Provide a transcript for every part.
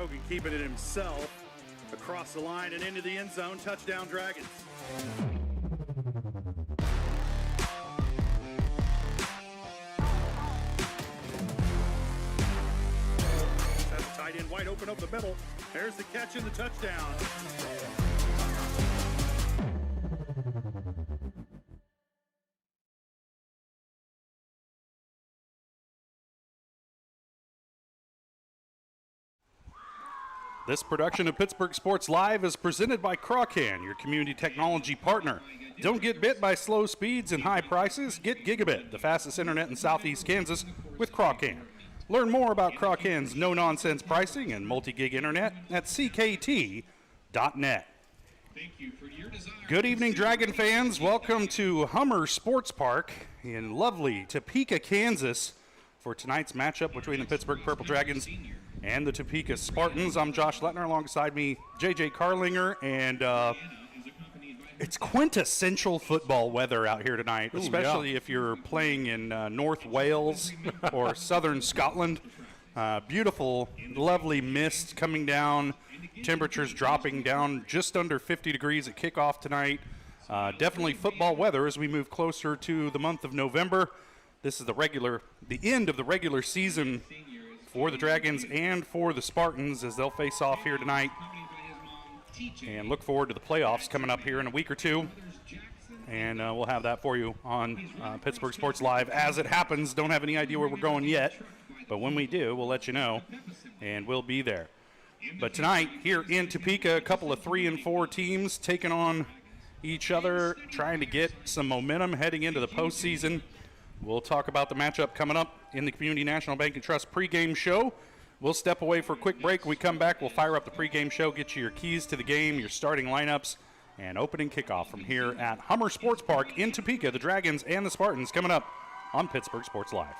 Hogan keeping it himself across the line and into the end zone. Touchdown, Dragons. That's a tight end wide open over the middle. There's the catch and the touchdown. This production of Pittsburgh Sports Live is presented by Crawcan, your community technology partner. Don't get bit by slow speeds and high prices. Get Gigabit, the fastest internet in Southeast Kansas, with Crawcan. Learn more about Crawcan's no-nonsense pricing and multi-gig internet at ckt.net. Good evening, Dragon fans. Welcome to Hummer Sports Park in lovely Topeka, Kansas, for tonight's matchup between the Pittsburgh Purple Dragons and the Topeka Spartans. I'm Josh Lettner, alongside me, JJ Carlinger, and it's quintessential football weather out here tonight, especially if you're playing in North Wales or southern Scotland. Beautiful, lovely mist coming down, temperatures dropping down just under 50 degrees at kickoff tonight. Definitely football weather as we move closer to the month of November. This is the end of the regular season for the Dragons and for the Spartans as they'll face off here tonight. And look forward to the playoffs coming up here in a week or two. And we'll have that for you on Pittsburgh Sports Live as it happens. Don't have any idea where we're going yet, but when we do, we'll let you know, and we'll be there. But tonight, here in Topeka, a couple of 3 and 4 teams taking on each other, trying to get some momentum heading into the postseason. We'll talk about the matchup coming up in the Community National Bank and Trust pregame show. We'll step away for a quick break. When we come back, we'll fire up the pregame show, get you your keys to the game, your starting lineups, and opening kickoff from here at Hummer Sports Park in Topeka. The Dragons and the Spartans coming up on Pittsburgh Sports Live.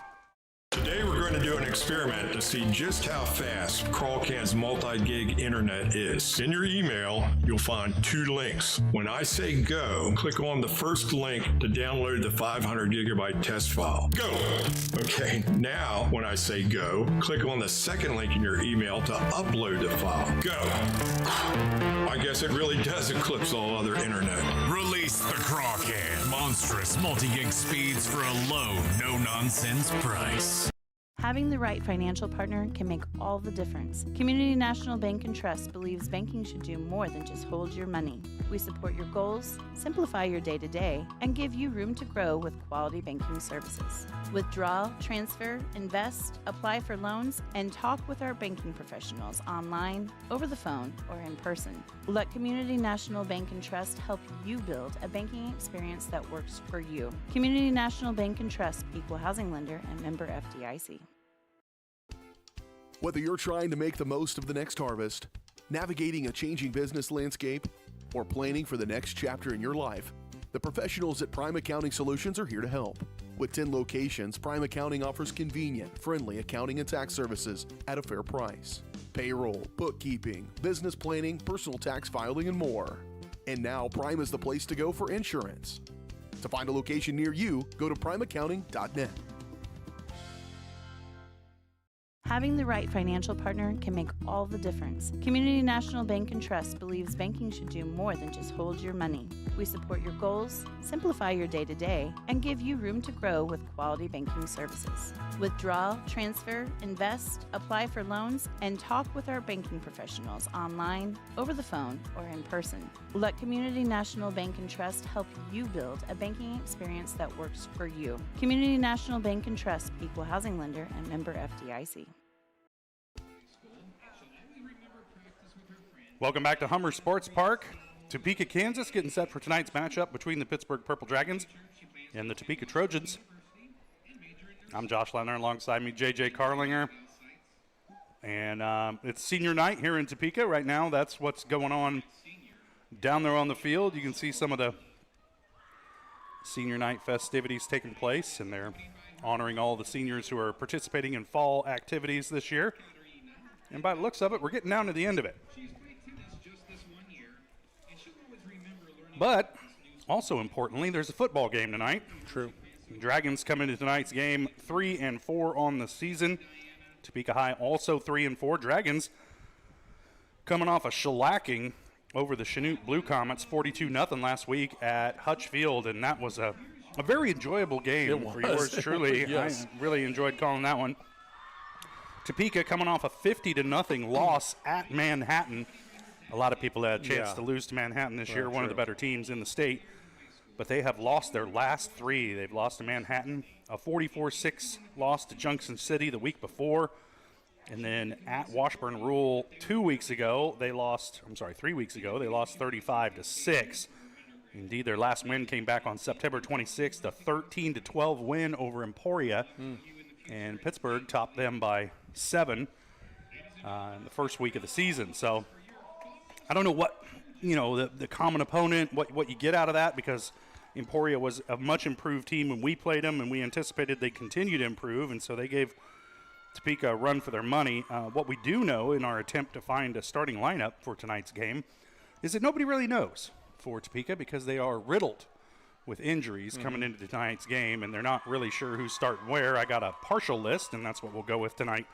Today we're going to do an experiment to see just how fast Crawcan's multi-gig internet is. In your email, you'll find 2 links. When I say go, click on the first link to download the 500 gigabyte test file. Go! Okay, now when I say go, click on the second link in your email to upload the file. Go! I guess it really does eclipse all other internet. Release the Crawcan. Monstrous multi-gig speeds for a low, no-nonsense price. Having the right financial partner can make all the difference. Community National Bank and Trust believes banking should do more than just hold your money. We support your goals, simplify your day-to-day, and give you room to grow with quality banking services. Withdraw, transfer, invest, apply for loans, and talk with our banking professionals online, over the phone, or in person. Let Community National Bank and Trust help you build a banking experience that works for you. Community National Bank and Trust, equal housing lender and member FDIC. Whether you're trying to make the most of the next harvest, navigating a changing business landscape, or planning for the next chapter in your life, the professionals at Prime Accounting Solutions are here to help. With 10 locations, Prime Accounting offers convenient, friendly accounting and tax services at a fair price. Payroll, bookkeeping, business planning, personal tax filing, and more. And now Prime is the place to go for insurance. To find a location near you, go to primeaccounting.net. Having the right financial partner can make all the difference. Community National Bank and Trust believes banking should do more than just hold your money. We support your goals, simplify your day-to-day, and give you room to grow with quality banking services. Withdraw, transfer, invest, apply for loans, and talk with our banking professionals online, over the phone, or in person. Let Community National Bank and Trust help you build a banking experience that works for you. Community National Bank and Trust, equal housing lender and member FDIC. Welcome back to Hummer Sports Park, Topeka, Kansas, getting set for tonight's matchup between the Pittsburgh Purple Dragons and the Topeka Trojans. I'm Josh Lettner, alongside me, JJ Carlinger. And it's senior night here in Topeka right now. That's what's going on down there on the field. You can see some of the senior night festivities taking place, and they're honoring all the seniors who are participating in fall activities this year. And by the looks of it, we're getting down to the end of it. But also importantly, there's a football game tonight. True. The Dragons come into tonight's game 3 and 4 on the season. Topeka High also 3 and 4. Dragons coming off a shellacking over the Chinook Blue Comets, 42-0 last week at Hutch Field, and that was a very enjoyable game for yours truly. Yes. I really enjoyed calling that one. Topeka coming off a 50-0 loss at Manhattan. A lot of people had a chance to lose to Manhattan this year, one of the better teams in the state. But they have lost their last 3. They've lost to Manhattan, a 44-6 loss to Junction City the week before. And then at Washburn Rule 3 weeks ago, they lost 35-6. Indeed, their last win came back on September 26th, a 13-12 win over Emporia. And Pittsburg topped them by 7 in the first week of the season. So I don't know what, the common opponent, what you get out of that, because Emporia was a much improved team when we played them, and we anticipated they'd continue to improve, and so they gave Topeka a run for their money. What we do know in our attempt to find a starting lineup for tonight's game is that nobody really knows for Topeka, because they are riddled with injuries coming into tonight's game, and they're not really sure who's starting where. I got a partial list, and that's what we'll go with tonight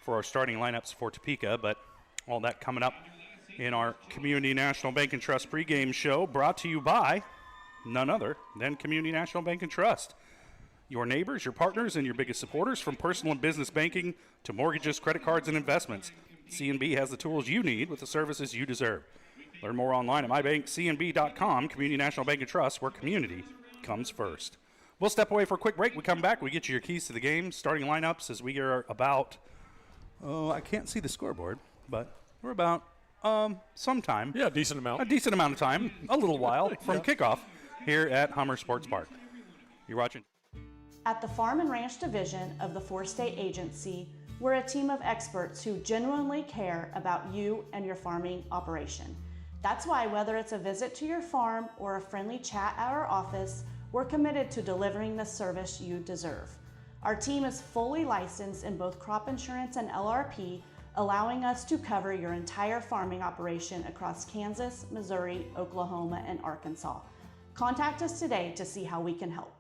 for our starting lineups for Topeka, but all that coming up in our Community National Bank and Trust pregame show, brought to you by none other than Community National Bank and Trust. Your neighbors, your partners, and your biggest supporters, from personal and business banking to mortgages, credit cards, and investments. C&B has the tools you need with the services you deserve. Learn more online at mybankcnb.com. Community National Bank and Trust, where community comes first. We'll step away for a quick break. We come back, we get you your keys to the game, starting lineups, as we are about, I can't see the scoreboard, but we're about sometime. Yeah, decent amount. A decent amount of time, a little while from kickoff here at Hummer Sports Park. You're watching. At the Farm and Ranch Division of the Four-State Agency, we're a team of experts who genuinely care about you and your farming operation. That's why, whether it's a visit to your farm or a friendly chat at our office, we're committed to delivering the service you deserve. Our team is fully licensed in both crop insurance and LRP, allowing us to cover your entire farming operation across Kansas, Missouri, Oklahoma, and Arkansas. Contact us today to see how we can help.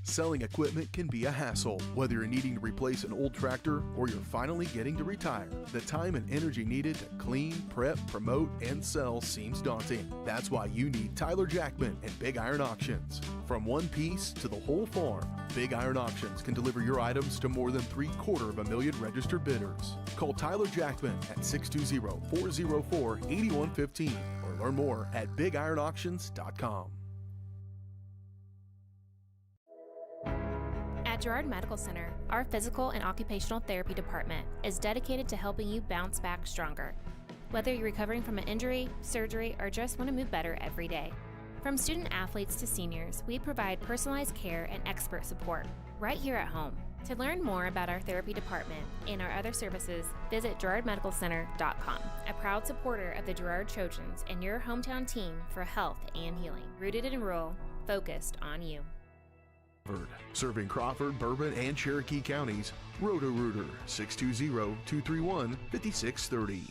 Selling equipment can be a hassle, whether you're needing to replace an old tractor or you're finally getting to retire. The time and energy needed to clean, prep, promote, and sell seems daunting. That's why you need Tyler Jackman and Big Iron Auctions. From one piece to the whole farm, Big Iron Auctions can deliver your items to more than 750,000 registered bidders. Call Tyler Jackman at 620-404-8115 or learn more at BigIronAuctions.com. At Girard Medical Center, our physical and occupational therapy department is dedicated to helping you bounce back stronger. Whether you're recovering from an injury, surgery, or just want to move better every day. From student athletes to seniors, we provide personalized care and expert support right here at home. To learn more about our therapy department and our other services, visit GirardMedicalCenter.com, a proud supporter of the Girard Trojans and your hometown team for health and healing. Rooted in rural, focused on you. Serving Crawford, Bourbon, and Cherokee counties, Roto-Rooter, 620-231-5630.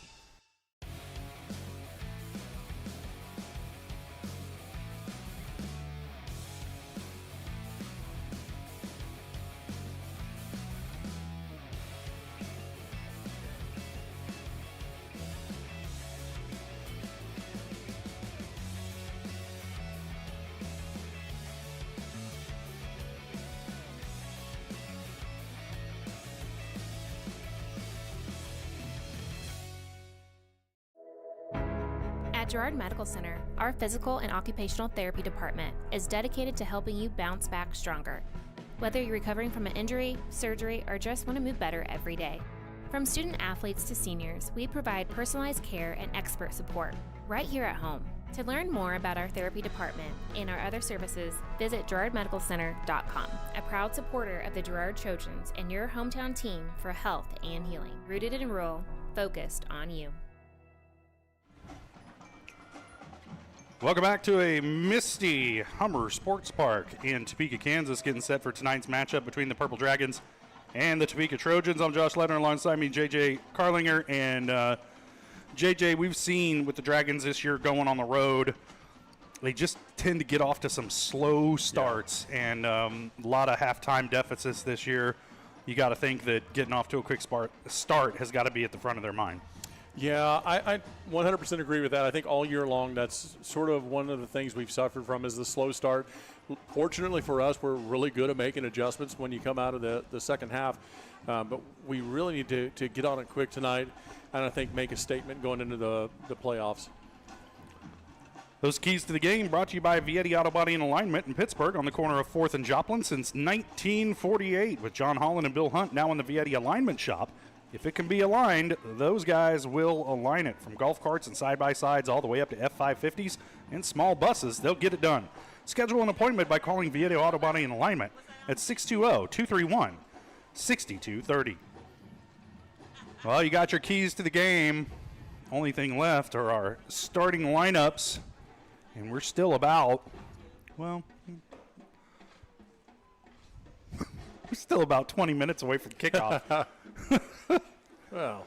At Girard Medical Center, our physical and occupational therapy department is dedicated to helping you bounce back stronger. Whether you're recovering from an injury, surgery, or just want to move better every day. From student athletes to seniors, we provide personalized care and expert support right here at home. To learn more about our therapy department and our other services, visit GirardMedicalCenter.com, a proud supporter of the Girard Trojans and your hometown team for health and healing. Rooted in rural, focused on you. Welcome back to a misty Hummer Sports Park in Topeka, Kansas, getting set for tonight's matchup between the Purple Dragons and the Topeka Trojans. I'm Josh Ledner, alongside me, JJ Carlinger. And JJ, we've seen with the Dragons this year going on the road, they just tend to get off to some slow starts, and a lot of halftime deficits this year. you got to think that getting off to a quick start has got to be at the front of their mind. Yeah, I 100% agree with that. I think all year long that's sort of one of the things we've suffered from is the slow start. Fortunately for us, we're really good at making adjustments when you come out of the second half. But we really need to get on it quick tonight and I think make a statement going into the playoffs. Those keys to the game brought to you by Vietti Auto Body and Alignment in Pittsburgh on the corner of 4th and Joplin since 1948 with John Holland and Bill Hunt now in the Vietti Alignment Shop. If it can be aligned, those guys will align it. From golf carts and side-by-sides all the way up to F550s and small buses, they'll get it done. Schedule an appointment by calling Vietti Auto Body and Alignment at 620-231-6230. Well, you got your keys to the game. Only thing left are our starting lineups. And we're still about, well, we're still about 20 minutes away from kickoff. Well,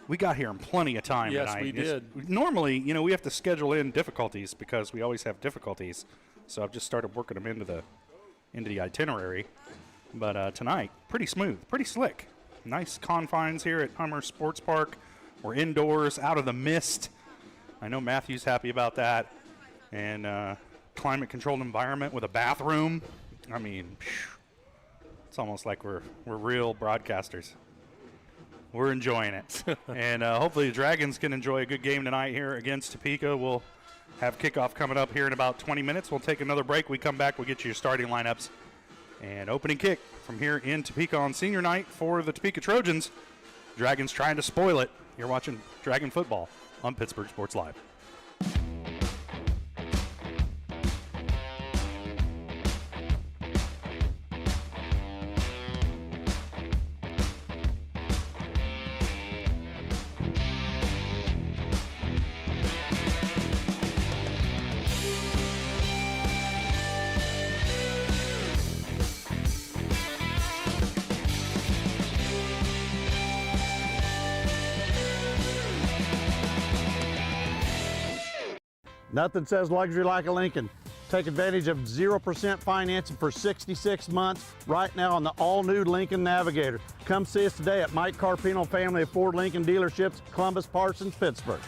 we got here in plenty of time yes, tonight. we did. Normally, we have to schedule in difficulties because we always have difficulties. So I've just started working them into the itinerary. But tonight, pretty smooth, pretty slick. Nice confines here at Hummer Sports Park. We're indoors, out of the mist. I know Matthew's happy about that. And climate-controlled environment with a bathroom. I mean, it's almost like we're real broadcasters. We're enjoying it. And hopefully the Dragons can enjoy a good game tonight here against Topeka. We'll have kickoff coming up here in about 20 minutes. We'll take another break. We come back, we'll get you your starting lineups. And opening kick from here in Topeka on senior night for the Topeka Trojans. Dragons trying to spoil it. You're watching Dragon Football on Pittsburgh Sports Live. Nothing says luxury like a Lincoln. Take advantage of 0% financing for 66 months right now on the all-new Lincoln Navigator. Come see us today at Mike Carpino Family of Ford Lincoln Dealerships, Columbus, Parsons, Pittsburgh.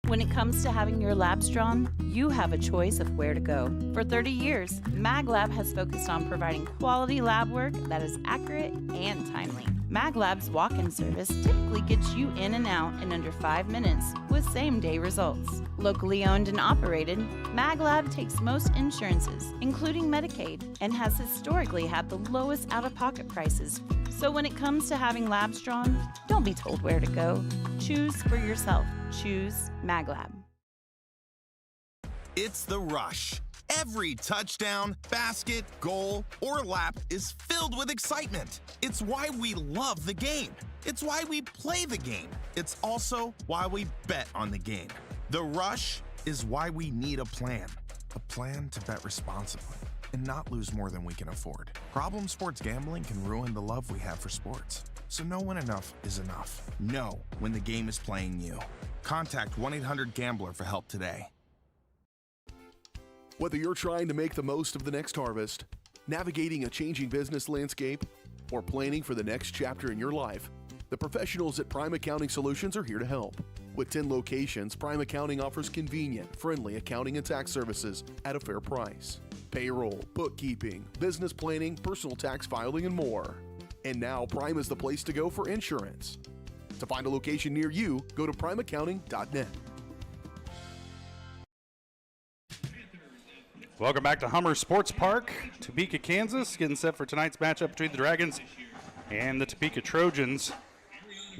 When it comes to having your labs drawn, you have a choice of where to go. For 30 years, MagLab has focused on providing quality lab work that is accurate and timely. MagLab's walk-in service typically gets you in and out in under 5 minutes with same-day results. Locally owned and operated, MagLab takes most insurances, including Medicaid, and has historically had the lowest out-of-pocket prices. So when it comes to having labs drawn, don't be told where to go. Choose for yourself. Choose MagLab. It's the rush. Every touchdown, basket, goal, or lap is filled with excitement. It's why we love the game. It's why we play the game. It's also why we bet on the game. The rush is why we need a plan to bet responsibly and not lose more than we can afford. Problem sports gambling can ruin the love we have for sports. So know when enough is enough. Know when the game is playing you. Contact 1-800-GAMBLER for help today. Whether you're trying to make the most of the next harvest, navigating a changing business landscape, or planning for the next chapter in your life, the professionals at Prime Accounting Solutions are here to help. With 10 locations, Prime Accounting offers convenient, friendly accounting and tax services at a fair price. Payroll, bookkeeping, business planning, personal tax filing, and more. And now Prime is the place to go for insurance. To find a location near you, go to primeaccounting.net. Welcome back to Hummer Sports Park, Topeka, Kansas. Getting set for tonight's matchup between the Dragons and the Topeka Trojans.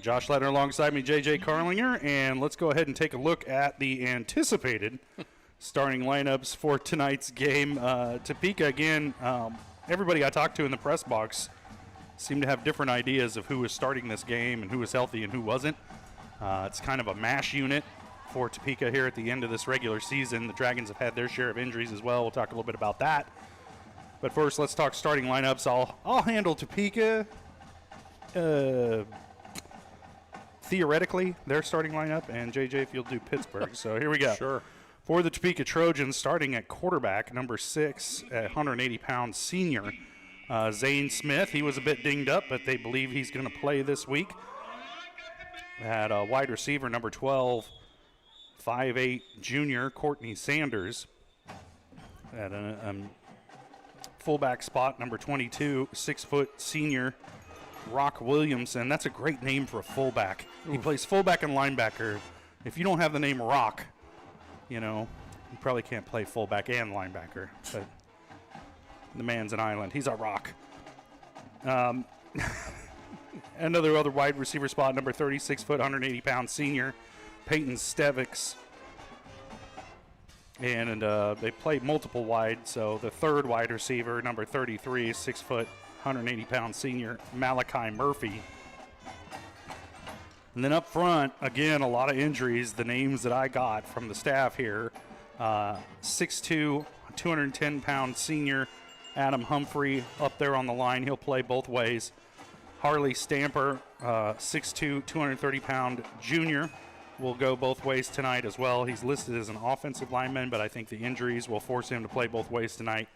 Josh Ledner alongside me, JJ Carlinger, and let's go ahead and take a look at the anticipated starting lineups for tonight's game. Topeka, again, everybody I talked to in the press box seemed to have different ideas of who was starting this game and who was healthy and who wasn't. It's kind of a mash unit for Topeka here at the end of this regular season. The Dragons have had their share of injuries as well. We'll talk a little bit about that. But first, let's talk starting lineups. I'll handle Topeka. Theoretically, their starting lineup, and JJ, if you'll do Pittsburgh. So here we go. Sure. For the Topeka Trojans, starting at quarterback, number 6, 180-pound senior, Zane Smith, he was a bit dinged up, but they believe he's going to play this week. Had a wide receiver, number 12, 5'8", junior, Courtney Sanders. At a fullback spot, number 22, 6-foot senior, Rock Williamson. That's a great name for a fullback. He plays fullback and linebacker. If you don't have the name Rock, you probably can't play fullback and linebacker. But the man's an island. He's a rock. Another other wide receiver spot, number 36-foot, 180-pound senior, Peyton Stevics. And they play multiple wide, so the third wide receiver, number 33, 6-foot, 180-pound senior, Malachi Murphy. And then up front, again, a lot of injuries. The names that I got from the staff here, 6'2", 210-pound senior, Adam Humphrey up there on the line. He'll play both ways. Harley Stamper, 6'2", 230-pound junior, will go both ways tonight as well. He's listed as an offensive lineman, but I think the injuries will force him to play both ways tonight.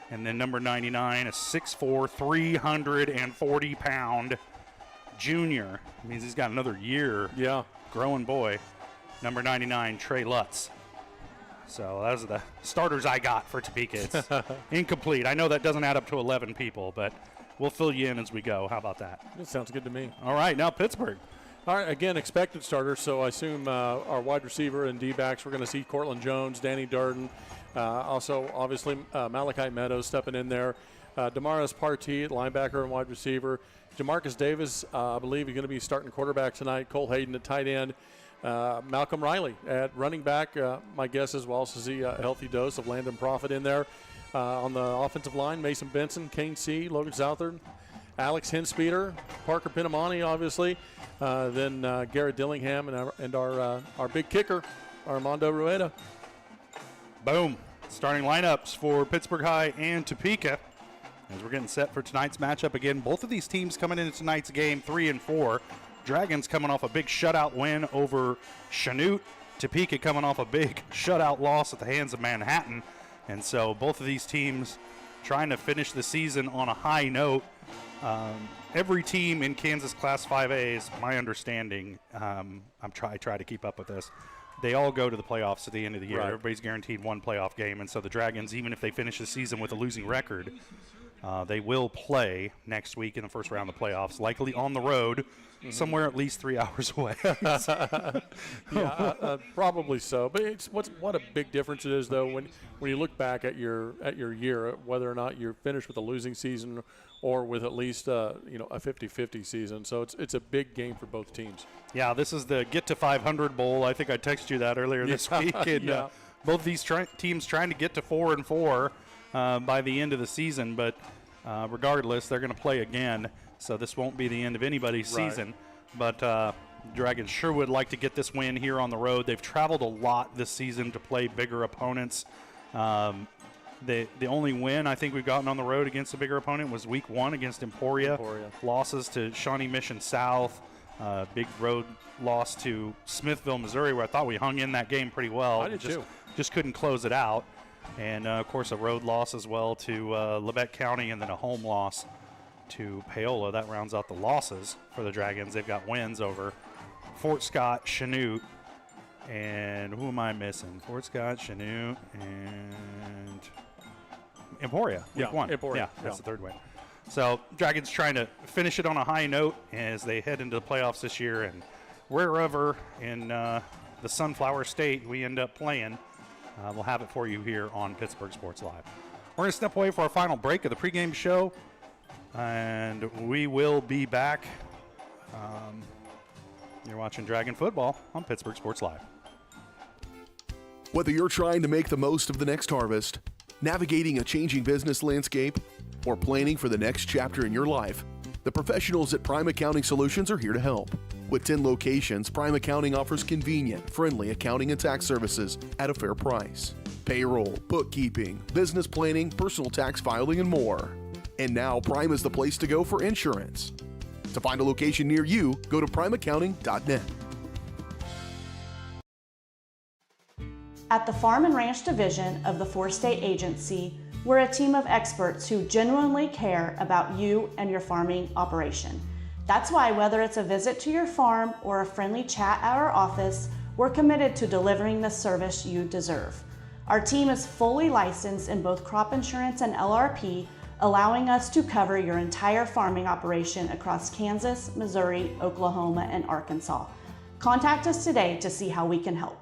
And then number 99, a 6'4", 340-pound junior. It means he's got another year. Yeah. Growing boy. Number 99, Trey Lutz. So those are the starters I got for Topeka. It's incomplete. I know that doesn't add up to 11 people, but we'll fill you in as we go. How about that? That sounds good to me. All right, now Pittsburg. All right, again, expected starters, so I assume our wide receiver and D-backs, we're going to see Cortland Jones, Danny Durden, also, obviously, Malachi Meadows stepping in there. Damaris Partee at linebacker and wide receiver. Jamarcus Davis, I believe, is going to be starting quarterback tonight. Cole Hayden at tight end. Malcolm Riley at running back. My guess is we'll also see a healthy dose of Landon Profit in there. On the offensive line, Mason Benson, Kane C., Logan Southard, Alex Hinspeeder, Parker Pinamani, obviously. Then Garrett Dillingham and our big kicker, Armando Rueda. Boom. Starting lineups for Pittsburg High and Topeka as we're getting set for tonight's matchup. Again, both of these teams coming into tonight's game 3-4. Dragons coming off a big shutout win over Chanute. Topeka coming off a big shutout loss at the hands of Manhattan. And so both of these teams trying to finish the season on a high note. Every team in Kansas Class 5A is my understanding. I try to keep up with this. They all go to the playoffs at the end of the year. Right. Everybody's guaranteed one playoff game. And so the Dragons, even if they finish the season with a losing record, they will play next week in the first round of the playoffs, likely on the road, somewhere at least 3 hours away. Probably so. But it's what a big difference it is, though, when you look back at your year, whether or not you're finished with a losing season or with at least a 50-50 season. So it's a big game for both teams. Yeah, this is the Get to 500 Bowl. I think I texted you that earlier this week. And, both these teams trying to get to 4-4 by the end of the season. But regardless, they're going to play again. So this won't be the end of anybody's season. But Dragons sure would like to get this win here on the road. They've traveled a lot this season to play bigger opponents. The only win I think we've gotten on the road against a bigger opponent was week 1 against Emporia. Losses to Shawnee Mission South. Big road loss to Smithville, Missouri, where I thought we hung in that game pretty well. I did too. Just couldn't close it out. And, of course, a road loss as well to Labette County, and then a home loss to Paola. That rounds out the losses for the Dragons. They've got wins over Fort Scott, Chanute, and who am I missing? Fort Scott, Chanute, and Emporia. Week 1. Emporia. Yeah, that's the third win. So Dragons trying to finish it on a high note as they head into the playoffs this year, and wherever in the Sunflower State we end up playing, we'll have it for you here on Pittsburgh Sports Live. We're going to step away for our final break of the pregame show, and we will be back. You're watching Dragon Football on Pittsburgh Sports Live. Whether you're trying to make the most of the next harvest, navigating a changing business landscape, or planning for the next chapter in your life, the professionals at Prime Accounting Solutions are here to help. With 10 locations, Prime Accounting offers convenient, friendly accounting and tax services at a fair price. Payroll, bookkeeping, business planning, personal tax filing, and more. And now Prime is the place to go for insurance. To find a location near you, go to primeaccounting.net. At the Farm and Ranch Division of the Four State Agency, We're a team of experts who genuinely care about you and your farming operation. That's why whether it's a visit to your farm or a friendly chat at our office, we're committed to delivering the service you deserve. Our team is fully licensed in both crop insurance and LRP, allowing us to cover your entire farming operation across Kansas, Missouri, Oklahoma, and Arkansas. Contact us today to see how we can help.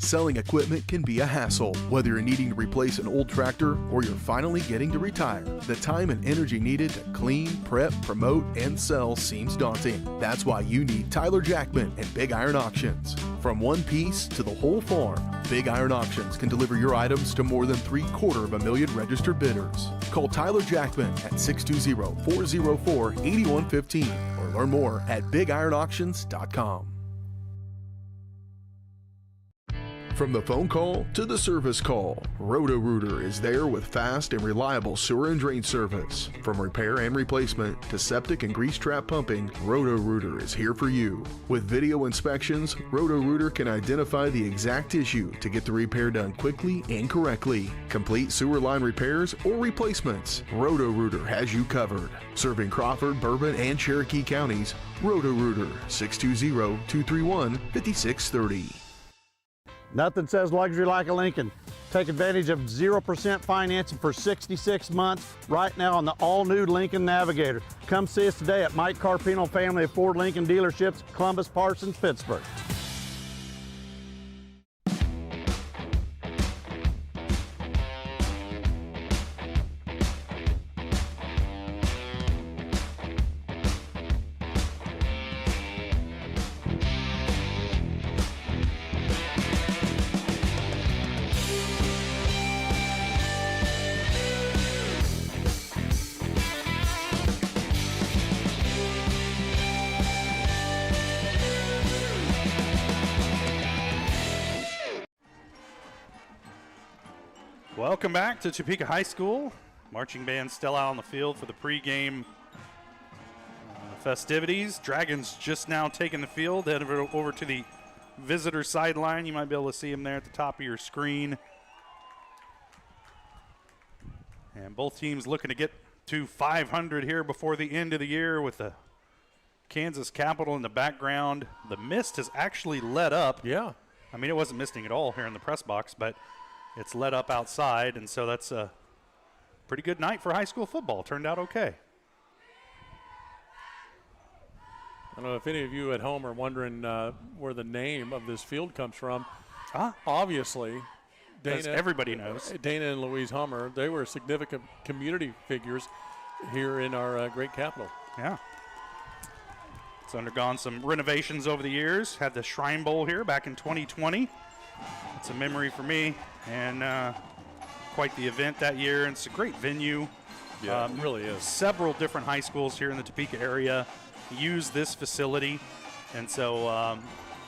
Selling equipment can be a hassle. Whether you're needing to replace an old tractor or you're finally getting to retire, the time and energy needed to clean, prep, promote, and sell seems daunting. That's why you need Tyler Jackman and Big Iron Auctions. From one piece to the whole farm, Big Iron Auctions can deliver your items to more than 750,000 registered bidders. Call Tyler Jackman at 620-404-8115 or learn more at BigIronAuctions.com. From the phone call to the service call, Roto-Rooter is there with fast and reliable sewer and drain service. From repair and replacement to septic and grease trap pumping, Roto-Rooter is here for you. With video inspections, Roto-Rooter can identify the exact issue to get the repair done quickly and correctly. Complete sewer line repairs or replacements, Roto-Rooter has you covered. Serving Crawford, Bourbon, and Cherokee counties, Roto-Rooter, 620-231-5630. Nothing says luxury like a Lincoln. Take advantage of 0% financing for 66 months right now on the all-new Lincoln Navigator. Come see us today at Mike Carpino Family of Ford Lincoln Dealerships, Columbus, Parsons, Pittsburg. Welcome back to Topeka High School. Marching band still out on the field for the pregame festivities. Dragons just now taking the field, headed over to the visitor sideline. You might be able to see them there at the top of your screen. And both teams looking to get to 500 here before the end of the year with the Kansas Capitol in the background. The mist has actually let up. Yeah. I mean, it wasn't misting at all here in the press box, but it's let up outside, and so that's a pretty good night for high school football. Turned out okay. I don't know if any of you at home are wondering where the name of this field comes from. Obviously, everybody knows. Dana and Louise Hummer, they were significant community figures here in our great capital. Yeah. It's undergone some renovations over the years. Had the Shrine Bowl here back in 2020. It's a memory for me, and quite the event that year. And it's a great venue. Yeah, it really is. Several different high schools here in the Topeka area use this facility, and so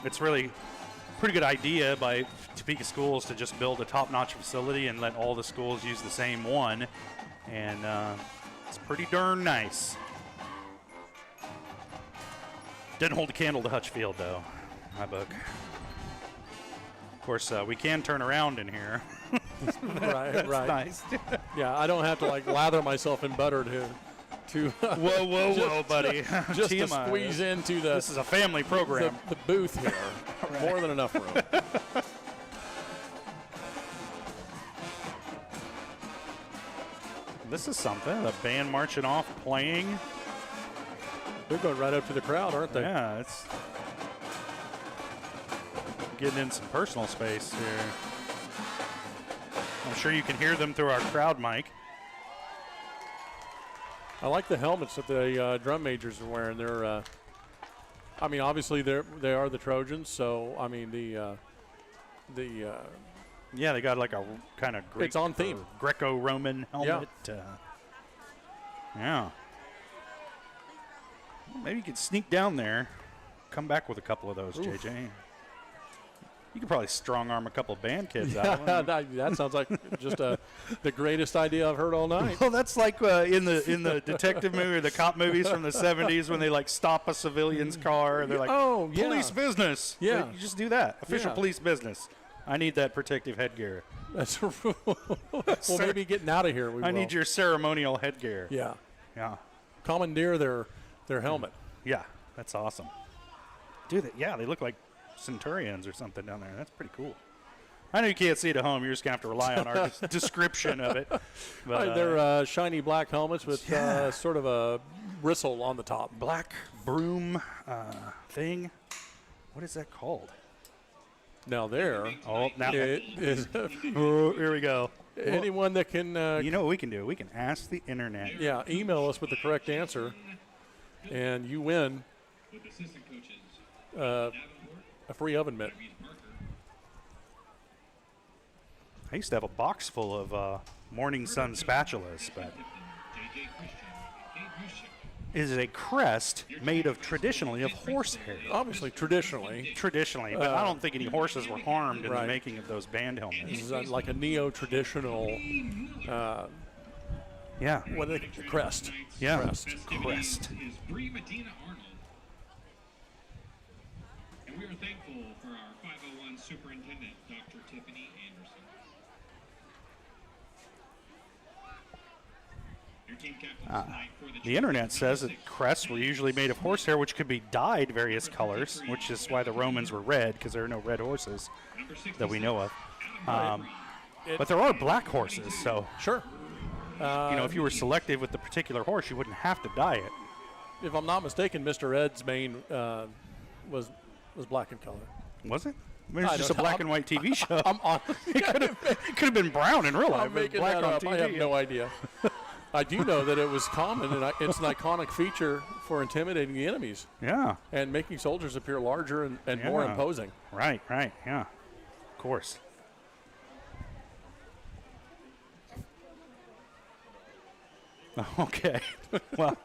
it's really a pretty good idea by Topeka schools to just build a top-notch facility and let all the schools use the same one, and it's pretty darn nice. Didn't hold a candle to Hutch Field, though, in my book. Of course, we can turn around in here. Right. Nice. Yeah, I don't have to like lather myself in butter to whoa, buddy. just to squeeze into the. This is a family program. The booth here. Right. More than enough room. This is something. The band marching off, playing. They're going right up to the crowd, aren't they? Yeah, it's getting in some personal space here. I'm sure you can hear them through our crowd mic. I like the helmets that the drum majors are wearing. They're, I mean, obviously they are the Trojans. So I mean yeah, they got like a kind of Greek, it's on theme, Greco-Roman helmet. Yeah. Maybe you could sneak down there, come back with a couple of those, Oof. JJ. You could probably strong-arm a couple of band kids out of them. That sounds like just the greatest idea I've heard all night. Well, that's like in the detective movie or the cop movies from the 70s when they like stop a civilian's car and they're like, oh, yeah. police business. Yeah. You just do that. Official police business. I need that protective headgear. That's well, maybe getting out of here. I need your ceremonial headgear. Yeah. Yeah. Commandeer their helmet. Yeah, that's awesome. Dude, they look like centurions or something down there. That's pretty cool. I know you can't see it at home. You're just going to have to rely on our description of it. But, they're shiny black helmets with sort of a bristle on the top. Black broom thing. What is that called? Now there. Oh, now. It is. Oh, here we go. Anyone that can. You know what we can do? We can ask the internet. Yeah, email us with the correct answer, and you win a free oven mitt. I used to have a box full of Morning Sun spatulas, but it is a crest made of traditionally of horsehair. Obviously, traditionally, but I don't think any horses were harmed in the making of those band helmets. This is like a neo-traditional. What are they? Crest. Yeah. Crest. Is Bree Medina Arnold. And we are thankful for our 501 Superintendent, Dr. Tiffany Anderson. Your team captain tonight for the internet says that crests were usually made of horsehair, which could be dyed various colors, which is why the Romans were red, because there are no red horses that we know of. But there are black horses, so sure. If you were selective with the particular horse, you wouldn't have to dye it. If I'm not mistaken, Mr. Ed's mane was black in color. Was it? I mean, it's just a black and white TV show. It could have been brown in real life. I'm making black that on up. TV. I have no idea. I do know that it was common, and it's an iconic feature for intimidating the enemies. Yeah. And making soldiers appear larger and more imposing. Right, yeah. Of course. Okay. Well,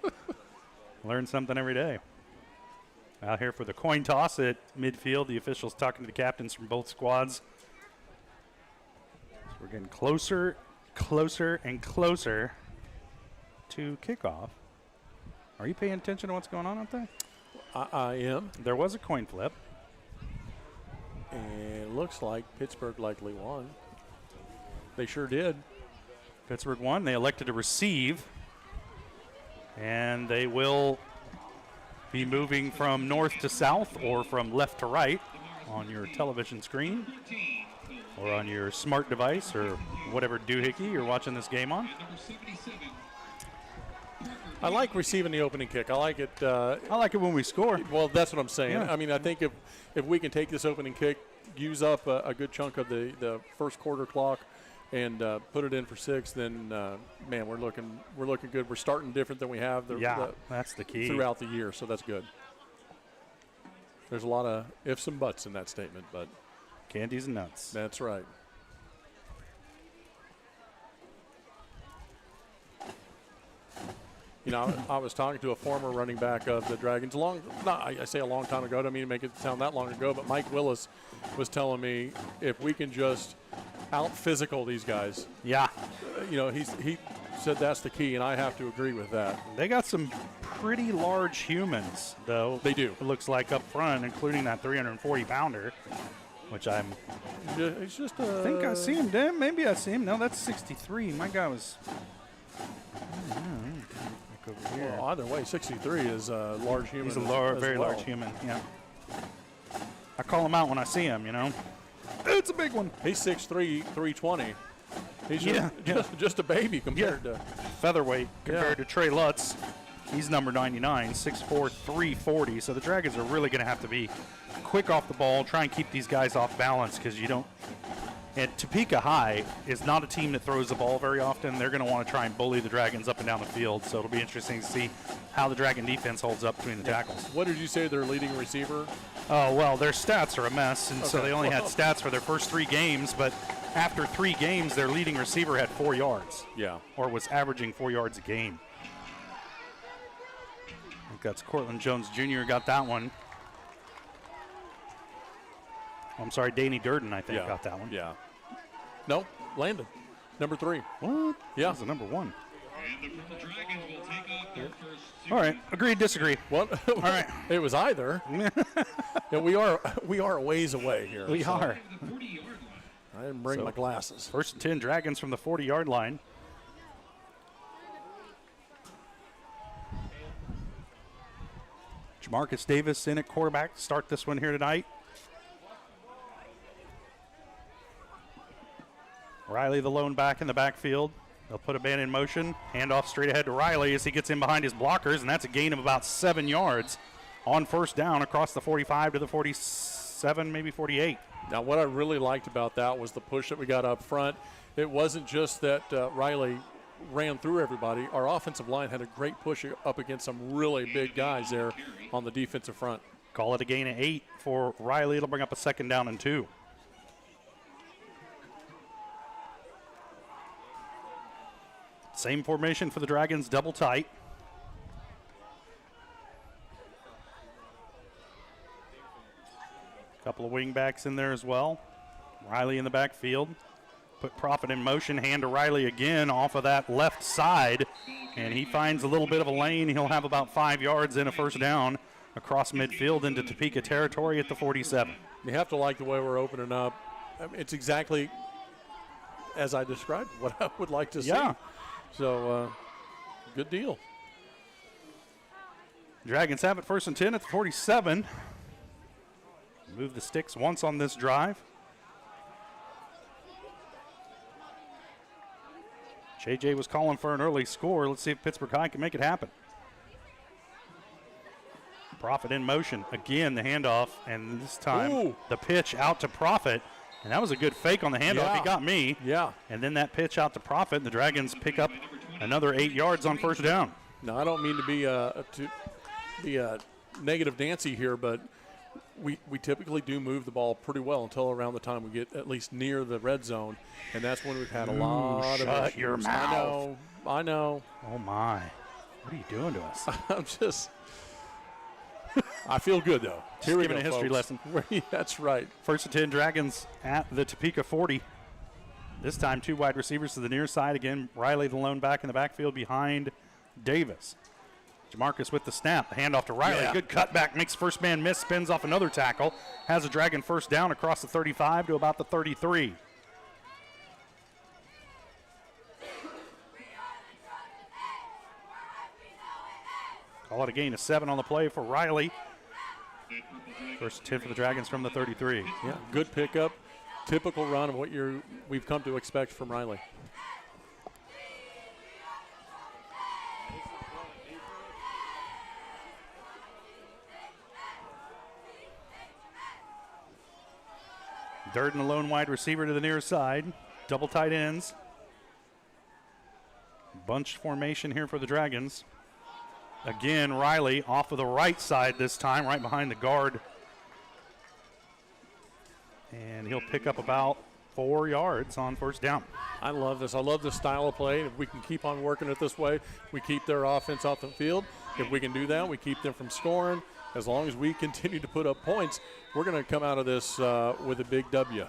learn something every day. Out here for the coin toss at midfield. The officials talking to the captains from both squads. So we're getting closer, and closer to kickoff. Are you paying attention to what's going on out there? I am. There was a coin flip. And it looks like Pittsburgh likely won. They sure did. Pittsburgh won. They elected to receive. And they will be moving from north to south or from left to right on your television screen or on your smart device or whatever doohickey you're watching this game on. I like receiving the opening kick. I like it. I like it when we score. Well, that's what I'm saying. Yeah. I mean, I think if we can take this opening kick, use up a good chunk of the first quarter clock, and put it in for 6, then man, we're looking good. We're starting different than we have. That's the key throughout the year. So that's good. There's a lot of ifs and buts in that statement, but candies and nuts. That's right. You know, I was talking to a former running back of the Dragons I say a long time ago. I don't mean to make it sound that long ago, but Mike Willis was telling me if we can just out-physical these guys. Yeah. He said that's the key, and I have to agree with that. They got some pretty large humans, though. They do. It looks like up front, including that 340-pounder, which I think I see him. Damn, maybe I see him. No, that's 63. My guy was... over here. Well, either way, 63 is a large human. He's a very large human, yeah. I call him out when I see him, It's a big one. He's 6'3", 320. He's just a baby compared to... Featherweight compared to Trey Lutz. He's number 99, 6'4", 340. So the Dragons are really going to have to be quick off the ball, try and keep these guys off balance because you don't... And Topeka High is not a team that throws the ball very often. They're going to want to try and bully the Dragons up and down the field. So it'll be interesting to see how the Dragon defense holds up between the tackles. What did you say their leading receiver? Oh, well, their stats are a mess. And so they only had stats for their first 3 games. But after 3 games, their leading receiver had 4 yards. Yeah. Or was averaging 4 yards a game. I think that's Cortland Jones Jr. got that one. I'm sorry, Danny Durden, I think, got that one. Yeah. No, Landon, number 3. What? Yeah. That was the number 1. And the Purple Dragons will take off their first... All right, agreed, disagree. Well, all right. It was either. We are a ways away here. We are. The 40-yard line. didn't bring my glasses. 1st and 10, Dragons from the 40-yard line. Jamarcus Davis in at quarterback to start this one here tonight. Riley, the lone back in the backfield. They'll put a man in motion. Handoff straight ahead to Riley as he gets in behind his blockers, and that's a gain of about 7 yards on 1st down across the 45 to the 47, maybe 48. Now, what I really liked about that was the push that we got up front. It wasn't just that Riley ran through everybody. Our offensive line had a great push up against some really big guys there on the defensive front. Call it a gain of 8 for Riley. It'll bring up a 2nd down and 2. Same formation for the Dragons, double tight. Couple of wing backs in there as well. Riley in the backfield. Put Profit in motion, hand to Riley again off of that left side. And he finds a little bit of a lane. He'll have about 5 yards and a 1st down across midfield into Topeka territory at the 47. You have to like the way we're opening up. I mean, it's exactly as I described what I would like to see. So, good deal. Dragons have it 1st and 10 at the 47. Move the sticks once on this drive. JJ was calling for an early score. Let's see if Pittsburg High can make it happen. Profit in motion. Again, the handoff, and this time the pitch out to Profit. And that was a good fake on the handoff. Yeah. He got me. Yeah. And then that pitch out to Profit, and the Dragons pick up another 8 yards on 1st down. Now, I don't mean to be negative Nancy here, but we typically do move the ball pretty well until around the time we get at least near the red zone, and that's when we've had a lot of shut issues. your mouth. I know. Oh, my. What are you doing to us? I'm just – I feel good, though. Here we giving go, a history folks. lesson. That's right. 1st and 10, Dragons at the Topeka 40. This time 2 wide receivers to the near side. Again, Riley the lone back in the backfield behind Davis. Jamarcus with the snap. The handoff to Riley. Yeah. Good cutback. Makes first man miss. Spins off another tackle. Has a Dragon 1st down across the 35 to about the 33. Call it a gain of 7 on the play for Riley. 1st and 10 for the Dragons from the 33. Yeah, good pickup. Typical run of what we've come to expect from Riley. Durden, a lone wide receiver to the near side. Double tight ends. Bunch formation here for the Dragons. Again, Riley off of the right side this time, right behind the guard. And he'll pick up about 4 yards on 1st down. I love this. I love this style of play. If we can keep on working it this way, we keep their offense off the field. If we can do that, we keep them from scoring. As long as we continue to put up points, we're going to come out of this with a big W.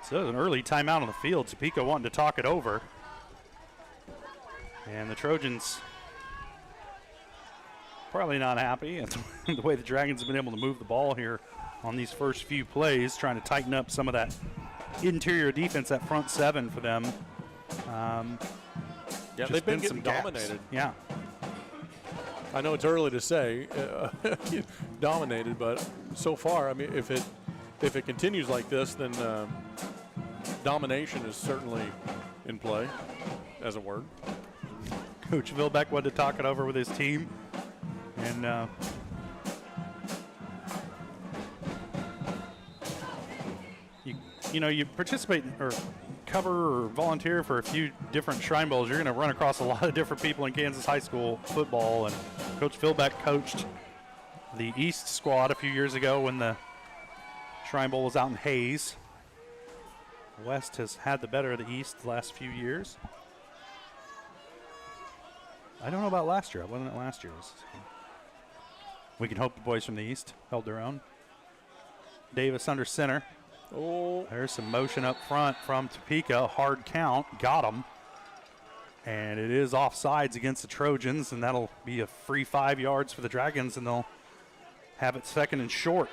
So an early timeout on the field. Topeka wanting to talk it over. And the Trojans probably not happy at the way the Dragons have been able to move the ball here on these first few plays, trying to tighten up some of that interior defense, that front 7 for them. Yeah, they've been getting dominated. Yeah. I know it's early to say dominated, but so far, I mean, if it continues like this, then domination is certainly in play as a word. Coach Vilbeck wanted to talk it over with his team. And you participate or cover or volunteer for a few different Shrine Bowls, you're going to run across a lot of different people in Kansas high school football. And Coach Vilbeck coached the East squad a few years ago when the Shrine Bowl was out in Hayes. West has had the better of the East the last few years. I don't know about last year. I wasn't at last year's. We can hope the boys from the East held their own. Davis under center. Oh, there's some motion up front from Topeka. Hard count. Got him. And it is offsides against the Trojans, and that'll be a free 5 yards for the Dragons, and they'll have it 2nd and short.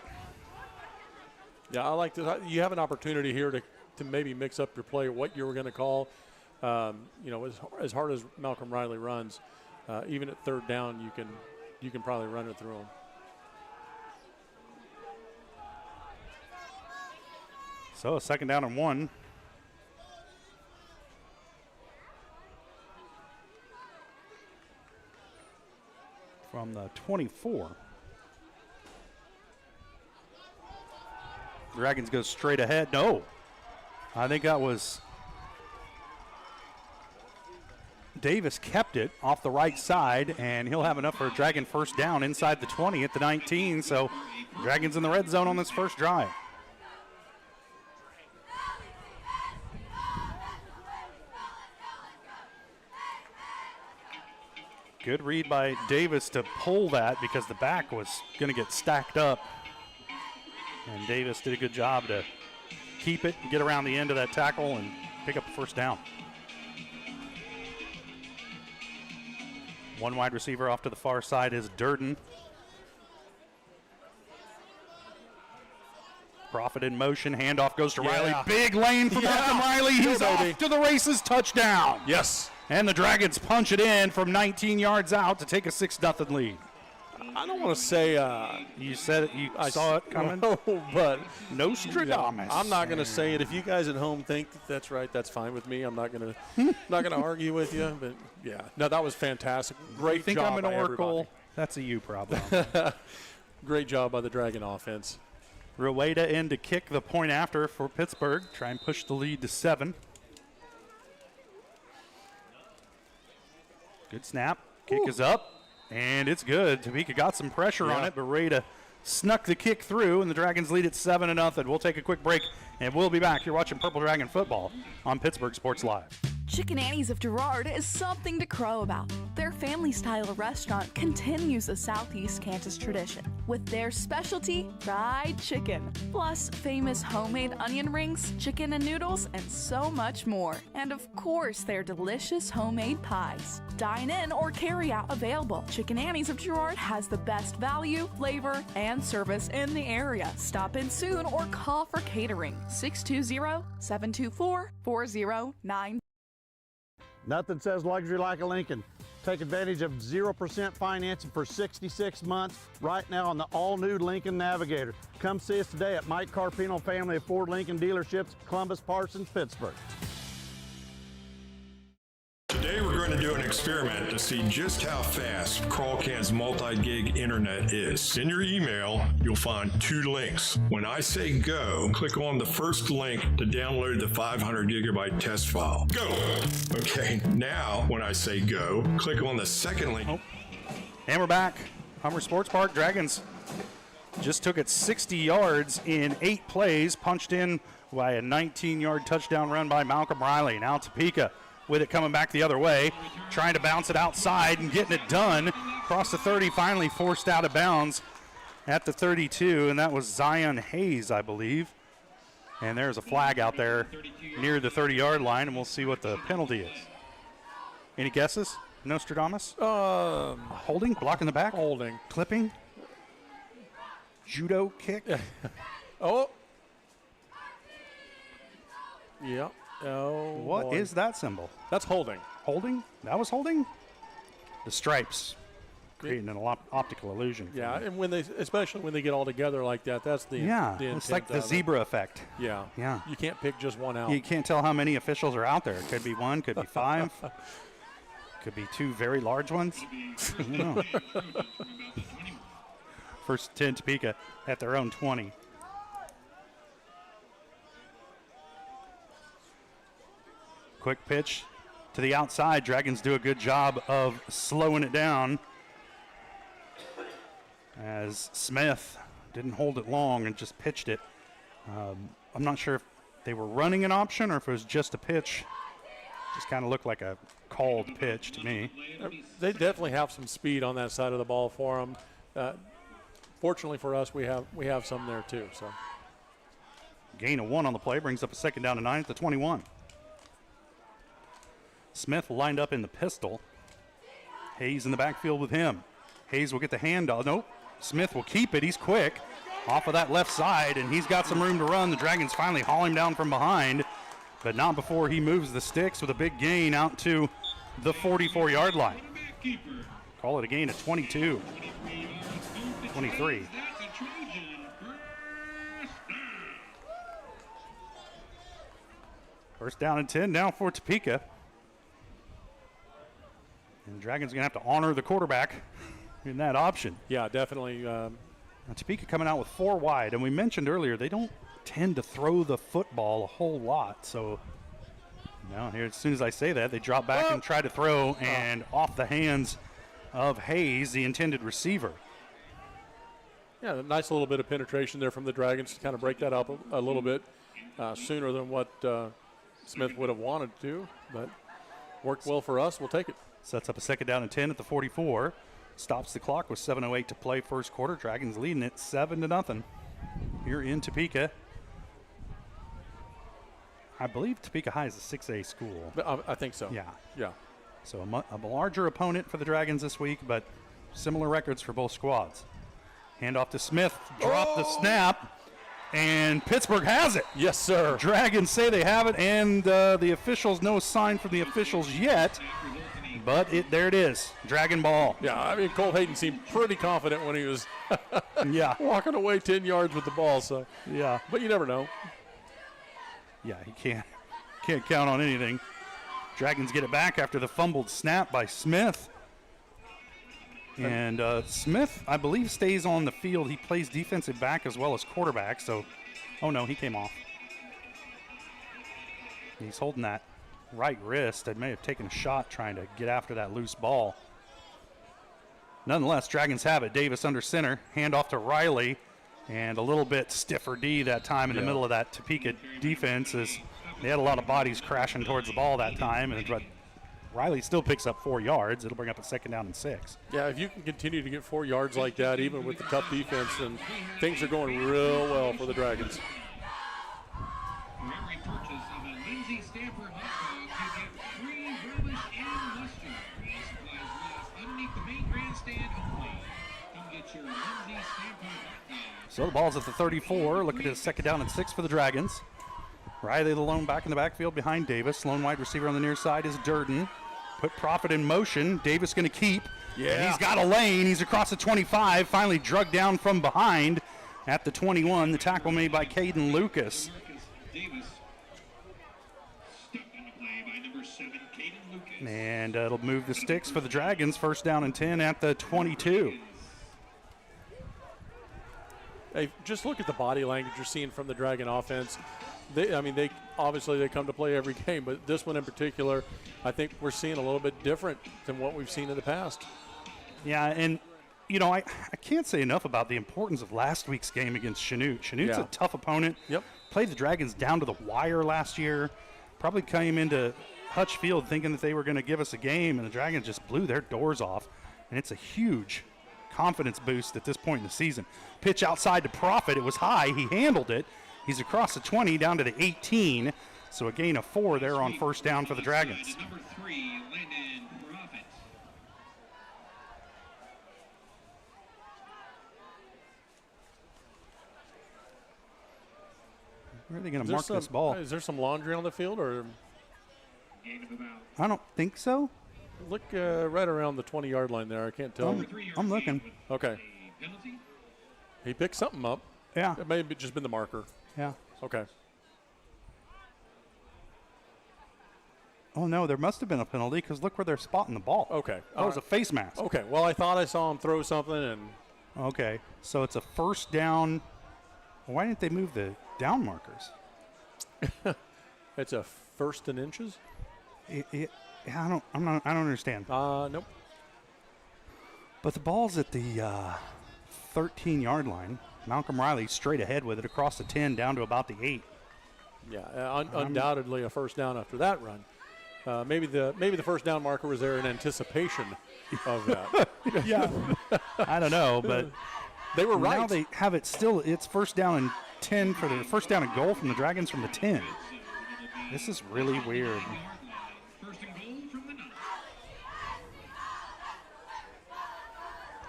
Yeah, I like this. You have an opportunity here to maybe mix up your play, what you were going to call. As hard as Malcolm Riley runs, even at third down, you can probably run it through him. So a 2nd down and 1. From the 24. Dragons go straight ahead. No. I think that was Davis kept it off the right side, and he'll have enough for a Dragon first down inside the 20 at the 19. So Dragons in the red zone on this first drive. Good read by Davis to pull that because the back was going to get stacked up. And Davis did a good job to keep it, get around the end of that tackle, and pick up the first down. One wide receiver off to the far side is Durden. Profit in motion, handoff goes to Riley. Big lane for Malcolm Riley. He's off to the races, touchdown. Yes. And the Dragons punch it in from 19 yards out to take a 6-0 lead. I don't want to say you said it, I saw it coming. No, but Nostradamus. I'm not going to say it. If you guys at home think that's right, that's fine with me. I'm not going to argue with you. But yeah, no, that was fantastic. Great think job I'm an by oracle. everybody. That's a you problem. Great job by the Dragon offense. Rueda in to kick the point after for Pittsburgh. Try and push the lead to 7. Good snap. Kick is up. And it's good. Topeka got some pressure on it, but Rueda snuck the kick through, and the Dragons lead at 7-0. We'll take a quick break, and we'll be back. You're watching Purple Dragon Football on Pittsburgh Sports Live. Chicken Annie's of Girard is something to crow about. Their family-style restaurant continues a Southeast Kansas tradition with their specialty fried chicken, plus famous homemade onion rings, chicken and noodles, and so much more. And of course, their delicious homemade pies. Dine in or carry out available. Chicken Annie's of Girard has the best value, flavor, and service in the area. Stop in soon or call for catering. 620-724-4090. Nothing says luxury like a Lincoln. Take advantage of 0% financing for 66 months right now on the all-new Lincoln Navigator. Come see us today at Mike Carpino Family of Ford Lincoln Dealerships, Columbus, Parsons, Pittsburgh. Today we're going to do an experiment to see just how fast Crawlcan's multi-gig internet is. In your email, you'll find 2 links. When I say go, click on the first link to download the 500 gigabyte test file. Go! Okay, now when I say go, click on the second link. And we're back. Hummer Sports Park. Dragons just took it 60 yards in 8 plays, punched in by a 19-yard touchdown run by Malcolm Riley. Now Topeka with it coming back the other way, trying to bounce it outside and getting it done. Across the 30, finally forced out of bounds at the 32, and that was Zion Hayes, I believe. And there's a flag out there near the 30-yard line, and we'll see what the penalty is. Any guesses, Nostradamus? Holding, blocking the back? Holding. Clipping? Judo kick? Oh. Yeah. Oh, what is that symbol? That's holding. Holding? That was holding? The stripes creating an optical illusion. Yeah, and especially when they get all together like that, that's the it's like the zebra effect. Yeah. Yeah. You can't pick just one out. You can't tell how many officials are out there. It could be 1, could be 5, could be 2 very large ones. I don't know. First 10 Topeka at their own 20. Quick pitch to the outside. Dragons do a good job of slowing it down as Smith didn't hold it long and just pitched it. I'm not sure if they were running an option or if it was just a pitch. Just kind of looked like a called pitch to me. They definitely have some speed on that side of the ball for them. Fortunately for us, we have some there too. So gain of 1 on the play brings up a 2nd down and 9 at the 21. Smith lined up in the pistol. Hayes in the backfield with him. Hayes will get the handoff. Nope. Smith will keep it. He's quick. off of that left side, and he's got some room to run. The Dragons finally haul him down from behind, but not before he moves the sticks with a big gain out to the 44-yard line. Call it a gain of 22. 23. First down and 10 now for Topeka. And the Dragons are going to have to honor the quarterback in that option. Yeah, definitely. Now, Topeka coming out with 4 wide, and we mentioned earlier they don't tend to throw the football a whole lot. So now here, as soon as I say that, they drop back and try to throw, and off the hands of Hayes, the intended receiver. Yeah, a nice little bit of penetration there from the Dragons to kind of break that up a little bit sooner than what Smith would have wanted to, but worked well for us. We'll take it. Sets up a second down and 10 at the 44. Stops the clock with 7:08 to play first quarter. Dragons leading it 7-0 here in Topeka. I believe Topeka High is a 6A school. I think so. Yeah. Yeah. So a larger opponent for the Dragons this week, but similar records for both squads. Handoff to Smith, drop the snap, and Pittsburgh has it. Yes, sir. Dragons say they have it, and the officials, no sign from the officials yet, but there it is, Dragon ball. Yeah, I mean, Cole Hayden seemed pretty confident when he was walking away 10 yards with the ball. So yeah, but you never know. Yeah, he can't count on anything. Dragons get it back after the fumbled snap by Smith. And Smith, I believe, stays on the field. He plays defensive back as well as quarterback. So, oh no, he came off. He's holding that right wrist. I may have taken a shot trying to get after that loose ball. Nonetheless, Dragons have it. Davis under center. Handoff to Riley. And a little bit stiffer D that time in the middle of that Topeka defense. As they had a lot of bodies crashing towards the ball that time. And Riley still picks up 4 yards. It'll bring up a second down and 6. Yeah, if you can continue to get 4 yards like that, even with the tough defense, then things are going real well for the Dragons. Every purchase of a Lindsay Stamper hot dog, you get free relish and mustard. While supplies last, underneath the main grandstand only. Come get your Lindsay Stamper hot dog. So the ball's at the 34. Looking at a second down and 6 for the Dragons. Riley the lone back in the backfield behind Davis. Lone wide receiver on the near side is Durden. Put Profit in motion. Davis going to keep. Yeah. And he's got a lane. He's across the 25. Finally drugged down from behind at the 21. The tackle made by Caden Lucas. Davis stuck on the play by number 7, Caden Lucas. And it'll move the sticks for the Dragons. First down and 10 at the 22. Hey, just look at the body language you're seeing from the Dragon offense. They obviously they come to play every game, but this one in particular, I think we're seeing a little bit different than what we've seen in the past. Yeah, and I can't say enough about the importance of last week's game against Chanute. Chanute's a tough opponent. Yep. Played the Dragons down to the wire last year. Probably came into Hutch Field thinking that they were going to give us a game, and the Dragons just blew their doors off. And it's a huge confidence boost at this point in the season. Pitch outside to Profit. It was high. He handled it. He's across the 20 down to the 18. So a gain of 4 there on first down for the Dragons. Number 3, Landon Profit. Where are they going to mark this ball? Is there some laundry on the field, or? Gain of about. I don't think so. Look right around the 20-yard line there. I can't tell. I'm looking. Okay. Penalty. He picked something up. Yeah. It may have just been the marker. Yeah. Okay. Oh, no, there must have been a penalty because look where they're spotting the ball. Okay. That was a face mask. Okay. Well, I thought I saw him throw something and. Okay. So it's a first down. Why didn't they move the down markers? It's a first and inches? I don't understand. Nope. But the ball's at the 13-yard line. Malcolm Riley straight ahead with it across the 10 down to about the 8. Yeah, undoubtedly a first down after that run. Maybe the first down marker was there in anticipation of that. Yeah, I don't know, but they were right. Now they have it still. It's first down and 10 for the first down and goal from the Dragons from the 10. This is really weird. First and goal from the 9.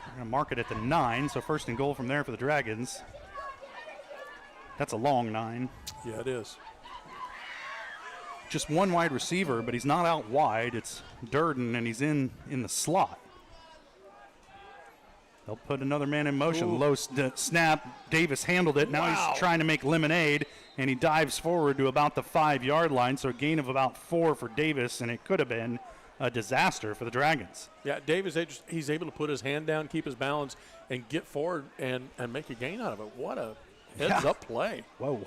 We're going to mark it at the 9, so first and goal from there for the Dragons. That's a long 9. Yeah, it is. Just one wide receiver, but he's not out wide. It's Durden, and he's in the slot. They'll put another man in motion. Ooh. Low snap. Davis handled it. Now he's trying to make lemonade, and he dives forward to about the 5-yard line, so a gain of about 4 for Davis, and it could have been a disaster for the Dragons. Yeah, Davis, he's able to put his hand down, keep his balance, and get forward and make a gain out of it. What a heads-up play. Whoa.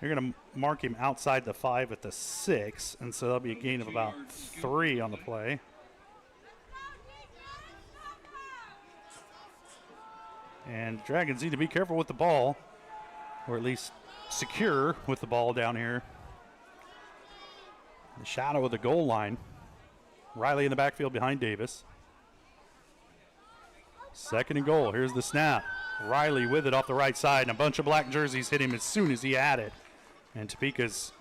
You're going to mark him outside the 5 at the 6, and so that'll be a gain of about 3 on the play. And Dragons need to be careful with the ball, or at least secure with the ball down here. The shadow of the goal line. Riley in the backfield behind Davis. 2nd and goal. Here's the snap. Riley with it off the right side, and a bunch of black jerseys hit him as soon as he had it. And Topeka's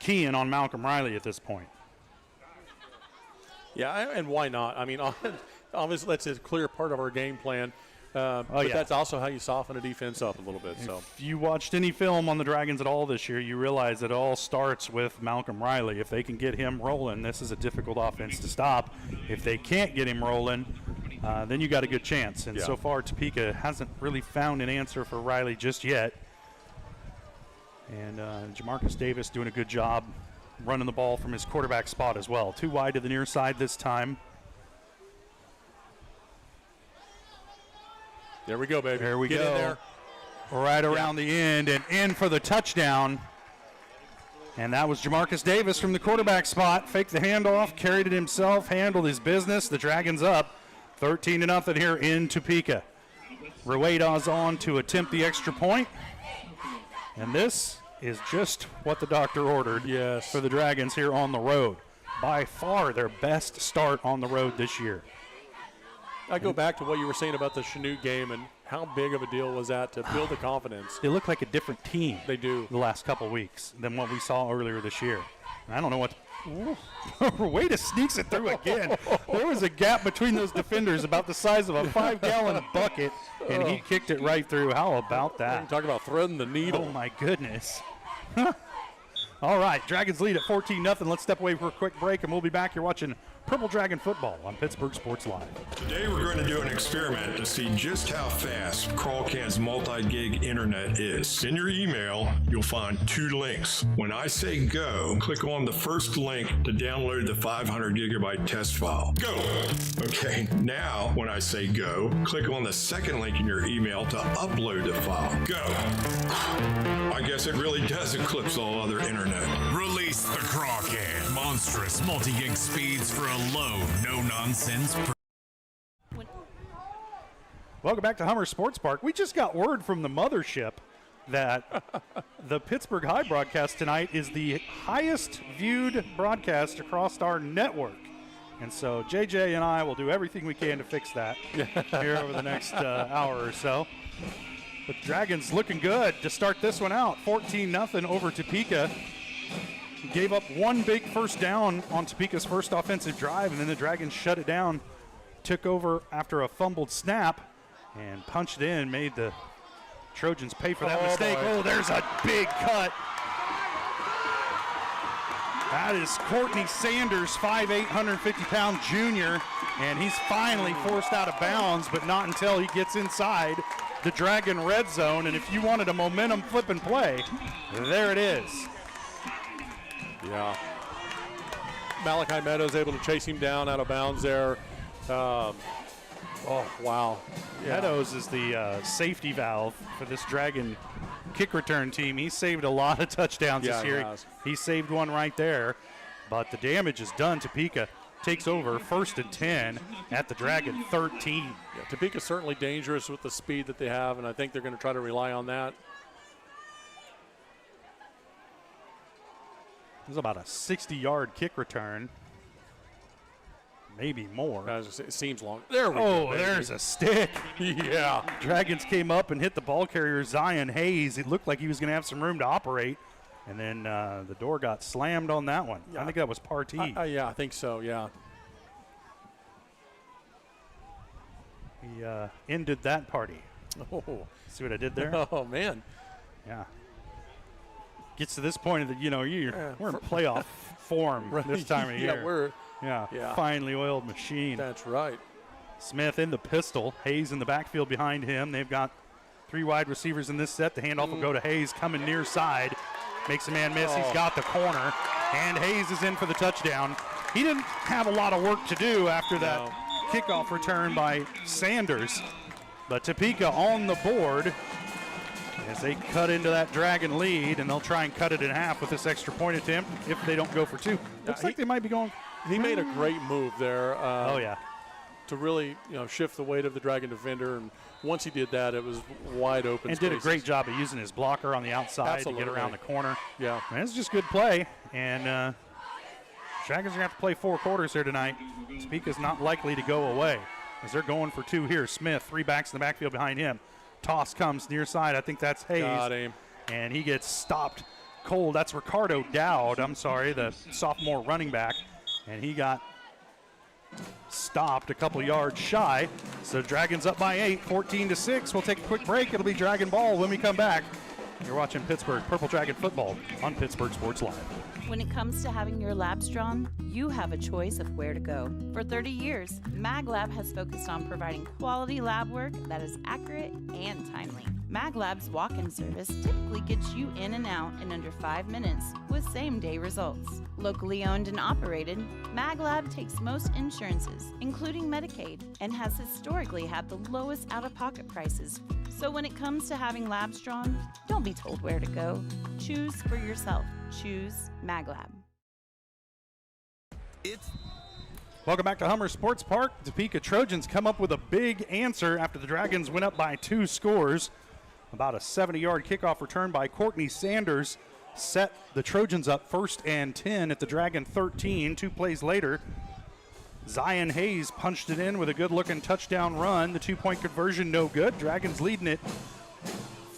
keying on Malcolm Riley at this point. Yeah, and why not? I mean, obviously that's a clear part of our game plan. But yeah. That's also how you soften a defense up a little bit. So if you watched any film on the Dragons at all this year, you realize it all starts with Malcolm Riley. If they can get him rolling, this is a difficult offense to stop. If they can't get him rolling, then you got a good chance. And so far, Topeka hasn't really found an answer for Riley just yet. And Jamarcus Davis doing a good job running the ball from his quarterback spot as well. 2 wide to the near side this time. There we go, baby. There we Get go. In there. Right around the end and in for the touchdown. And that was Jamarcus Davis from the quarterback spot. Faked the handoff, carried it himself, handled his business. The Dragons up 13-0 here in Topeka. Rueda's on to attempt the extra point. And this is just what the doctor ordered for the Dragons here on the road. By far their best start on the road this year. I go back to what you were saying about the Chanute game and how big of a deal was that to build the confidence. They look like a different team. They do. The last couple weeks than what we saw earlier this year. I don't know what. Rueda sneaks it through again. There was a gap between those defenders about the size of a 5-gallon bucket, and he kicked it right through. How about that? Talk about threading the needle. Oh, my goodness. All right, Dragons lead at 14-0. Let's step away for a quick break, and we'll be back here watching Purple Dragon football on Pittsburgh Sports Live. Today we're going to do an experiment to see just how fast Crawlcan's multi-gig internet is. In your email, you'll find 2 links. When I say go, click on the first link to download the 500 gigabyte test file. Go! Okay, now when I say go, click on the second link in your email to upload the file. Go! I guess it really does eclipse all other internet. Release the Crawcan. Monstrous multi-gig speeds for a low, no-nonsense price. Welcome back to Hummer Sports Park. We just got word from the mothership that the Pittsburgh High broadcast tonight is the highest viewed broadcast across our network. And so JJ and I will do everything we can to fix that here over the next hour or so. But Dragons looking good to start this one out. 14-0 over Topeka. Gave up one big first down on Topeka's first offensive drive, and then the Dragons shut it down. Took over after a fumbled snap and punched it in, made the Trojans pay for that mistake. Boy. Oh, there's a big cut. That is Courtney Sanders, 5'8", 150-pound junior, and he's finally forced out of bounds, but not until he gets inside the Dragon red zone. And if you wanted a momentum flipping play, there it is. Yeah. Malachi Meadows able to chase him down out of bounds there. Oh, wow. Yeah. Meadows is the safety valve for this Dragon kick return team. He saved a lot of touchdowns this year. He saved one right there, but the damage is done. Topeka takes over 1st and 10 at the Dragon 13. Yeah, Topeka's certainly dangerous with the speed that they have, and I think they're going to try to rely on that. It was about a 60-yard kick return. Maybe more. It seems long. There we go. Oh, there's a stick. Yeah. Dragons came up and hit the ball carrier, Zion Hayes. It looked like he was going to have some room to operate. And then the door got slammed on that one. Yeah. I think that was Partee. Yeah, I think so, yeah. He ended that party. Oh. See what I did there? Oh, man. Yeah. Gets to this point that, we're in playoff form this time of year. Finely oiled machine. That's right. Smith in the pistol. Hayes in the backfield behind him. They've got 3 wide receivers in this set. The handoff will go to Hayes coming near side. Makes a man miss. He's got the corner. And Hayes is in for the touchdown. He didn't have a lot of work to do after that kickoff return by Sanders. But Topeka on the board as they cut into that Dragon lead, and they'll try and cut it in half with this extra point attempt if they don't go for 2. Looks like they might be going. He made a great move there. To really, shift the weight of the Dragon defender, and once he did that, it was wide open. And did a great job of using his blocker on the outside to get around the corner. Yeah, and it's just good play. And Dragons are gonna have to play 4 quarters here tonight. Topeka's not likely to go away as they're going for 2 here. Smith, 3 backs in the backfield behind him. Toss comes near side. I think that's Hayes. Got him. And he gets stopped cold. That's Ricardo Dowd, the sophomore running back. And he got stopped a couple yards shy. So Dragons up by 8, 14-6. We'll take a quick break. It'll be Dragon ball when we come back. You're watching Pittsburgh Purple Dragon football on Pittsburgh Sports Live. When it comes to having your labs drawn, you have a choice of where to go. For 30 years, MagLab has focused on providing quality lab work that is accurate and timely. MagLab's walk-in service typically gets you in and out in under 5 minutes with same-day results. Locally owned and operated, MagLab takes most insurances, including Medicaid, and has historically had the lowest out-of-pocket prices. So when it comes to having labs drawn, don't be told where to go. Choose for yourself. Choose MagLab. Welcome back to Hummer Sports Park. Topeka Trojans come up with a big answer after the Dragons went up by 2 scores. About a 70-yard kickoff return by Courtney Sanders set the Trojans up 1st and 10 at the Dragon 13. 2 plays later, Zion Hayes punched it in with a good-looking touchdown run. The 2-point conversion no good. Dragons leading it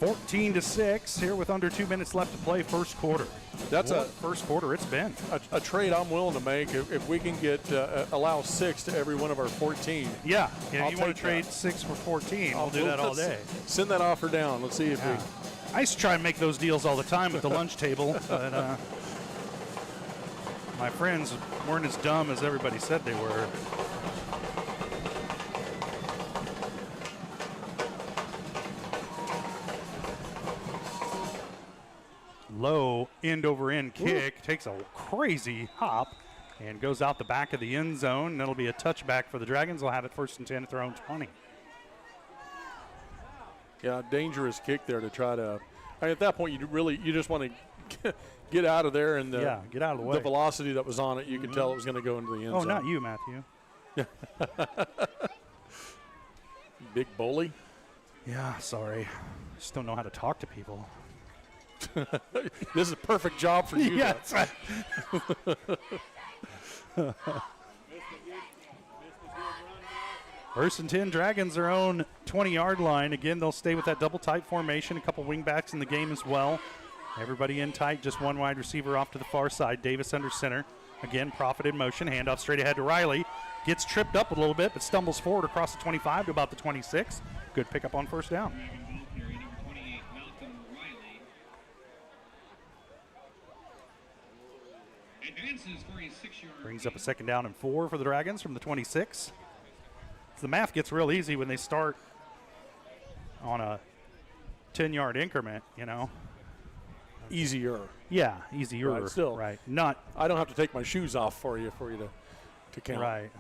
14-6 here with under 2 minutes left to play first quarter. That's a first quarter it's been. A trade I'm willing to make if we can get allow 6 to every one of our 14. Yeah, you want to trade 6 for 14. We'll do that all day. Send that offer down. Let's see if we. I used to try and make those deals all the time at the lunch table, but my friends weren't as dumb as everybody said they were. Low end-over-end kick, takes a crazy hop, and goes out the back of the end zone. That'll be a touchback for the Dragons. They'll have it 1st and 10 at their own 20. Yeah, dangerous kick there to try to. At that point, you just want to get out of there, and get out of the way. The velocity that was on it, you could tell it was going to go into the end zone. Oh, not you, Matthew. Big bully. Yeah, sorry. Just don't know how to talk to people. This is a perfect job for you. Yes. First and 10, Dragons their own 20-yard line. Again, they'll stay with that double tight formation. A couple wingbacks in the game as well. Everybody in tight, just one wide receiver off to the far side. Davis under center. Again, Profit in motion. Handoff straight ahead to Riley. Gets tripped up a little bit, but stumbles forward across the 25 to about the 26. Good pickup on first down. Brings up a 2nd down and 4 for the Dragons from the 26. The math gets real easy when they start on a 10-yard increment, Easier. Yeah, easier. Right, still. Right. I don't have to take my shoes off for you to count. Right.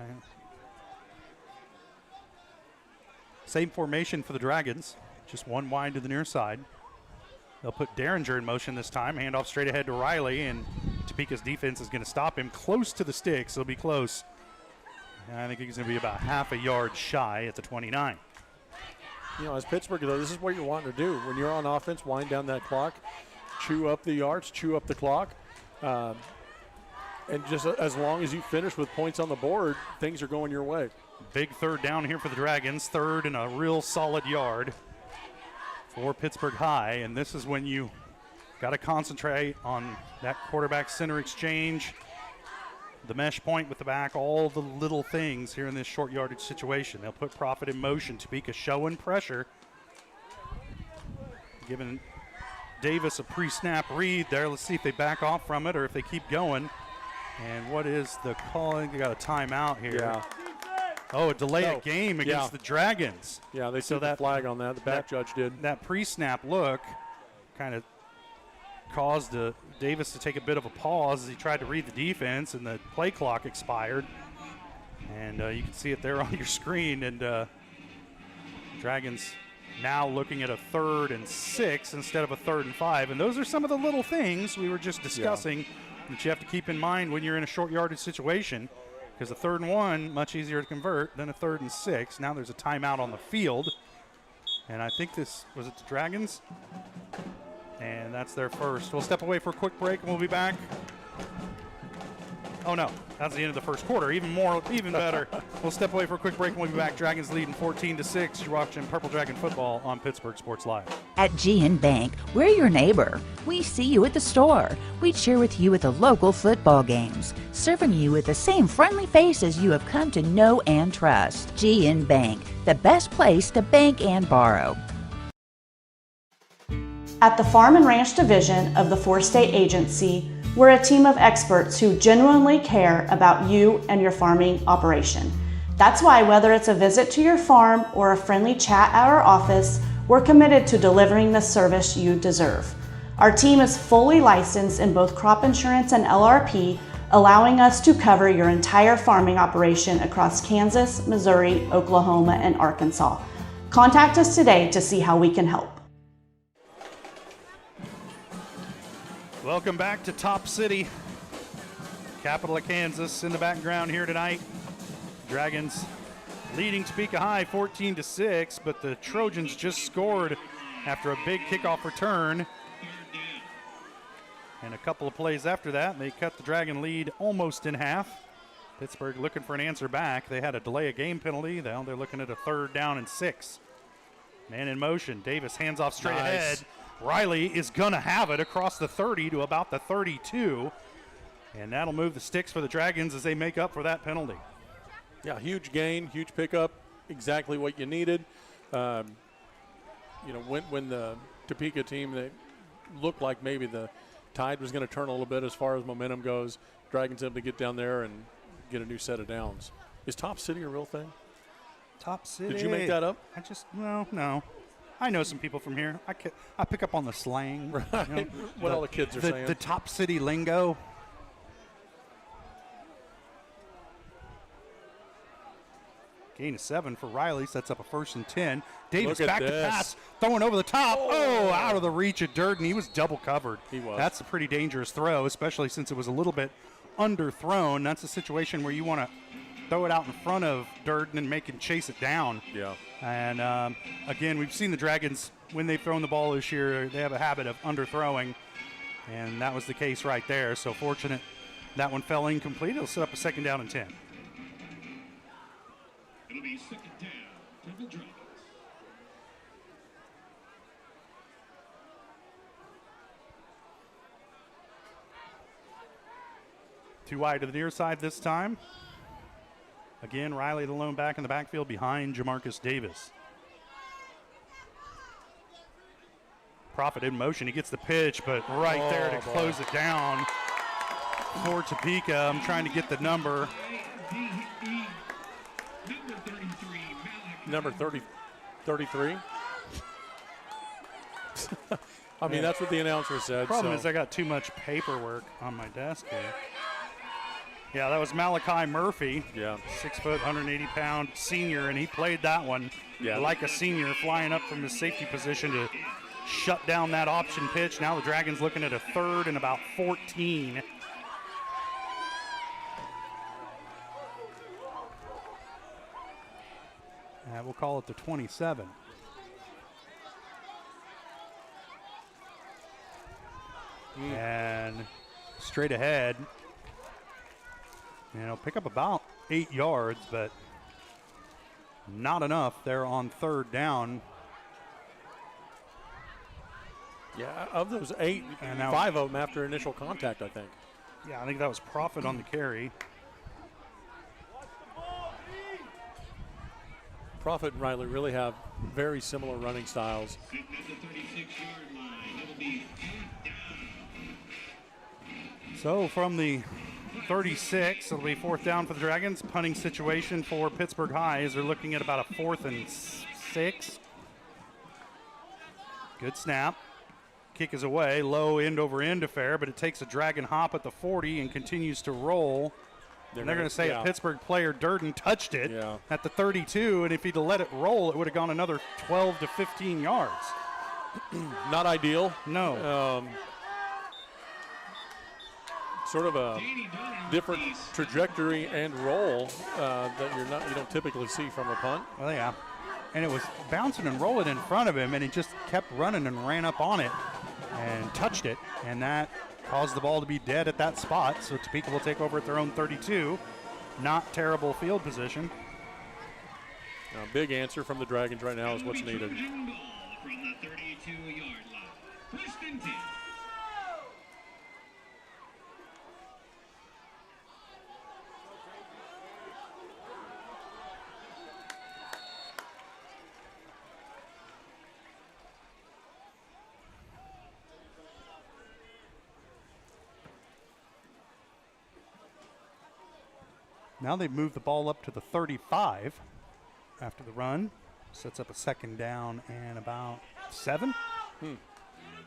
Same formation for the Dragons. Just one wide to the near side. They'll put Derringer in motion this time. Handoff straight ahead to Riley, and Topeka's defense is going to stop him close to the sticks. He'll be close. And I think he's going to be about half a yard shy at the 29. As Pittsburgh, though, this is what you're wanting to do. When you're on offense, wind down that clock, chew up the yards, chew up the clock. And just as long as you finish with points on the board, things are going your way. Big 3rd down here for the Dragons. 3rd and a real solid yard for Pittsburgh High. And this is when you got to concentrate on that quarterback center exchange, the mesh point with the back, all the little things here in this short yardage situation. They'll put Profit in motion. Topeka showing pressure, giving Davis a pre-snap read there. Let's see if they back off from it or if they keep going. And what is the call? They got a timeout here. Yeah. Oh, a delay of game against the Dragons. Yeah, they threw that flag on that. The back judge did. That pre-snap look kind of caused Davis to take a bit of a pause as he tried to read the defense, and the play clock expired. And you can see it there on your screen. And Dragons now looking at a 3rd and 6 instead of a 3rd and 5. And those are some of the little things we were just discussing that you have to keep in mind when you're in a short yardage situation. Because a 3rd and 1, much easier to convert than a 3rd and 6. Now there's a timeout on the field. And I think was it the Dragons? And that's their first. We'll step away for a quick break and we'll be back. Oh no, that's the end of the first quarter. Even better. We'll step away for a quick break and we'll be back. Dragons leading 14-6. You're watching Purple Dragon football on Pittsburgh Sports Live. At GN Bank, we're your neighbor. We see you at the store. We cheer with you at the local football games, serving you with the same friendly faces you have come to know and trust. GN Bank, the best place to bank and borrow. At the Farm and Ranch Division of the 4-State Agency, we're a team of experts who genuinely care about you and your farming operation. That's why whether it's a visit to your farm or a friendly chat at our office, we're committed to delivering the service you deserve. Our team is fully licensed in both crop insurance and LRP, allowing us to cover your entire farming operation across Kansas, Missouri, Oklahoma, and Arkansas. Contact us today to see how we can help. Welcome back to Top City, capital of Kansas in the background here tonight. Dragons leading Topeka High 14-6, but the Trojans just scored after a big kickoff return. And a couple of plays after that, they cut the Dragon lead almost in half. Pittsburgh looking for an answer back. They had a delay of game penalty. Now they're looking at a 3rd down and 6. Man in motion. Davis hands off straight ahead. Riley is going to have it across the 30 to about the 32. And that'll move the sticks for the Dragons as they make up for that penalty. Yeah, huge gain, huge pickup, exactly what you needed. When the Topeka team, they looked like maybe the tide was going to turn a little bit as far as momentum goes. Dragons able to get down there and get a new set of downs. Is Top City a real thing? Top City. Did you make that up? No. I know some people from here. I pick up on the slang. Right. You know, what all the kids are saying. The Top City lingo. Gain of 7 for Riley. Sets up a 1st and 10. Davis back to pass. Throwing over the top. Oh, out of the reach of Durden. He was double covered. He was. That's a pretty dangerous throw, especially since it was a little bit underthrown. That's a situation where you want to throw it out in front of Durden and make him chase it down. Yeah. And, again, we've seen the Dragons, when they've thrown the ball this year, they have a habit of underthrowing, and that was the case right there. So fortunate that one fell incomplete. It'll set up a 2nd down and 10. It'll be 2nd down for the Dragons. Too wide to the near side this time. Again, Riley the lone back in the backfield behind Jamarcus Davis. Prophet in motion. He gets the pitch, but right there to close it down for Topeka. I'm trying to get the number. Number 33. I mean, that's what the announcer said. Problem is I got too much paperwork on my desk here. Yeah, that was Malachi Murphy. Yeah. 6 foot, 180-pound senior, and he played that one like a senior, flying up from his safety position to shut down that option pitch. Now the Dragons looking at a 3rd and about 14. We'll call it the 27. And straight ahead. And it'll pick up about 8 yards, but not enough there on 3rd down. Yeah, of those 8, and 5 of them after initial contact, I think. Yeah, I think that was Prophet on the carry. Prophet and Riley really have very similar running styles. At the 36-yard line, So from the 36, it'll be 4th down for the Dragons. Punting situation for Pittsburg High as they're looking at about a 4th and 6. Good snap. Kick is away, low end over end affair, but it takes a Dragon hop at the 40 and continues to roll. They're going to say a Pittsburgh player, Durden, touched it at the 32, and if he'd let it roll, it would have gone another 12 to 15 yards. Not ideal. No. Sort of a different trajectory and roll that you don't typically see from a punt. Well, yeah. And it was bouncing and rolling in front of him, and he just kept running and ran up on it and touched it, and that caused the ball to be dead at that spot. So Topeka will take over at their own 32. Not terrible field position. A big answer from the Dragons right now is what's needed. From the 32-yard line. 1st and 10. Now they've moved the ball up to the 35 after the run. Sets up a 2nd down and about 7.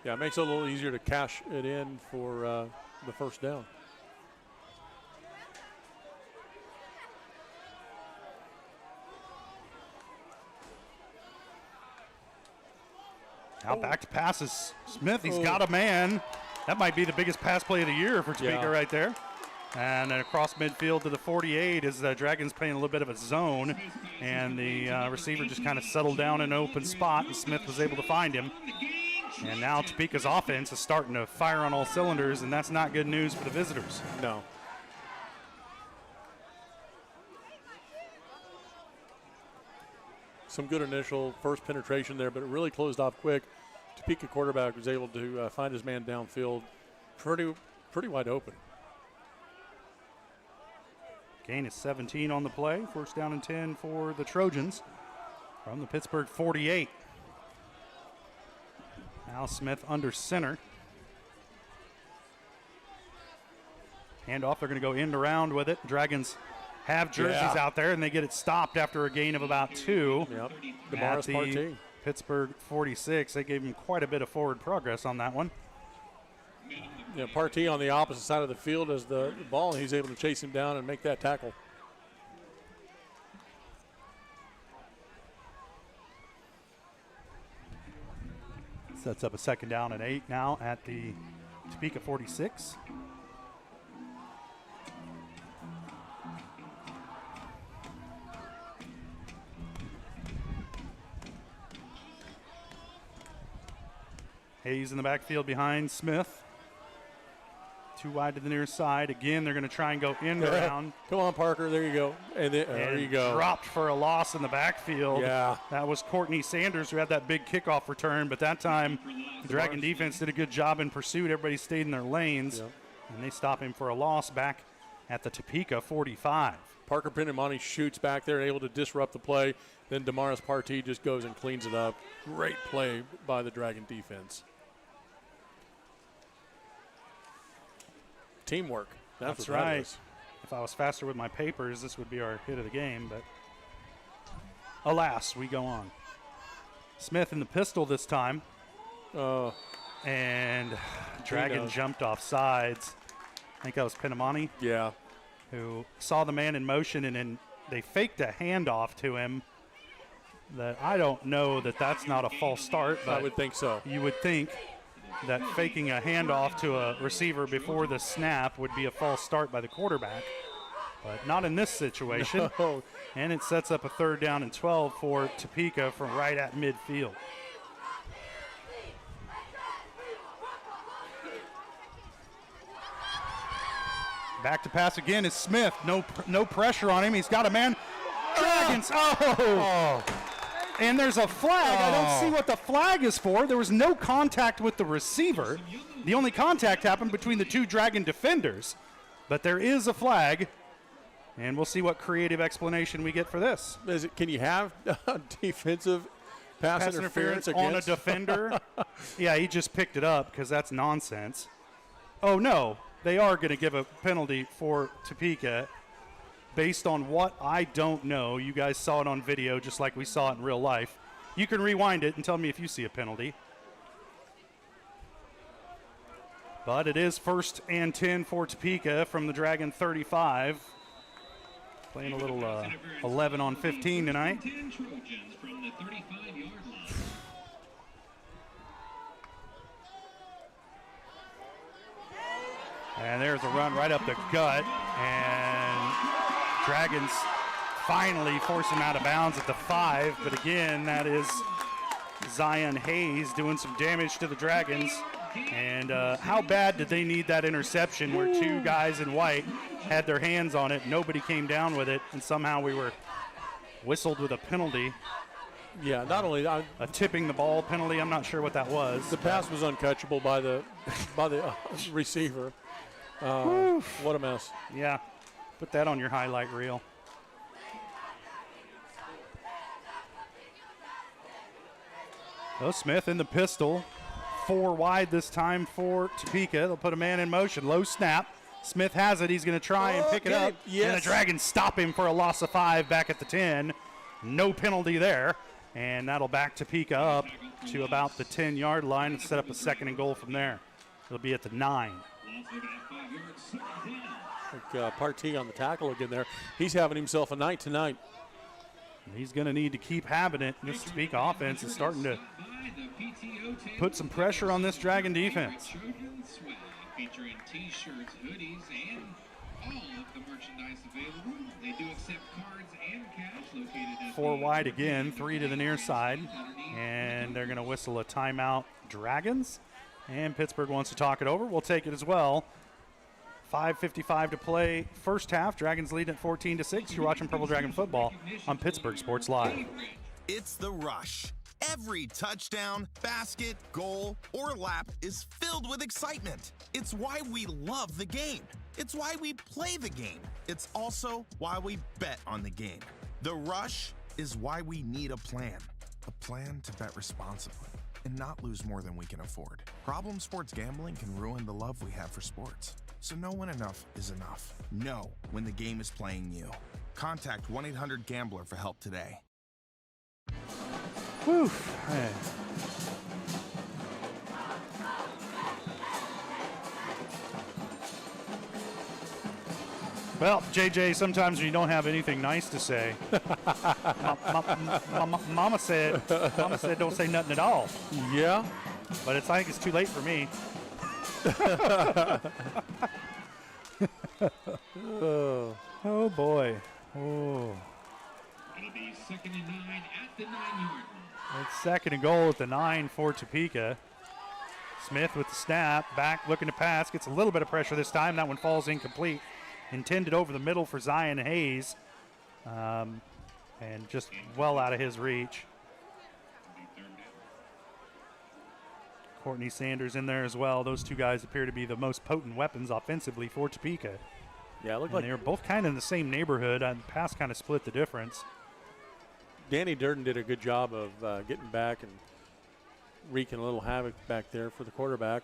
Yeah, it makes it a little easier to cash it in for the 1st down. Now back to passes. Smith, he's got a man. That might be the biggest pass play of the year for Topeka right there. And then across midfield to the 48 as the Dragons playing a little bit of a zone. And the receiver just kind of settled down in an open spot, and Smith was able to find him. And now Topeka's offense is starting to fire on all cylinders, and that's not good news for the visitors. No. Some good initial first penetration there, but it really closed off quick. Topeka quarterback was able to find his man downfield pretty wide open. Gain is 17 on the play. 1st down and 10 for the Trojans from the Pittsburgh 48. Now Smith under center. Handoff, they're going to go end around with it. Dragons have jerseys out there, and they get it stopped after a gain of about 2. Yep. At the Pittsburgh 46. They gave him quite a bit of forward progress on that one. Yeah, Partee on the opposite side of the field as the ball, and he's able to chase him down and make that tackle. Sets up a 2nd down and 8 now at the Topeka 46. Hayes in the backfield behind Smith. 2 wide to the near side. Again, they're going to try and go end around. Come on, Parker. There you go. And there you go. Dropped for a loss in the backfield. Yeah. That was Courtney Sanders who had that big kickoff return, but that time the Dragon defense did a good job in pursuit. Everybody stayed in their lanes, and they stop him for a loss back at the Topeka 45. Parker Pinamani shoots back there, able to disrupt the play. Then Damaris Partee just goes and cleans it up. Great play by the Dragon defense. Teamwork. That's right. If I was faster with my papers, this would be our hit of the game, but alas, we go on. Smith in the pistol this time. And Dragon jumped off sides. I think that was Pinamani. Yeah. Who saw the man in motion, and then they faked a handoff to him. That I don't know that that's not a false start, but I would think so. You would think that faking a handoff to a receiver before the snap would be a false start by the quarterback, but not in this situation. No. And it sets up a 3rd down and 12 for Topeka from right at midfield. Back to pass again is Smith. No pressure on him. He's got a man. Dragons. And there's a flag. I don't see what the flag is for. There was no contact with the receiver. The only contact happened between the 2 Dragon defenders. But there is a flag. And we'll see what creative explanation we get for this. Can you have defensive pass interference on a defender. Yeah, he just picked it up because that's nonsense. Oh, no, they are going to give a penalty for Topeka based on what I don't know. You guys saw it on video just like we saw it in real life. You can rewind it and tell me if you see a penalty. But it is 1st and 10 for Topeka from the Dragon 35. Playing a little 11 on 15 tonight. Trojans from the 35-yard line. And there's a run right up the gut. And Dragons finally force him out of bounds at the 5. But again, that is Zion Hayes doing some damage to the Dragons. And how bad did they need that interception where two guys in white had their hands on it, nobody came down with it, and somehow we were whistled with a penalty. Yeah, not only a tipping the ball penalty. I'm not sure what that was. The pass was uncatchable by the receiver. What a mess. Yeah, put that on your highlight reel. Oh, Smith in the pistol. 4 wide this time for Topeka. They'll put a man in motion. Low snap. Smith has it. He's going to try and pick it up. Yes. And the Dragons stop him for a loss of 5 back at the 10. No penalty there. And that'll back Topeka up to about the 10-yard line and set up a 2nd and goal from there. It'll be at the 9. Partee on the tackle again there. He's having himself a night tonight. He's going to need to keep having it. This Topeka offense is starting to put some pressure on this Dragon defense. Featuring t-shirts, hoodies, and all of the merchandise available. They do accept cards and cash located at 4 wide again, 3 to the near side. And they're going to whistle a timeout, Dragons. And Pittsburgh wants to talk it over. We'll take it as well. 5:55 to play first half. Dragons lead at 14-6. You're watching Purple Dragon football on Pittsburgh Sports Live. It's the rush. Every touchdown, basket, goal, or lap is filled with excitement. It's why we love the game. It's why we play the game. It's also why we bet on the game. The rush is why we need a plan. A plan to bet responsibly and not lose more than we can afford. Problem sports gambling can ruin the love we have for sports. So know when enough is enough. Know when the game is playing you. Contact 1-800-GAMBLER for help today. Whew. Hey. Well, JJ, sometimes when you don't have anything nice to say, Mama said, don't say nothing at all. Yeah. But I think it's too late for me. Oh boy. Oh. It'll be 2nd and 9 at the 9-yard line. It's 2nd and goal at the 9 for Topeka. Smith with the snap, back looking to pass, gets a little bit of pressure this time. That one falls incomplete. Intended over the middle for Zion Hayes, and just well out of his reach. Courtney Sanders in there as well. Those two guys appear to be the most potent weapons offensively for Topeka. Yeah, it looked like they were both kind of in the same neighborhood, and pass kind of split the difference. Danny Durden did a good job of getting back and wreaking a little havoc back there for the quarterback.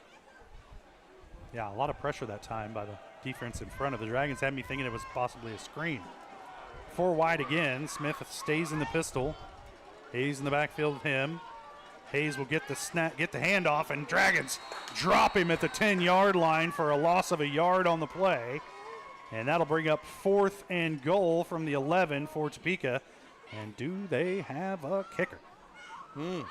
Yeah, a lot of pressure that time by the defense in front of the Dragons. Had me thinking it was possibly a screen. 4 wide again. Smith stays in the pistol. Hayes in the backfield with him. Hayes will get the snap, get the handoff, and Dragons drop him at the 10-yard line for a loss of a yard on the play. And that'll bring up 4th and goal from the 11 for Topeka. And do they have a kicker? I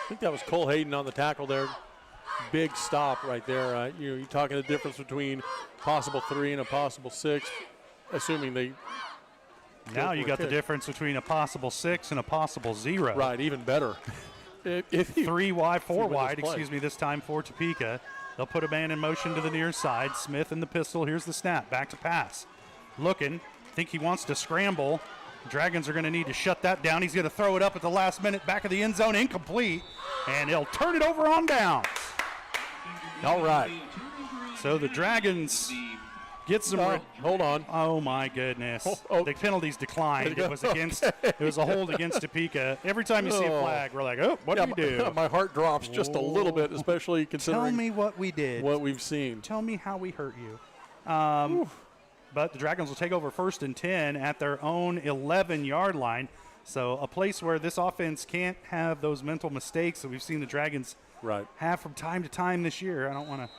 think that was Cole Hayden on the tackle there. Big stop right there. You're talking the difference between possible 3 and a possible 6, assuming they. Now you got the difference between a possible 6 and a possible 0. Right, even better. 3 wide, 4 wide, this time for Topeka. They'll put a man in motion to the near side. Smith in the pistol. Here's the snap. Back to pass. Looking. Think he wants to scramble. Dragons are going to need to shut that down. He's going to throw it up at the last minute. Back of the end zone. Incomplete. And he'll turn it over on down. All right. So the Dragons Gets some. Hold on. Oh my goodness! Oh. The penalties declined. It was against. It was a hold against Topeka. Every time you see a flag, we're like, oh, what did we do? My heart drops just a little bit, especially considering. Tell me what we did. What we've seen. Tell me how we hurt you. But the Dragons will take over 1st and 10 at their own 11-yard line. So a place where this offense can't have those mental mistakes that we've seen the Dragons have from time to time this year. I don't want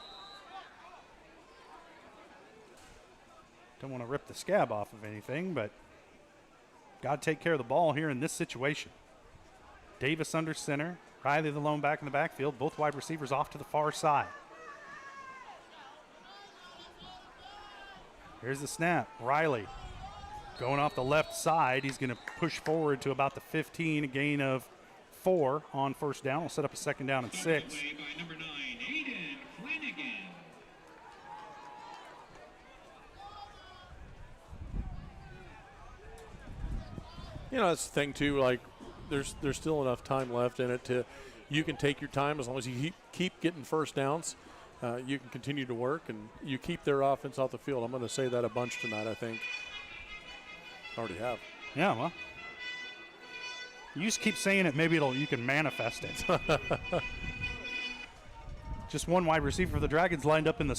to rip the scab off of anything, but got to take care of the ball here in this situation. Davis under center. Riley the lone back in the backfield. Both wide receivers off to the far side. Here's the snap. Riley going off the left side. He's going to push forward to about the 15, a gain of 4 on 1st down. We'll set up a 2nd down and 6. You know, that's the thing too. Like, there's still enough time left in it to, you can take your time as long as you keep getting 1st downs. You can continue to work, and you keep their offense off the field. I'm going to say that a bunch tonight, I think. Already have. Yeah, well. You just keep saying it, maybe you can manifest it. Just one wide receiver for the Dragons lined up in the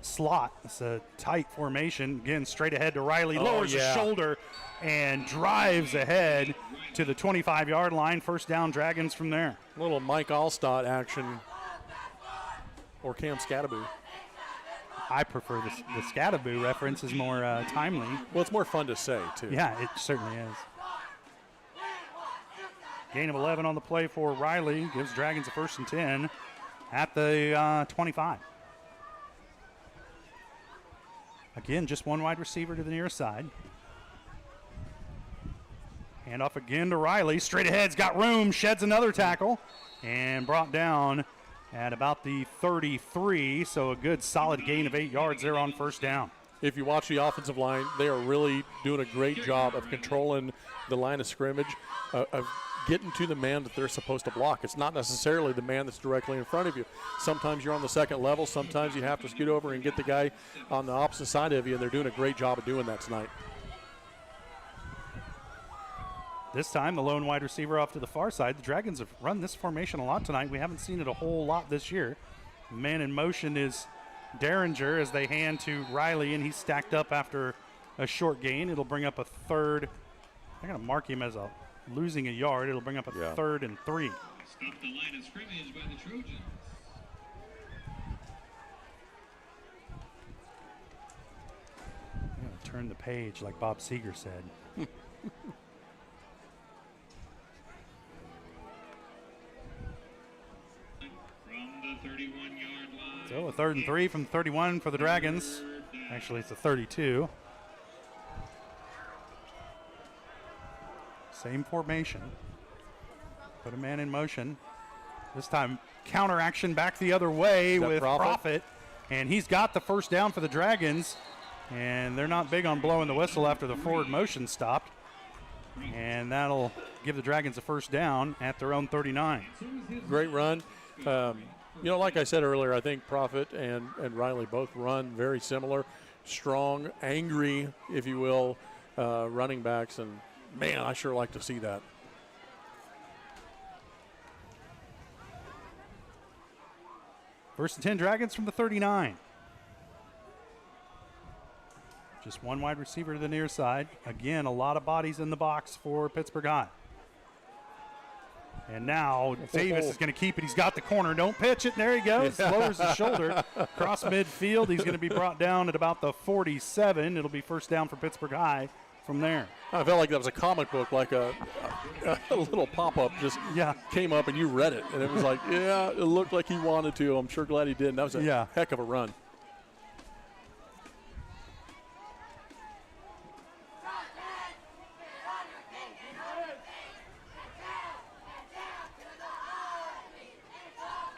slot. It's a tight formation. Again, straight ahead to Riley. Lowers his shoulder and drives ahead to the 25-yard line. 1st down, Dragons from there. A little Mike Allstott action. Or Cam Scattaboo. I prefer the Scattaboo reference is more timely. Well, it's more fun to say, too. Yeah, it certainly is. Gain of 11 on the play for Riley. Gives Dragons a 1st and 10 at the 25. Again, just one wide receiver to the near side. Hand off again to Riley. Straight ahead's got room. Sheds another tackle. And brought down at about the 33, so a good solid gain of 8 yards there on 1st down. If you watch the offensive line, they are really doing a great job of controlling the line of scrimmage, of getting to the man that they're supposed to block. It's not necessarily the man that's directly in front of you. Sometimes you're on the 2nd level. Sometimes you have to scoot over and get the guy on the opposite side of you, and they're doing a great job of doing that tonight. This time, the lone wide receiver off to the far side. The Dragons have run this formation a lot tonight. We haven't seen it a whole lot this year. Man in motion is Derringer as they hand to Riley, and he's stacked up after a short gain. It'll bring up a 3rd. I'm going to mark him as losing a yard. It'll bring up a 3rd and 3. Stop the line of scrimmage by the Trojans. I'm going to turn the page like Bob Seger said. So a 3rd and 3 from 31 for the Dragons. Actually, it's a 32. Same formation. Put a man in motion. This time, counter action back the other way with Profit. And he's got the 1st down for the Dragons. And they're not big on blowing the whistle after the forward motion stopped. And that'll give the Dragons a 1st down at their own 39. Great run. You know, like I said earlier, I think Profit and Riley both run very similar, strong, angry, if you will, running backs. And, man, I sure like to see that. First and 10 Dragons from the 39. Just one wide receiver to the near side. Again, a lot of bodies in the box for Pittsburg High. And now Davis is going to keep it. He's got the corner. Don't pitch it. There he goes. Lowers his shoulder. Cross midfield. He's going to be brought down at about the 47. It'll be 1st down for Pittsburg High from there. I felt like that was a comic book, like a little pop-up just came up and you read it. And it was like, yeah, it looked like he wanted to. I'm sure glad he did. And that was a heck of a run.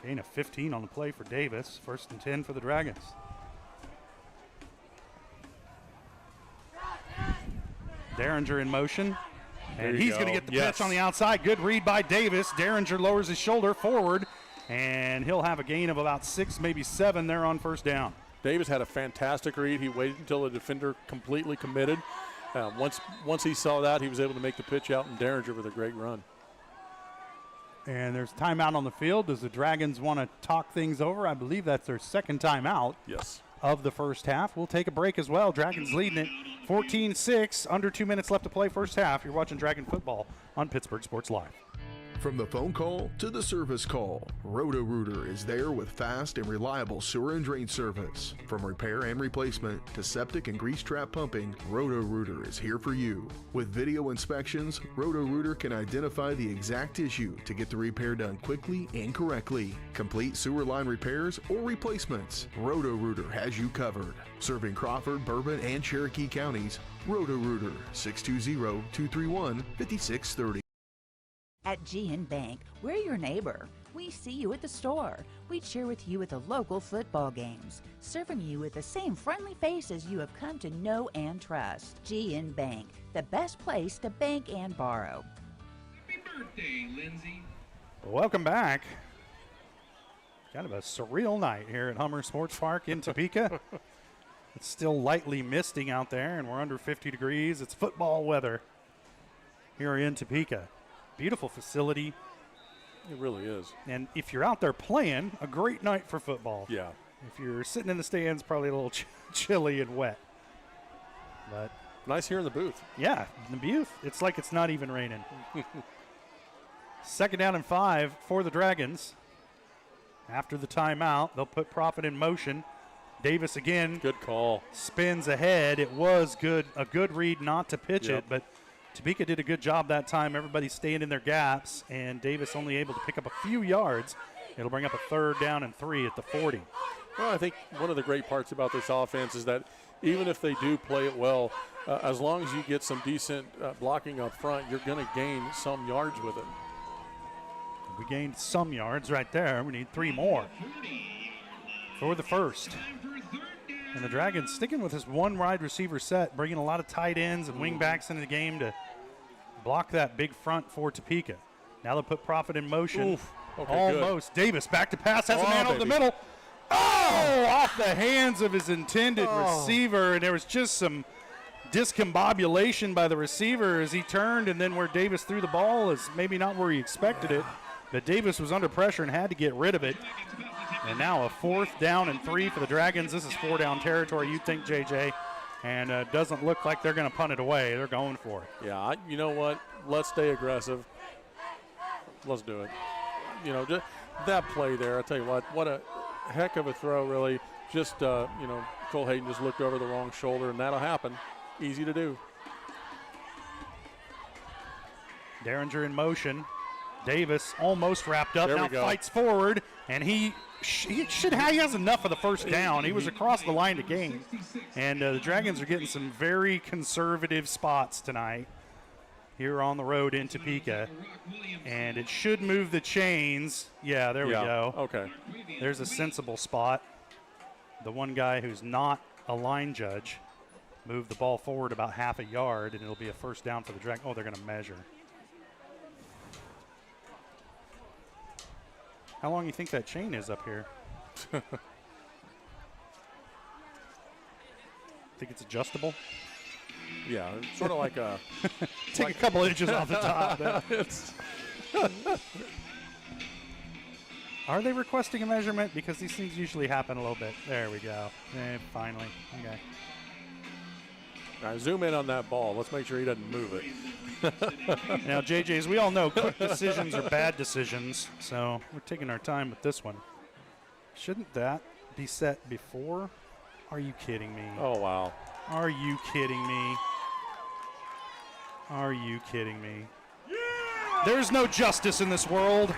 Gain of 15 on the play for Davis. 1st and 10 for the Dragons. Derringer in motion. And he's going to get the pitch on the outside. Good read by Davis. Derringer lowers his shoulder forward, and he'll have a gain of about 6, maybe 7 there on 1st down. Davis had a fantastic read. He waited until the defender completely committed. Once he saw that, he was able to make the pitch out, and Derringer with a great run. And there's timeout on the field. Does the Dragons want to talk things over? I believe that's their second timeout of the first half. We'll take a break as well. Dragons leading it 14-6, under 2 minutes left to play first half. You're watching Dragon Football on Pittsburgh Sports Live. From the phone call to the service call, Roto-Rooter is there with fast and reliable sewer and drain service. From repair and replacement to septic and grease trap pumping, Roto-Rooter is here for you. With video inspections, Roto-Rooter can identify the exact issue to get the repair done quickly and correctly. Complete sewer line repairs or replacements, Roto-Rooter has you covered. Serving Crawford, Bourbon, and Cherokee counties, Roto-Rooter, 620-231-5630. At GN Bank, we're your neighbor. We see you at the store. We cheer with you at the local football games, serving you with the same friendly faces you have come to know and trust. GN Bank, the best place to bank and borrow. Happy birthday, Lindsay. Welcome back. Kind of a surreal night here at Hummer Sports Park in Topeka. It's still lightly misting out there, and we're under 50 degrees. It's football weather here in Topeka. Beautiful facility. It really is. And if you're out there playing, a great night for football. Yeah. If you're sitting in the stands, probably a little chilly and wet. But nice here in the booth. Yeah, in the booth. It's like it's not even raining. Second down and 5 for the Dragons. After the timeout, they'll put Profit in motion. Davis again. Good call. Spins ahead. It was a good read not to pitch it, but Topeka did a good job that time. Everybody staying in their gaps, and Davis only able to pick up a few yards. It'll bring up a 3rd down and 3 at the 40. Well, I think one of the great parts about this offense is that even if they do play it well, as long as you get some decent blocking up front, you're going to gain some yards with it. We gained some yards right there. We need 3 more for the first. And the Dragons sticking with this one wide receiver set, bringing a lot of tight ends and wing backs into the game to block that big front for Topeka. Now they'll put Profit in motion. Oof. Okay, almost. Good. Davis back to pass, has a man over the middle. Oh, off the hands of his intended receiver, and there was just some discombobulation by the receiver as he turned, and then where Davis threw the ball is maybe not where he expected it, but Davis was under pressure and had to get rid of it. And now a 4th down and 3 for the Dragons. This is 4-down territory, you'd think, JJ, and doesn't look like they're going to punt it away. They're going for it. Yeah, you know what? Let's stay aggressive. Let's do it. You know, just that play there, I tell you what a heck of a throw, really. Just, Cole Hayden just looked over the wrong shoulder, and that'll happen. Easy to do. Derringer in motion. Davis almost wrapped up. There now fights forward, and he has enough of the first down. He was across the line to gain. And the Dragons are getting some very conservative spots tonight here on the road in Topeka. And it should move the chains. Yeah, there we go. Okay. There's a sensible spot. The one guy who's not a line judge moved the ball forward about half a yard, and it'll be a 1st down for the Dragons. Oh, they're going to measure. How long do you think that chain is up here? Think it's adjustable? Yeah, it's sort of like a... Take a couple inches off the top. Are they requesting a measurement? Because these things usually happen a little bit. There we go. Finally. Okay. All right, zoom in on that ball. Let's make sure he doesn't move it. Now, JJ, as we all know, quick decisions are bad decisions, so we're taking our time with this one. Shouldn't that be set before? Are you kidding me? Oh, wow. Are you kidding me? Are you kidding me? Yeah! There's no justice in this world.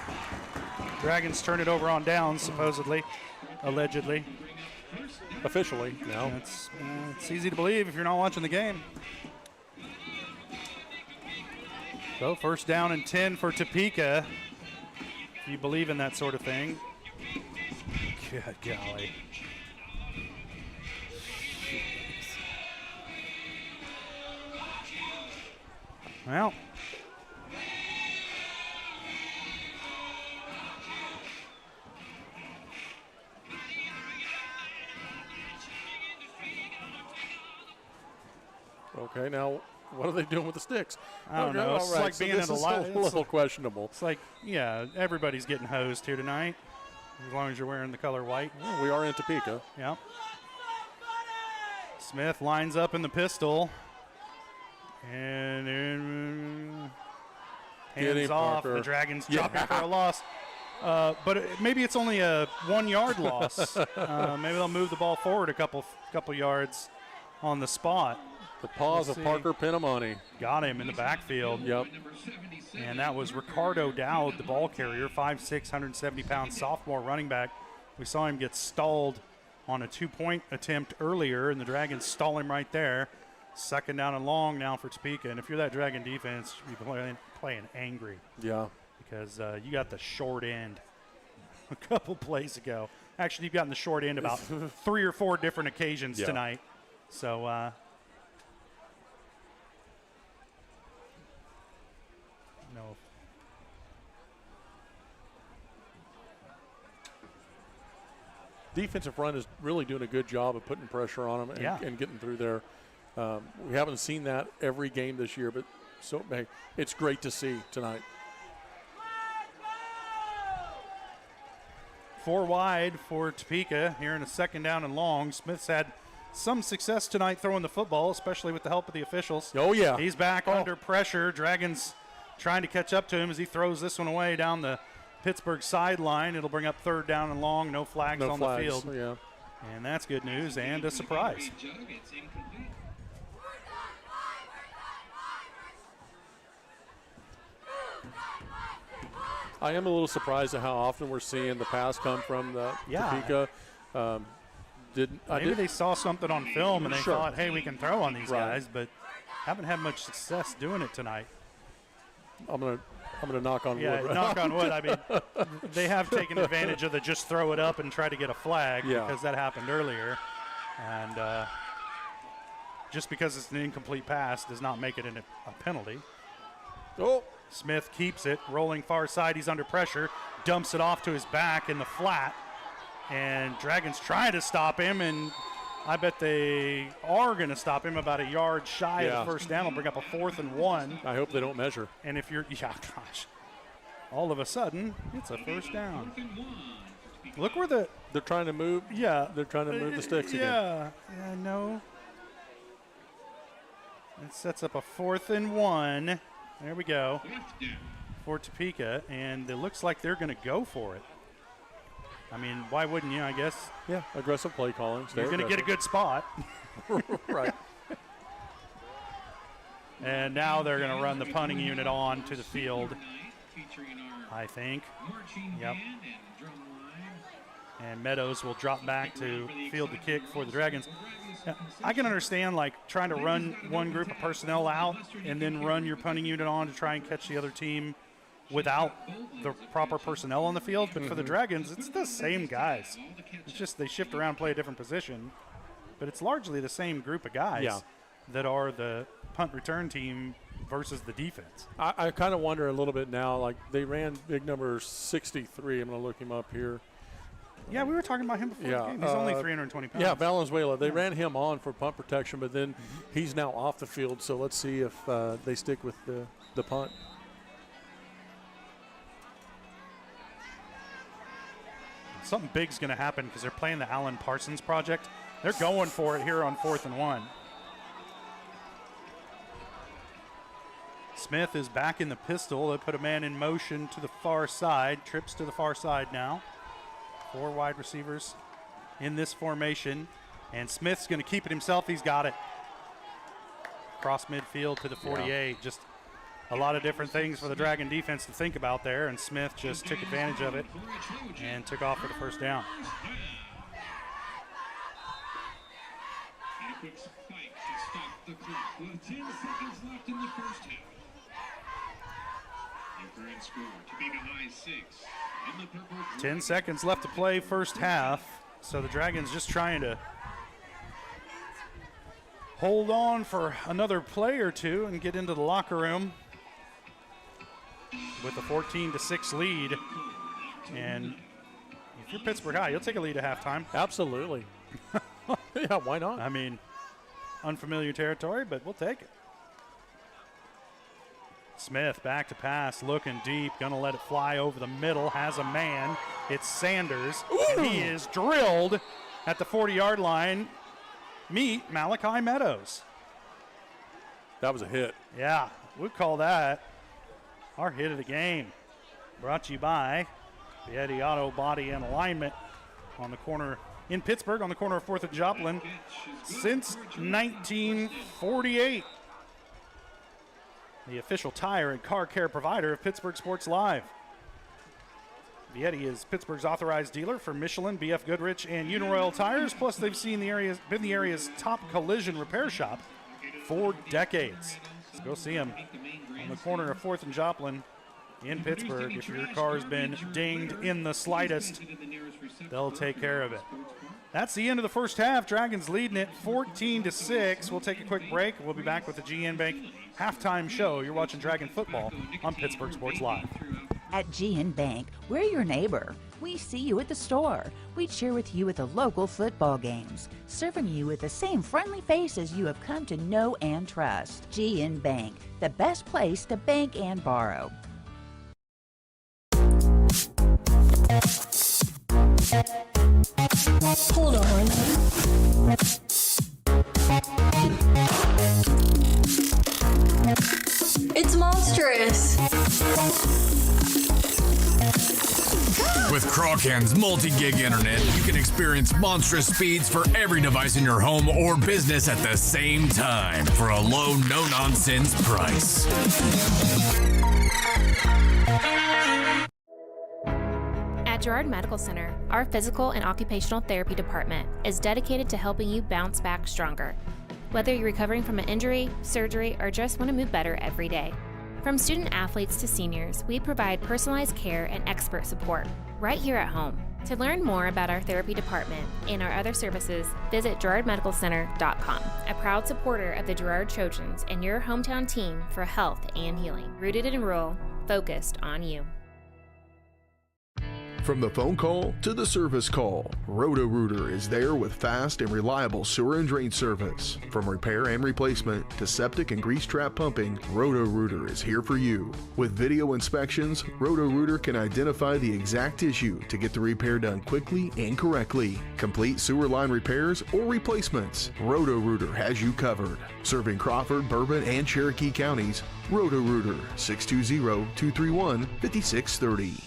Dragons turn it over on downs, supposedly, allegedly. Officially, no. It's easy to believe if you're not watching the game. So 1st down and 10 for Topeka, if you believe in that sort of thing. Good golly. Well, Okay, now what are they doing with the sticks? I don't know. It's like being in a little questionable. It's like, yeah, everybody's getting hosed here tonight, as long as you're wearing the color white. Well, we are in Topeka. Yeah. Smith lines up in the pistol. And hands off. The Dragons dropping for a loss. But maybe it's only a 1 yard loss. Maybe they'll move the ball forward a couple yards on the spot. The paws of Parker Pinamoni. Got him in the backfield. Yep. And that was Ricardo Dowd, the ball carrier, 5'6", 170-pound sophomore running back. We saw him get stalled on a 2-point attempt earlier, and the Dragons stall him right there. 2nd down and long now for Topeka. And if you're that Dragon defense, you're playing angry. Yeah. Because you got the short end a couple plays ago. Actually, you've gotten the short end about 3 or 4 different occasions tonight. So, no. Defensive front is really doing a good job of putting pressure on them and getting through there. We haven't seen that every game this year, but it's great to see tonight. 4 wide for Topeka here in a 2nd down and long. Smith's had some success tonight throwing the football, especially with the help of the officials. Oh, yeah. He's back under pressure. Dragons trying to catch up to him as he throws this one away down the Pittsburg sideline. It'll bring up 3rd down and long. No flags on the field. Yeah. And that's good news and a surprise. I am a little surprised at how often we're seeing the pass come from the Topeka. Maybe they saw something on film and they thought, hey, we can throw on these guys, but haven't had much success doing it tonight. I'm gonna knock on wood. Yeah, knock on wood. I mean, they have taken advantage of the just throw it up and try to get a flag because that happened earlier. And just because it's an incomplete pass does not make it a penalty. Oh. Smith keeps it, rolling far side. He's under pressure, dumps it off to his back in the flat. And Dragons trying to stop him, and I bet they are going to stop him about a yard shy of the 1st down. Will bring up a 4th and 1. I hope they don't measure. And if you're, all of a sudden, it's a 1st down. Look where they're trying to move. Yeah. They're trying to move the sticks again. Yeah, no. It sets up a 4th and 1. There we go for Topeka, and it looks like they're going to go for it. I mean, why wouldn't you, I guess? Yeah, aggressive play calling. You're going to get a good spot. Right. And now they're going to run the punting unit on to the field, I think. Yep. And Meadows will drop back to field the kick for the Dragons. I can understand, like, trying to run one group of personnel out and then run your punting unit on to try and catch the other team without the proper personnel on the field. But for the Dragons, it's the same guys. It's just they shift around, play a different position. But it's largely the same group of guys that are the punt return team versus the defense. I kind of wonder a little bit now, like, they ran big number 63. I'm going to look him up here. Yeah, we were talking about him before the game. He's only 320 pounds. Yeah, Valenzuela. They ran him on for punt protection, but then he's now off the field. So let's see if they stick with the punt. Something big's going to happen because they're playing the Alan Parsons project. They're going for it here on 4th and 1. Smith is back in the pistol. They put a man in motion to the far side. Trips to the far side now. 4 wide receivers in this formation. And Smith's going to keep it himself. He's got it. Cross midfield to the 48. Just a lot of different things for the Dragon defense to think about there. And Smith just took advantage of it and took off for the 1st down. And a quick spike to stop the clock with 10 seconds left in the 1st half. Your current score, Topeka High 6. 10 seconds left to play 1st half. So the Dragons just trying to hold on for another play or two and get into the locker room with a 14-6 lead. And if you're Pittsburg High, you'll take a lead at halftime. Absolutely. Yeah, why not? I mean, unfamiliar territory, but we'll take it. Smith back to pass, looking deep, going to let it fly over the middle, has a man. It's Sanders, and he is drilled at the 40-yard line. Meet Malachi Meadows. That was a hit. Yeah, we'll call that our hit of the game. Brought to you by Vietti Auto Body and Alignment on the corner in Pittsburgh, on the corner of 4th and Joplin since 1948. The official tire and car care provider of Pittsburgh Sports Live. Vietti is Pittsburgh's authorized dealer for Michelin, BF Goodrich, and Uniroyal tires. Plus, they've been the area's top collision repair shop for decades. So go see them on the corner of 4th and Joplin in Pittsburgh. If your car's been dinged in the slightest, they'll take care of it. That's the end of the first half. Dragons leading it 14-6. We'll take a quick break. We'll be back with the GN Bank halftime show. You're watching Dragon Football on Pittsburgh Sports Live. At GN Bank, we're your neighbor. We see you at the store. We cheer with you at the local football games, serving you with the same friendly faces you have come to know and trust. GN Bank, the best place to bank and borrow. Hold on. It's monstrous. With Crawcan's multi-gig internet, you can experience monstrous speeds for every device in your home or business at the same time for a low, no-nonsense price. At Girard Medical Center, our physical and occupational therapy department is dedicated to helping you bounce back stronger. Whether you're recovering from an injury, surgery, or just want to move better every day. From student athletes to seniors, we provide personalized care and expert support right here at home. To learn more about our therapy department and our other services, visit GirardMedicalCenter.com, a proud supporter of the Girard Trojans and your hometown team for health and healing. Rooted in rural, focused on you. From the phone call to the service call, Roto-Rooter is there with fast and reliable sewer and drain service. From repair and replacement to septic and grease trap pumping, Roto-Rooter is here for you. With video inspections, Roto-Rooter can identify the exact issue to get the repair done quickly and correctly. Complete sewer line repairs or replacements, Roto-Rooter has you covered. Serving Crawford, Bourbon, and Cherokee counties, Roto-Rooter, 620-231-5630.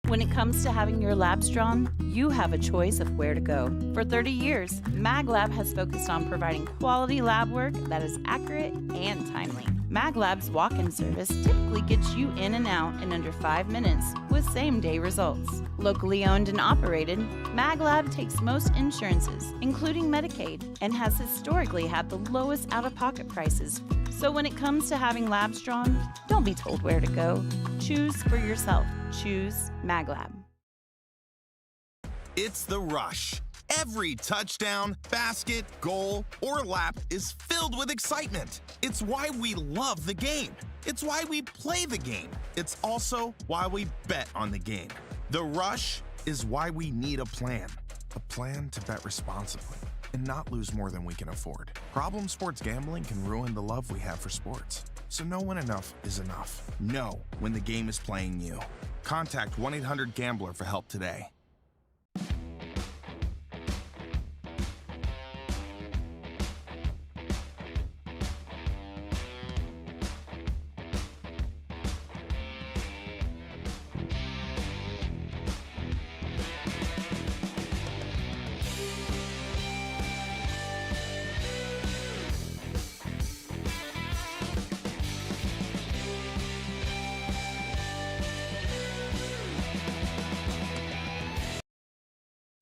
When it comes to having your labs drawn, you have a choice of where to go. For 30 years, MagLab has focused on providing quality lab work that is accurate and timely. MagLab's walk-in service typically gets you in and out in under 5 minutes with same-day results. Locally owned and operated, MagLab takes most insurances, including Medicaid, and has historically had the lowest out-of-pocket prices. So when it comes to having labs drawn, don't be told where to go. Choose for yourself. Choose MagLab. It's the rush. Every touchdown, basket, goal, or lap is filled with excitement. It's why we love the game. It's why we play the game. It's also why we bet on the game. The rush is why we need a plan to bet responsibly and not lose more than we can afford. Problem sports gambling can ruin the love we have for sports. So know when enough is enough. Know when the game is playing you. Contact 1-800-GAMBLER for help today.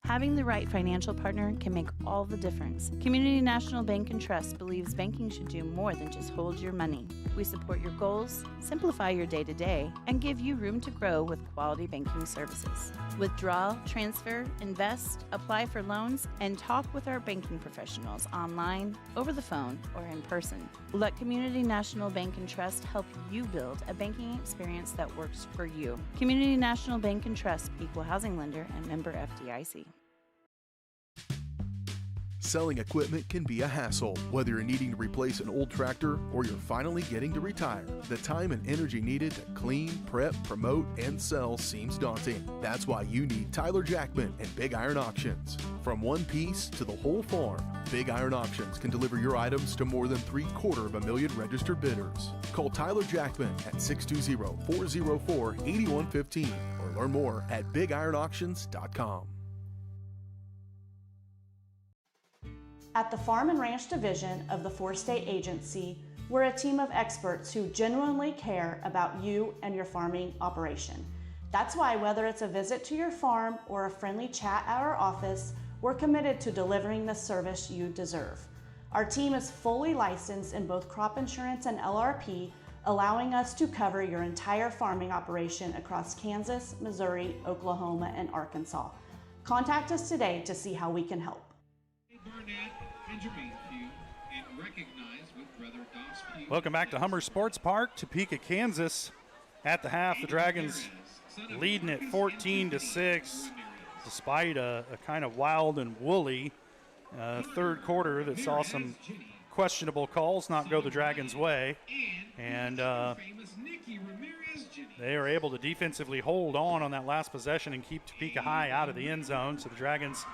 Having the right financial partner can make all the difference. Community National Bank and Trust believes banking should do more than just hold your money. We support your goals, simplify your day-to-day, and give you room to grow with quality banking services. Withdraw, transfer, invest, apply for loans, and talk with our banking professionals online, over the phone, or in person. Let Community National Bank and Trust help you build a banking experience that works for you. Community National Bank and Trust, equal housing lender and member FDIC. selling equipment can be a hassle. Whether you're needing to replace an old tractor or you're finally getting to retire, the time and energy needed to clean, prep, promote, and sell seems daunting. That's why you need Tyler Jackman and Big Iron Auctions. From one piece to the whole farm, Big Iron Auctions can deliver your items to more than 750,000 registered bidders. Call Tyler Jackman at 620-404-8115 or learn more at BigIronAuctions.com. At the Farm and Ranch Division of the Four-State Agency, we're a team of experts who genuinely care about you and your farming operation. That's why whether it's a visit to your farm or a friendly chat at our office, we're committed to delivering the service you deserve. Our team is fully licensed in both crop insurance and LRP, allowing us to cover your entire farming operation across Kansas, Missouri, Oklahoma, and Arkansas. Contact us today to see how we can help. Welcome back to Hummer Sports Park, Topeka, Kansas. At the half, the Dragons leading it 14-6, despite a kind of wild and woolly third quarter that saw some questionable calls not go the Dragons' way. And they are able to defensively hold on that last possession and keep Topeka High out of the end zone. So the Dragons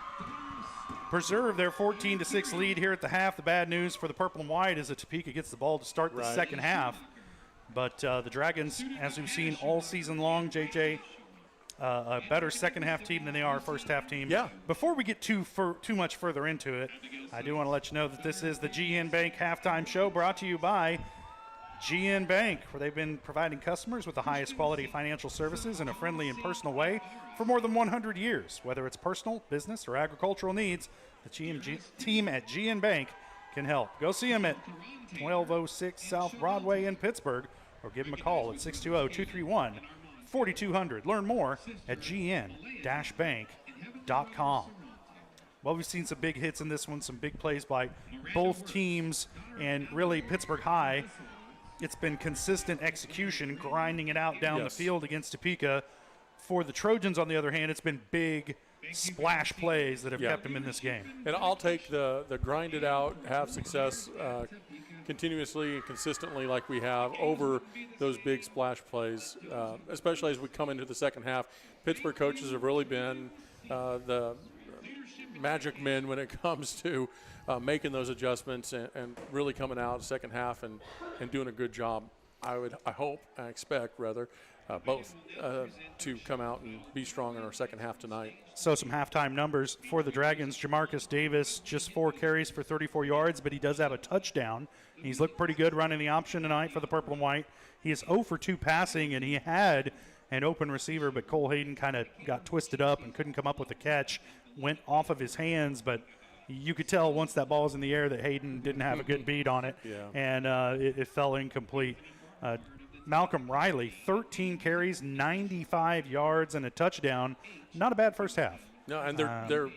preserve their 14-6 lead here at the half. The bad news for the purple and white is that Topeka gets the ball to start the second half. But the Dragons, as we've seen all season long, JJ, a better second half team than they are a first half team. Yeah. Before we get too much further into it, I do want to let you know that this is the GN Bank halftime show brought to you by GN Bank, where they've been providing customers with the highest quality financial services in a friendly and personal way for more than 100 years. Whether it's personal, business, or agricultural needs, the team at GN Bank can help. Go see them at 1206 South Broadway in Pittsburgh, or give them a call at 620-231-4200. Learn more at gn-bank.com. Well, we've seen some big hits in this one, some big plays by both teams, and really Pittsburgh High, it's been consistent execution, grinding it out down the field against Topeka. For the Trojans, on the other hand, it's been big splash plays that have kept them in this game. And I'll take the grind it out, have success continuously and consistently like we have over those big splash plays, especially as we come into the second half. Pittsburgh coaches have really been the magic men when it comes to making those adjustments and really coming out second half and doing a good job. I expect both to come out and be strong in our second half tonight. So some halftime numbers for the Dragons. Jamarcus Davis, just 4 carries for 34 yards, but he does have a touchdown. He's looked pretty good running the option tonight for the purple and white. He is 0 for 2 passing, and he had an open receiver, but Cole Hayden kind of got twisted up and couldn't come up with the catch. Went off of his hands, but you could tell once that ball was in the air that Hayden didn't have a good beat on it, and it fell incomplete. Malcolm Riley, 13 carries, 95 yards, and a touchdown. Not a bad first half. No, and they're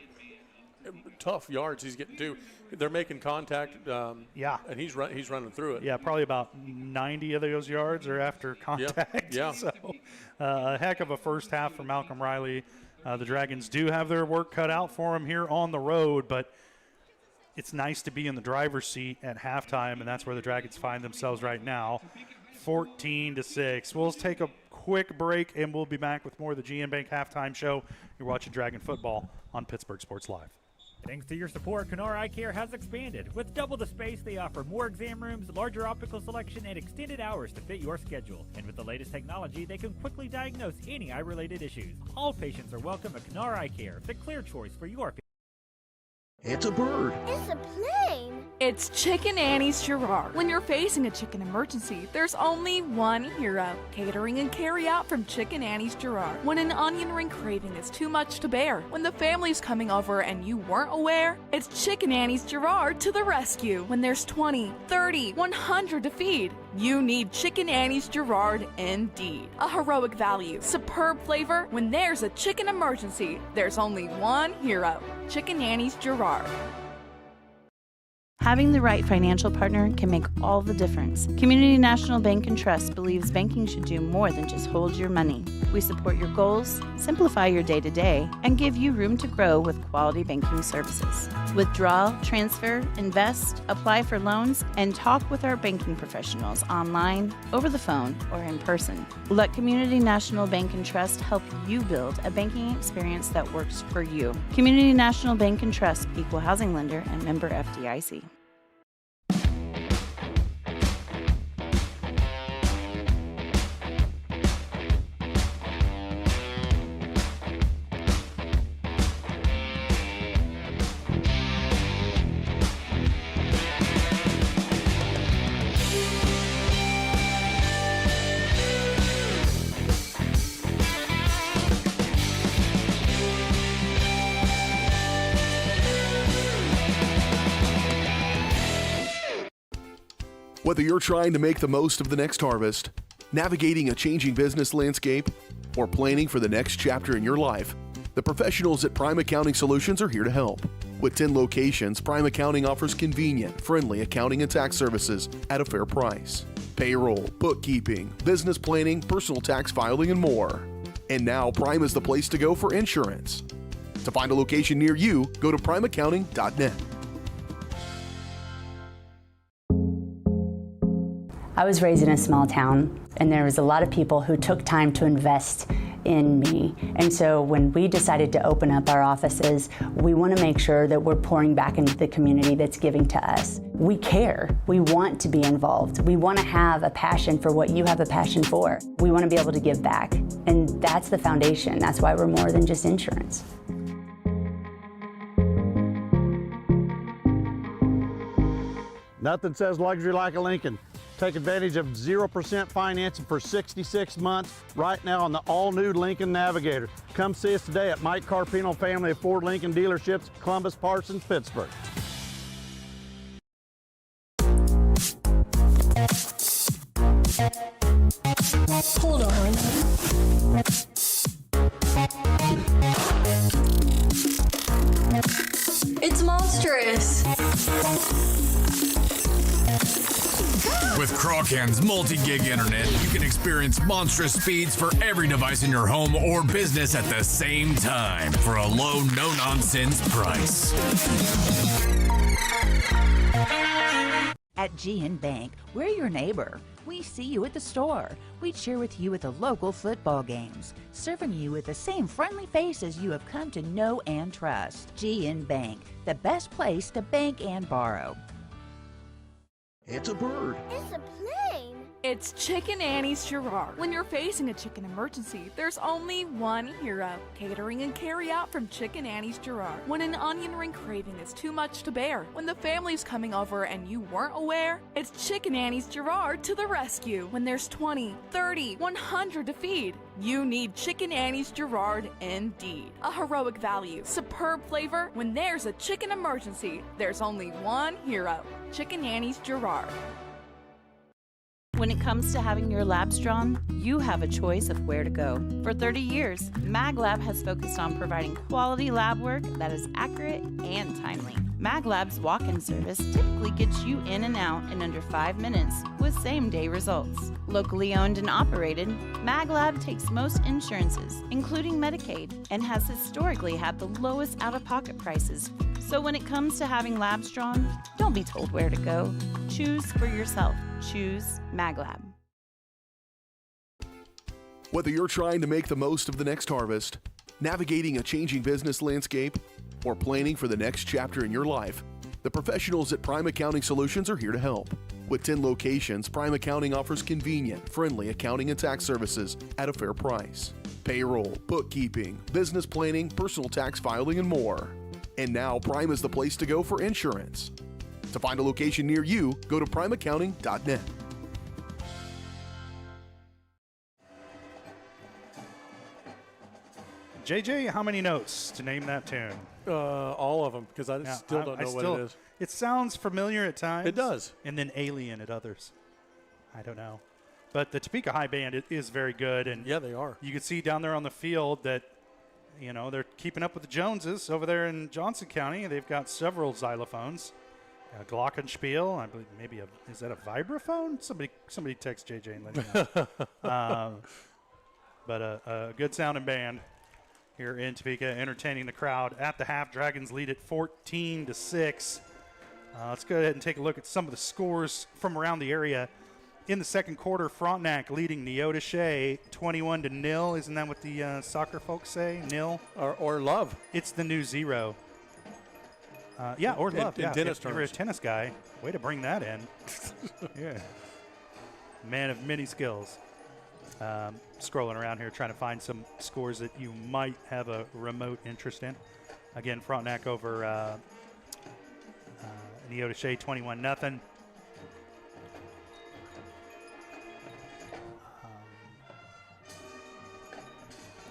tough yards he's getting to. They're making contact. And he's running through it. Yeah, probably about 90 of those yards are after contact. Yeah. So a heck of a first half for Malcolm Riley. The Dragons do have their work cut out for them here on the road, but it's nice to be in the driver's seat at halftime, and that's where the Dragons find themselves right now. 14-6. We'll take a quick break, and we'll be back with more of the GN Bank halftime show. You're watching Dragon Football on Pittsburgh Sports Live. Thanks to your support, Kennard Eye Care has expanded. With double the space, they offer more exam rooms, larger optical selection, and extended hours to fit your schedule. And with the latest technology, they can quickly diagnose any eye-related issues. All patients are welcome at Kennard Eye Care, the clear choice for your patient. It's a bird. It's a plane. It's Chicken Annie's Girard. When you're facing a chicken emergency, there's only one hero. Catering and carry out from Chicken Annie's Girard. When an onion ring craving is too much to bear, when the family's coming over and you weren't aware, it's Chicken Annie's Girard to the rescue. When there's 20, 30, 100 to feed, you need Chicken Annie's Girard indeed. A heroic value, superb flavor. When there's a chicken emergency, there's only one hero. Chicken Annie's Girard. Having the right financial partner can make all the difference. Community National Bank and Trust believes banking should do more than just hold your money. We support your goals, simplify your day-to-day, and give you room to grow with quality banking services. Withdraw, transfer, invest, apply for loans, and talk with our banking professionals online, over the phone, or in person. Let Community National Bank and Trust help you build a banking experience that works for you. Community National Bank and Trust, equal housing lender and member FDIC. Whether you're trying to make the most of the next harvest, navigating a changing business landscape, or planning for the next chapter in your life, the professionals at Prime Accounting Solutions are here to help. With 10 locations, Prime Accounting offers convenient, friendly accounting and tax services at a fair price. Payroll, bookkeeping, business planning, personal tax filing, and more. And now Prime is the place to go for insurance. To find a location near you, go to primeaccounting.net. I was raised in a small town, and there was a lot of people who took time to invest in me. And so when we decided to open up our offices, we want to make sure that we're pouring back into the community that's giving to us. We care. We want to be involved. We want to have a passion for what you have a passion for. We want to be able to give back. And that's the foundation. That's why we're more than just insurance. Nothing says luxury like a Lincoln. Take advantage of 0% financing for 66 months right now on the all-new Lincoln Navigator. Come see us today at Mike Carpino Family of Ford Lincoln Dealerships, Columbus, Parsons, Pittsburg. Hold on. It's monstrous. With Crawcan's multi-gig internet, you can experience monstrous speeds for every device in your home or business at the same time for a low, no-nonsense price. At GN Bank, we're your neighbor. We see you at the store. We cheer with you at the local football games, serving you with the same friendly faces you have come to know and trust. GN Bank, the best place to bank and borrow. It's a bird. It's a plane. It's Chicken Annie's Girard. When you're facing a chicken emergency, there's only one hero. Catering and carry out from Chicken Annie's Girard. When an onion ring craving is too much to bear, when the family's coming over and you weren't aware, it's Chicken Annie's Girard to the rescue. When there's 20, 30, 100 to feed, you need Chicken Annie's Girard indeed. A heroic value, superb flavor. When there's a chicken emergency, there's only one hero. Chicken Annie's Girard. When it comes to having your labs drawn, you have a choice of where to go. For 30 years, MagLab has focused on providing quality lab work that is accurate and timely. MagLab's walk-in service typically gets you in and out in under 5 minutes with same-day results. Locally owned and operated, MagLab takes most insurances, including Medicaid, and has historically had the lowest out-of-pocket prices. So when it comes to having labs drawn, don't be told where to go. Choose for yourself. Choose MagLab. Whether you're trying to make the most of the next harvest, navigating a changing business landscape, or planning for the next chapter in your life, the professionals at Prime Accounting Solutions are here to help. With 10 locations, Prime Accounting offers convenient, friendly accounting and tax services at a fair price. Payroll, bookkeeping, business planning, personal tax filing, and more. And now Prime is the place to go for insurance. To find a location near you, go to primeaccounting.net. JJ, how many notes to name that tune? All of them, because I still don't know what it is. It sounds familiar at times. It does. And then alien at others. I don't know. But the Topeka High Band is very good. And yeah, they are. You can see down there on the field that, you know, they're keeping up with the Joneses over there in Johnson County. They've got several xylophones. A Glockenspiel. I believe maybe is that a vibraphone? Somebody text JJ and let me know. But a good sounding band here in Topeka, entertaining the crowd at the half. Dragons lead it 14-6. Let's go ahead and take a look at some of the scores from around the area. In the second quarter, Frontenac leading Neodesha 21-0. Isn't that what the soccer folks say? Nil? Or love. It's the new zero. Or love. In tennis if you're a tennis guy, way to bring that in. Yeah. Man of many skills. Scrolling around here trying to find some scores that you might have a remote interest in. Again, Frontenac over Neodesha 21-0.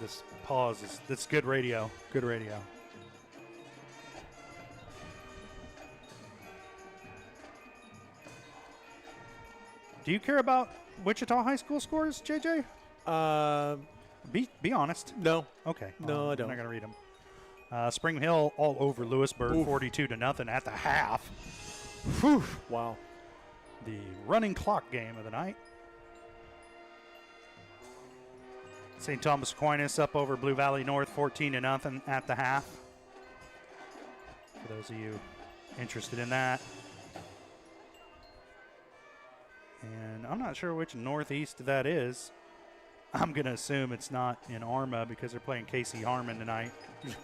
This pause that's good radio. Good radio. Do you care about Wichita High School scores, JJ? Be honest. No. Okay. No, I don't. I'm not going to read them. Spring Hill all over Lewisburg, 42-0 at the half. Whew. Wow. The running clock game of the night. St. Thomas Aquinas up over Blue Valley North, 14-0 at the half. For those of you interested in that. And I'm not sure which northeast that is. I'm going to assume it's not in Arma because they're playing Casey Harmon tonight.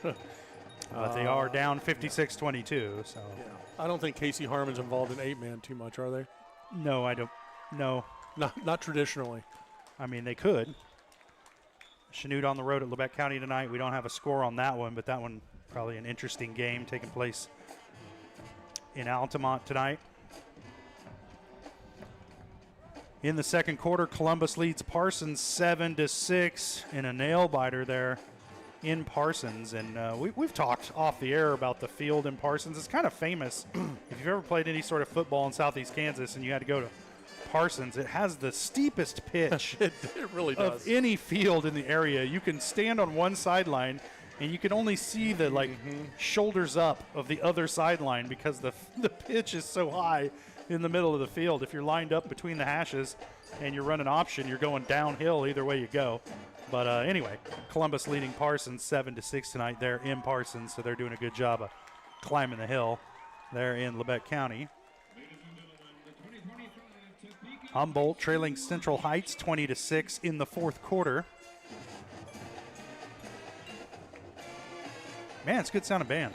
But they are down 56-22. So yeah. I don't think Casey Harmon's involved in 8-man too much, are they? No, I don't. No. Not traditionally. I mean, they could. Chanute on the road at Lebec County tonight. We don't have a score on that one, but that one probably an interesting game taking place in Altamont tonight. In the second quarter, Columbus leads Parsons 7-6 in a nail biter there in Parsons. And we've talked off the air about the field in Parsons. It's kind of famous. If you've ever played any sort of football in southeast Kansas and you had to go to Parsons, it has the steepest pitch it really does. Of any field in the area. You can stand on one sideline and you can only see the shoulders up of the other sideline because the pitch is so high in the middle of the field. If you're lined up between the hashes and you're running option, you're going downhill either way you go. But anyway, Columbus leading Parsons 7-6 tonight there in Parsons, so they're doing a good job of climbing the hill there in Lebec County. Humboldt trailing Central Heights 20-6 in the fourth quarter. Man, it's a good sounding band.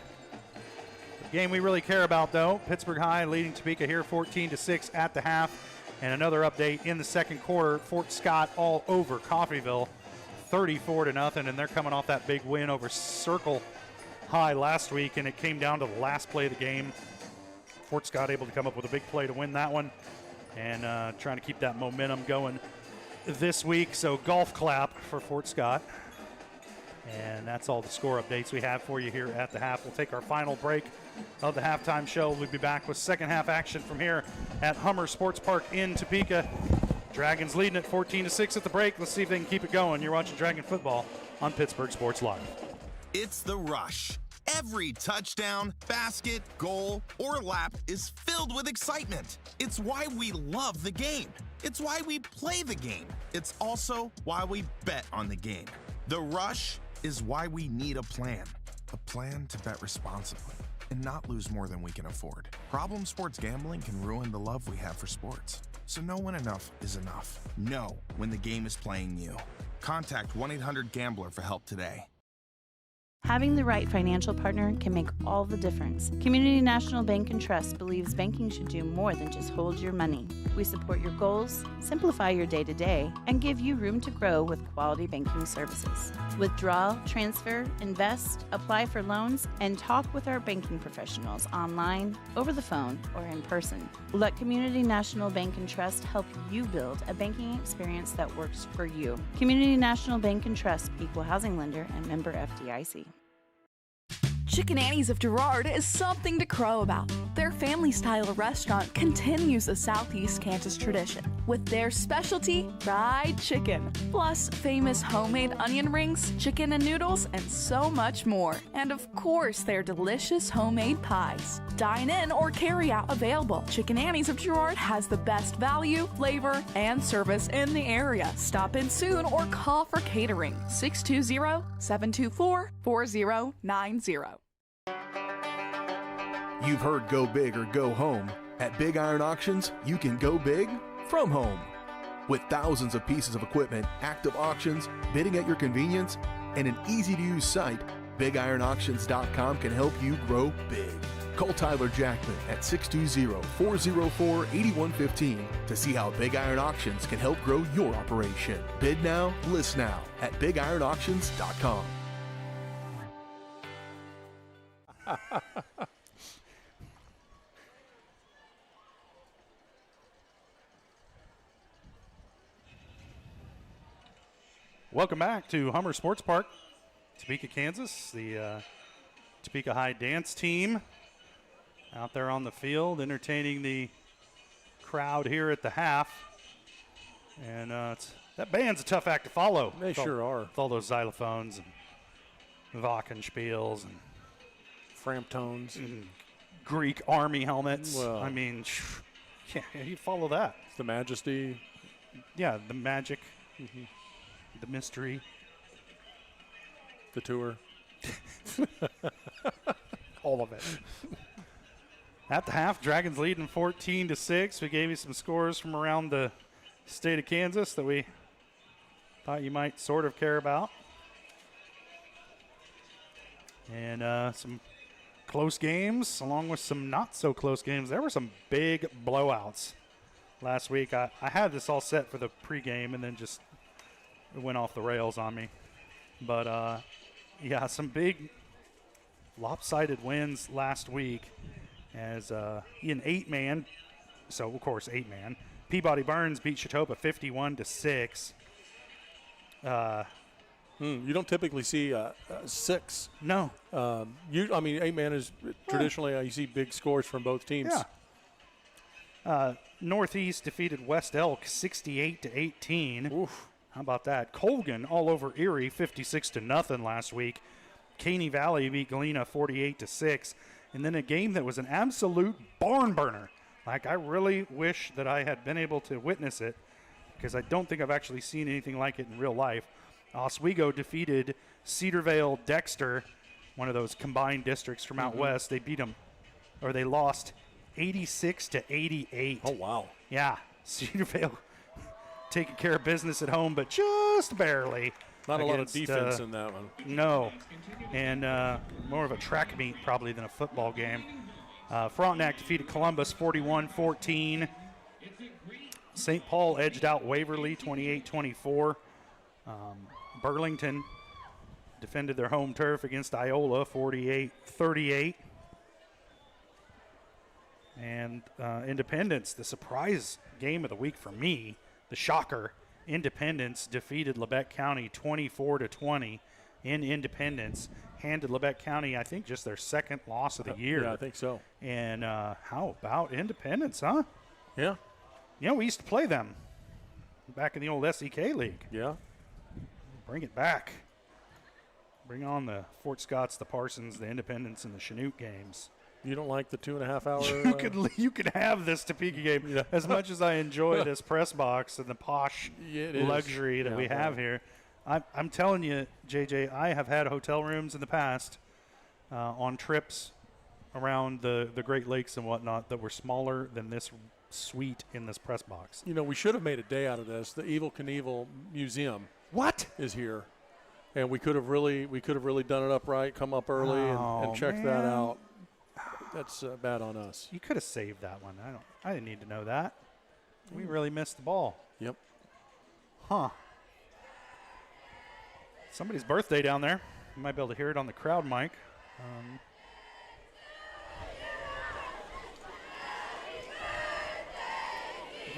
The game we really care about, though, Pittsburg High leading Topeka here 14-6 at the half. And another update in the second quarter, Fort Scott all over Coffeyville 34-0, and they're coming off that big win over Circle High last week, and it came down to the last play of the game. Fort Scott able to come up with a big play to win that one. And trying to keep that momentum going this week. So golf clap for Fort Scott. And that's all the score updates we have for you here at the half. We'll take our final break of the halftime show. We'll be back with second half action from here at Hummer Sports Park in Topeka. Dragons leading at 14-6 at the break. Let's see if they can keep it going. You're watching Dragon Football on Pittsburgh Sports Live. It's the rush. Every touchdown, basket, goal, or lap is filled with excitement. It's why we love the game. It's why we play the game. It's also why we bet on the game. The rush is why we need a plan to bet responsibly and not lose more than we can afford. Problem sports gambling can ruin the love we have for sports. So know when enough is enough. Know when the game is playing you. Contact 1-800-GAMBLER for help today. Having the right financial partner can make all the difference. Community National Bank and Trust believes banking should do more than just hold your money. We support your goals, simplify your day-to-day, and give you room to grow with quality banking services. Withdraw, transfer, invest, apply for loans, and talk with our banking professionals online, over the phone, or in person. Let Community National Bank and Trust help you build a banking experience that works for you. Community National Bank and Trust, equal housing lender and member FDIC. Chicken Annie's of Girard is something to crow about. Their family-style restaurant continues a Southeast Kansas tradition. with their specialty fried chicken, plus famous homemade onion rings, chicken and noodles, and so much more. And of course, their delicious homemade pies. Dine in or carry out available. Chicken Annie's of Girard has the best value, flavor, and service in the area. Stop in soon or call for catering. 620-724-4090. You've heard go big or go home. At Big Iron Auctions, you can go big from home. With thousands of pieces of equipment, active auctions, bidding at your convenience, and an easy-to-use site, BigIronAuctions.com can help you grow big. Call Tyler Jackman at 620-404-8115 to see how Big Iron Auctions can help grow your operation. Bid now, list now at BigIronAuctions.com. Welcome back to Hummer Sports Park, Topeka, Kansas. The Topeka High dance team out there on the field entertaining the crowd here at the half. And that band's a tough act to follow. They sure are. With all those xylophones and Glockenspiels and Framptones. And Greek army helmets. Well, I mean, yeah, you follow that. The majesty. Yeah, the magic. Mm-hmm. The mystery. The tour. All of it. At the half, Dragons leading 14-6. We gave you some scores from around the state of Kansas that we thought you might sort of care about. And some close games along with some not so close games. There were some big blowouts last week. I had this all set for the pregame and then just it went off the rails on me. But, yeah, some big lopsided wins last week as in 8-man. So, of course, 8-man. Peabody Burns beat Shatopah 51-6. You don't typically see 6. No. 8-man is traditionally you see big scores from both teams. Yeah. Northeast defeated West Elk 68-18. Oof. How about that? Colgan all over Erie 56-0 last week. Caney Valley beat Galena 48-6. And then a game that was an absolute barn burner. Like, I really wish that I had been able to witness it because I don't think I've actually seen anything like it in real life. Oswego defeated Cedarvale Dexter, one of those combined districts from out west. They beat them, or they lost 86-88. Oh, wow. Yeah, Cedarvale taking care of business at home, but just barely. Not a lot of defense in that one. No, and more of a track meet probably than a football game. Frontenac defeated Columbus 41-14. St. Paul edged out Waverly 28-24. Burlington defended their home turf against Iola 48-38. And Independence, the surprise game of the week for me, the shocker, Independence defeated Lebec County 24-20 in Independence. Handed Lebec County, I think, just their second loss of the year. Yeah, I think so. And how about Independence, huh? Yeah. You know, we used to play them back in the old SEK League. Yeah. Bring it back. Bring on the Fort Scotts, the Parsons, the Independence, and the Chinook games. You don't like the 2.5 hour? You could have this Topeka game as much as I enjoy this press box and the posh luxury that we have here. I'm telling you, JJ, I have had hotel rooms in the past on trips around the Great Lakes and whatnot that were smaller than this suite in this press box. You know, we should have made a day out of this. The Evel Knievel Museum is here. And we could have really done it up right, come up early and check that out. That's bad on us. You could have saved that one. I didn't need to know that. We really missed the ball. Yep. Huh. Somebody's birthday down there. You might be able to hear it on the crowd mic.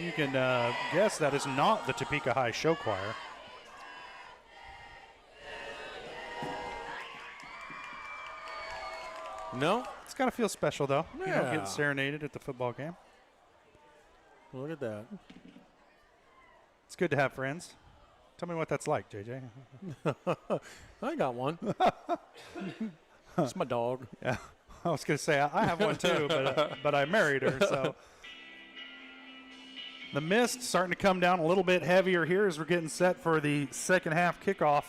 You can guess that is not the Topeka High Show Choir. No? It's got to feel special, though. Yeah. You don't get serenaded at the football game. Look at that. It's good to have friends. Tell me what that's like, JJ. I got one. It's my dog. Yeah, I was going to say I have one too, but I married her. So the mist starting to come down a little bit heavier here as we're getting set for the second half kickoff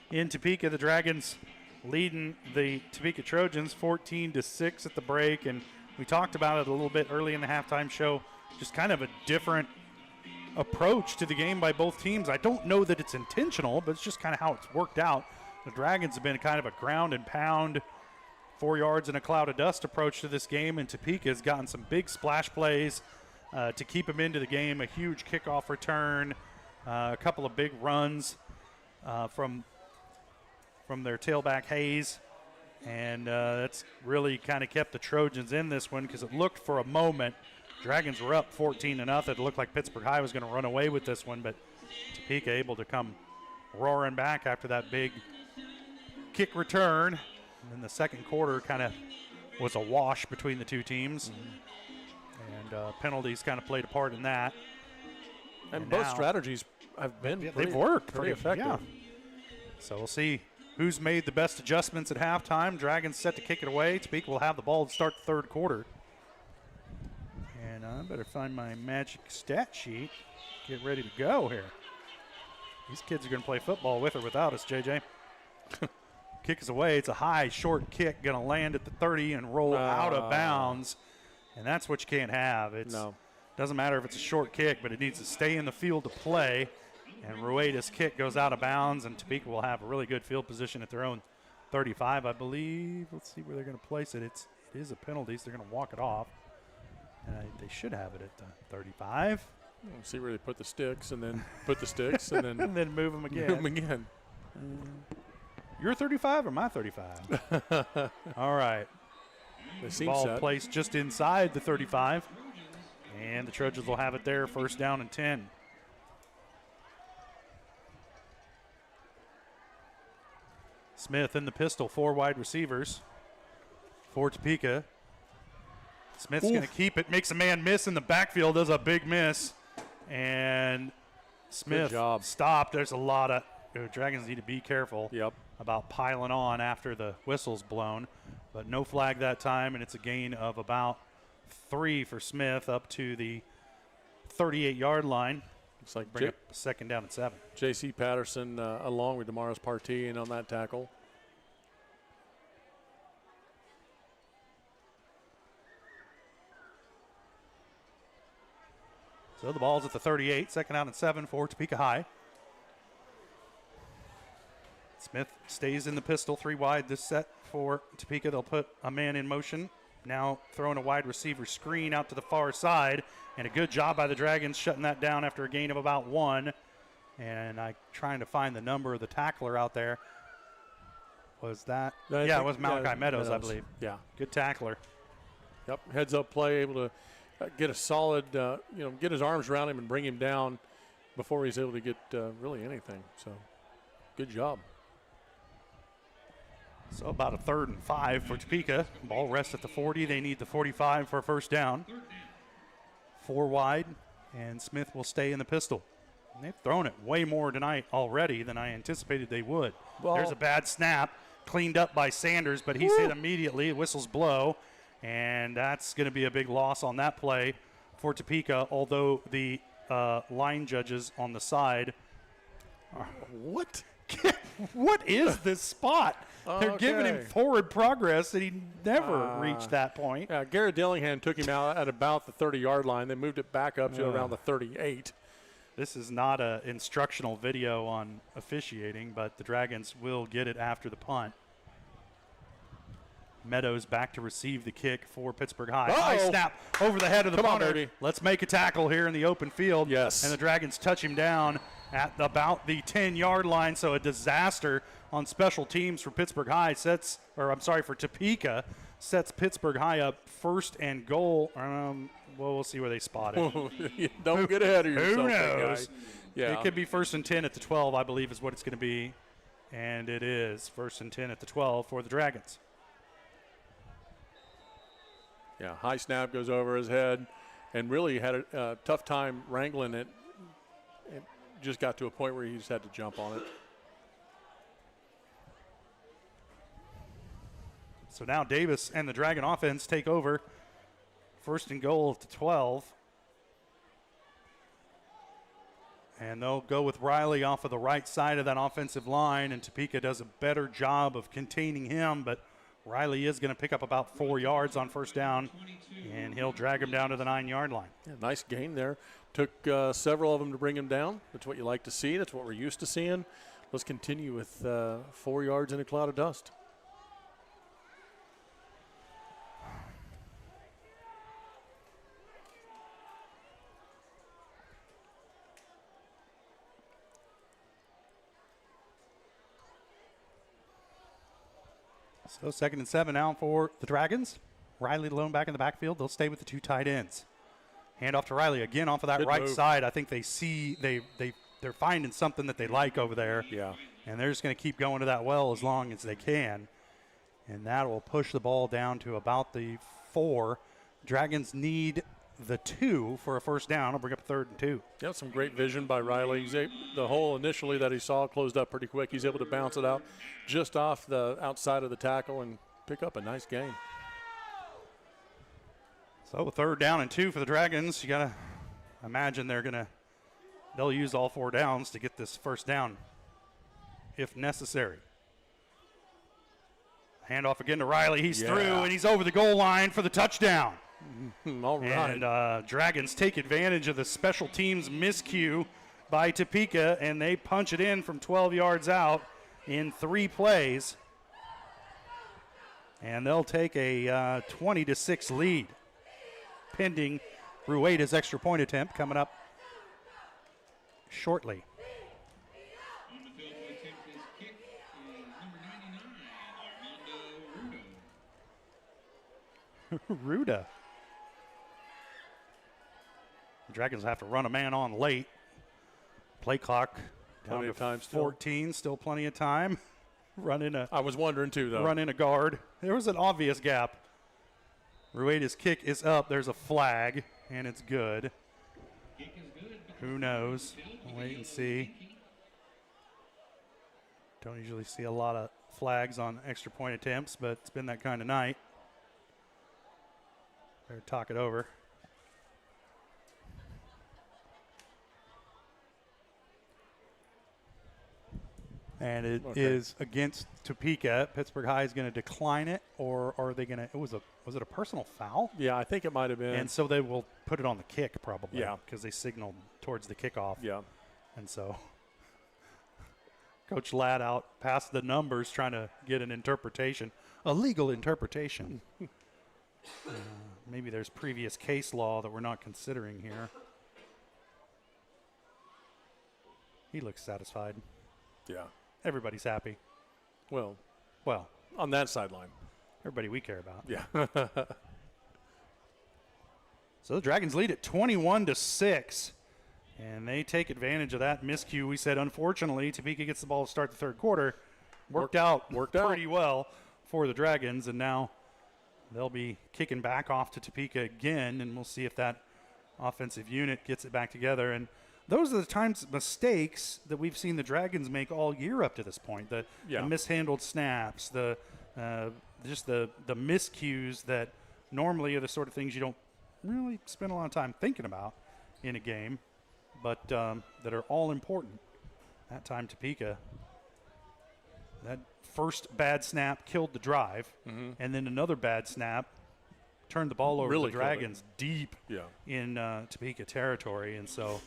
in Topeka. The Dragons leading the Topeka Trojans 14-6 at the break, and we talked about it a little bit early in the halftime show. Just kind of a different approach to the game by both teams. I don't know that it's intentional, but it's just kind of how it's worked out. The Dragons have been kind of a ground and pound, 4 yards in a cloud of dust approach to this game, and Topeka has gotten some big splash plays to keep them into the game. A huge kickoff return, a couple of big runs from their tailback Hayes, and that's really kind of kept the Trojans in this one, because it looked for a moment Dragons were up 14-0. It looked like Pittsburg High was going to run away with this one, but Topeka able to come roaring back after that big kick return. And then the second quarter kind of was a wash between the two teams. And penalties kind of played a part in that. And both strategies have been they've worked pretty effective. Yeah. So we'll see who's made the best adjustments at halftime. Dragons set to kick it away. Topeka will have the ball to start the third quarter. And I better find my magic stat sheet. Get ready to go here. These kids are going to play football with or without us, JJ. Kick is away. It's a high, short kick, going to land at the 30 and roll out of bounds. And that's what you can't have. It doesn't matter if it's a short kick, but it needs to stay in the field to play. And Rueda's kick goes out of bounds, and Topeka will have a really good field position at their own 35, I believe. Let's see where they're going to place it. It is a penalty, so they're going to walk it off. And they should have it at the 35. We'll see where they put the sticks, and then put the sticks, and then and then move them again. Move them again. Your 35 or my 35? All right. Ball set. placed just inside the 35. And the Trojans will have it there, first down and 10. Smith in the pistol, 4 wide receivers for Topeka. Smith's going to keep it, makes a man miss in the backfield, does a big miss. And Smith stopped. There's a lot of Dragons need to be careful about piling on after the whistle's blown. But no flag that time, and it's a gain of about 3 for Smith up to the 38-yard line. Looks like bring up second down and 7. J.C. Patterson along with Damaris Partee in on that tackle. So the ball's at the 38, second down and 7 for Topeka High. Smith stays in the pistol, 3 wide this set for Topeka. They'll put a man in motion. Now throwing a wide receiver screen out to the far side. And a good job by the Dragons shutting that down after a gain of about 1. And I'm trying to find the number of the tackler out there. Was that? It was Malachi Meadows, I believe. Yeah. Good tackler. Yep, heads up play, able to get a solid, get his arms around him and bring him down before he's able to get really anything. So, good job. So about a 3rd and 5 for Topeka. Ball rests at the 40. They need the 45 for a first down. 4 wide, and Smith will stay in the pistol. And they've thrown it way more tonight already than I anticipated they would. There's a bad snap, cleaned up by Sanders, but he's hit immediately. Whistles blow, and that's going to be a big loss on that play for Topeka, although the line judges on the side are, what? What is this spot? They're giving him forward progress, and he never reached that point. Yeah, Garrett Dillingham took him out at about the 30-yard line. They moved it back up to around the 38. This is not an instructional video on officiating, but the Dragons will get it after the punt. Meadows back to receive the kick for Pittsburg High. High snap over the head of the punter. baby. Let's make a tackle here in the open field. Yes. And the Dragons touch him down at about the 10-yard line, so a disaster on special teams for Pittsburg High for Topeka, sets Pittsburg High up 1st and goal. We'll see where they spot it. Don't get ahead of yourself. Who knows? Yeah. It could be 1st and 10 at the 12, I believe is what it's going to be. And it is 1st and 10 at the 12 for the Dragons. Yeah, high snap goes over his head, and really had a tough time wrangling it. just got to a point where he just had to jump on it. So now Davis and the Dragon offense take over. First and goal to 12. And they'll go with Riley off of the right side of that offensive line, and Topeka does a better job of containing him, but Riley is going to pick up about 4 yards on first down, and he'll drag him down to the 9-yard line. Yeah, nice gain there. Took several of them to bring him down. That's what you like to see. That's what we're used to seeing. Let's continue with 4 yards in a cloud of dust. So 2nd and 7 now for the Dragons. Riley alone back in the backfield. They'll stay with the 2 tight ends. Hand off to Riley again off of that right side. I think they see they're finding something that they like over there. Yeah. And they're just going to keep going to that well as long as they can. And that will push the ball down to about the 4. Dragons need the 2 for a first down. I'll bring up 3rd and 2. Yeah, some great vision by Riley. The hole initially that he saw closed up pretty quick. He's able to bounce it out just off the outside of the tackle and pick up a nice gain. So a 3rd down and 2 for the Dragons. You got to imagine they'll use all 4 downs to get this first down if necessary. Hand off again to Riley. He's through, and he's over the goal line for the touchdown. All right. And Dragons take advantage of the special teams miscue by Topeka, and they punch it in from 12 yards out in 3 plays. And they'll take a 20-6 lead, pending Rueda's extra point attempt coming up shortly. On the field to attempt his kick is number 99, Armando Ruda. The Dragons have to run a man on late. Play clock down Plenty to of time 14, still plenty of time. I was wondering too, though. Run in a guard. There was an obvious gap. Rueda's kick is up. There's a flag, and it's good. Who knows? We'll wait and see. Don't usually see a lot of flags on extra point attempts, but it's been that kind of night. Better talk it over. And it is against Topeka. Pittsburg High is going to decline it, or are they going to? Was it a personal foul? Yeah, I think it might have been. And so they will put it on the kick probably. Yeah, because they signaled towards the kickoff. Yeah, and so Coach Ladd out past the numbers trying to get an interpretation, a legal interpretation. Maybe there's previous case law that we're not considering here. He looks satisfied. Yeah. Everybody's happy. Well, on that sideline. Everybody we care about. Yeah. So the Dragons lead at 21-6, and they take advantage of that miscue. We said, unfortunately, Topeka gets the ball to start the 3rd quarter. Worked out pretty well for the Dragons, and now they'll be kicking back off to Topeka again, and we'll see if that offensive unit gets it back together. And those are the mistakes that we've seen the Dragons make all year up to this point. The mishandled snaps, the miscues that normally are the sort of things you don't really spend a lot of time thinking about in a game, but that are all important. That time Topeka, that first bad snap killed the drive, and then another bad snap turned the ball over to the Dragons deep in Topeka territory. And so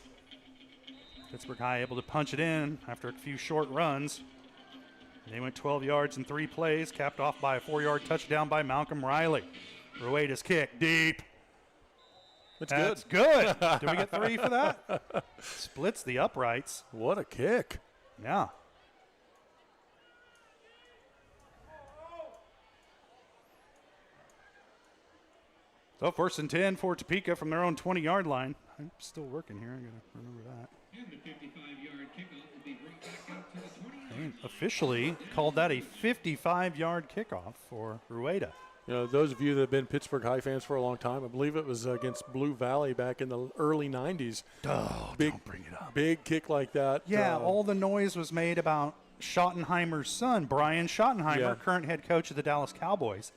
Pittsburg High able to punch it in after a few short runs. They went 12 yards in 3 plays, capped off by a 4-yard touchdown by Malcolm Riley. Rueda's kick, deep. That's good. Did we get 3 for that? Splits the uprights. What a kick. Yeah. So 1st and 10 for Topeka from their own 20-yard line. I'm still working here. I got to remember that. And the 55-yard kickoff will be brought back out to the 20. They officially called that a 55-yard kickoff for Rueda. You know, those of you that have been Pittsburg High fans for a long time, I believe it was against Blue Valley back in the early 90s. Oh, don't bring it up. Big kick like that. Yeah, all the noise was made about Schottenheimer's son, Brian Schottenheimer, current head coach of the Dallas Cowboys.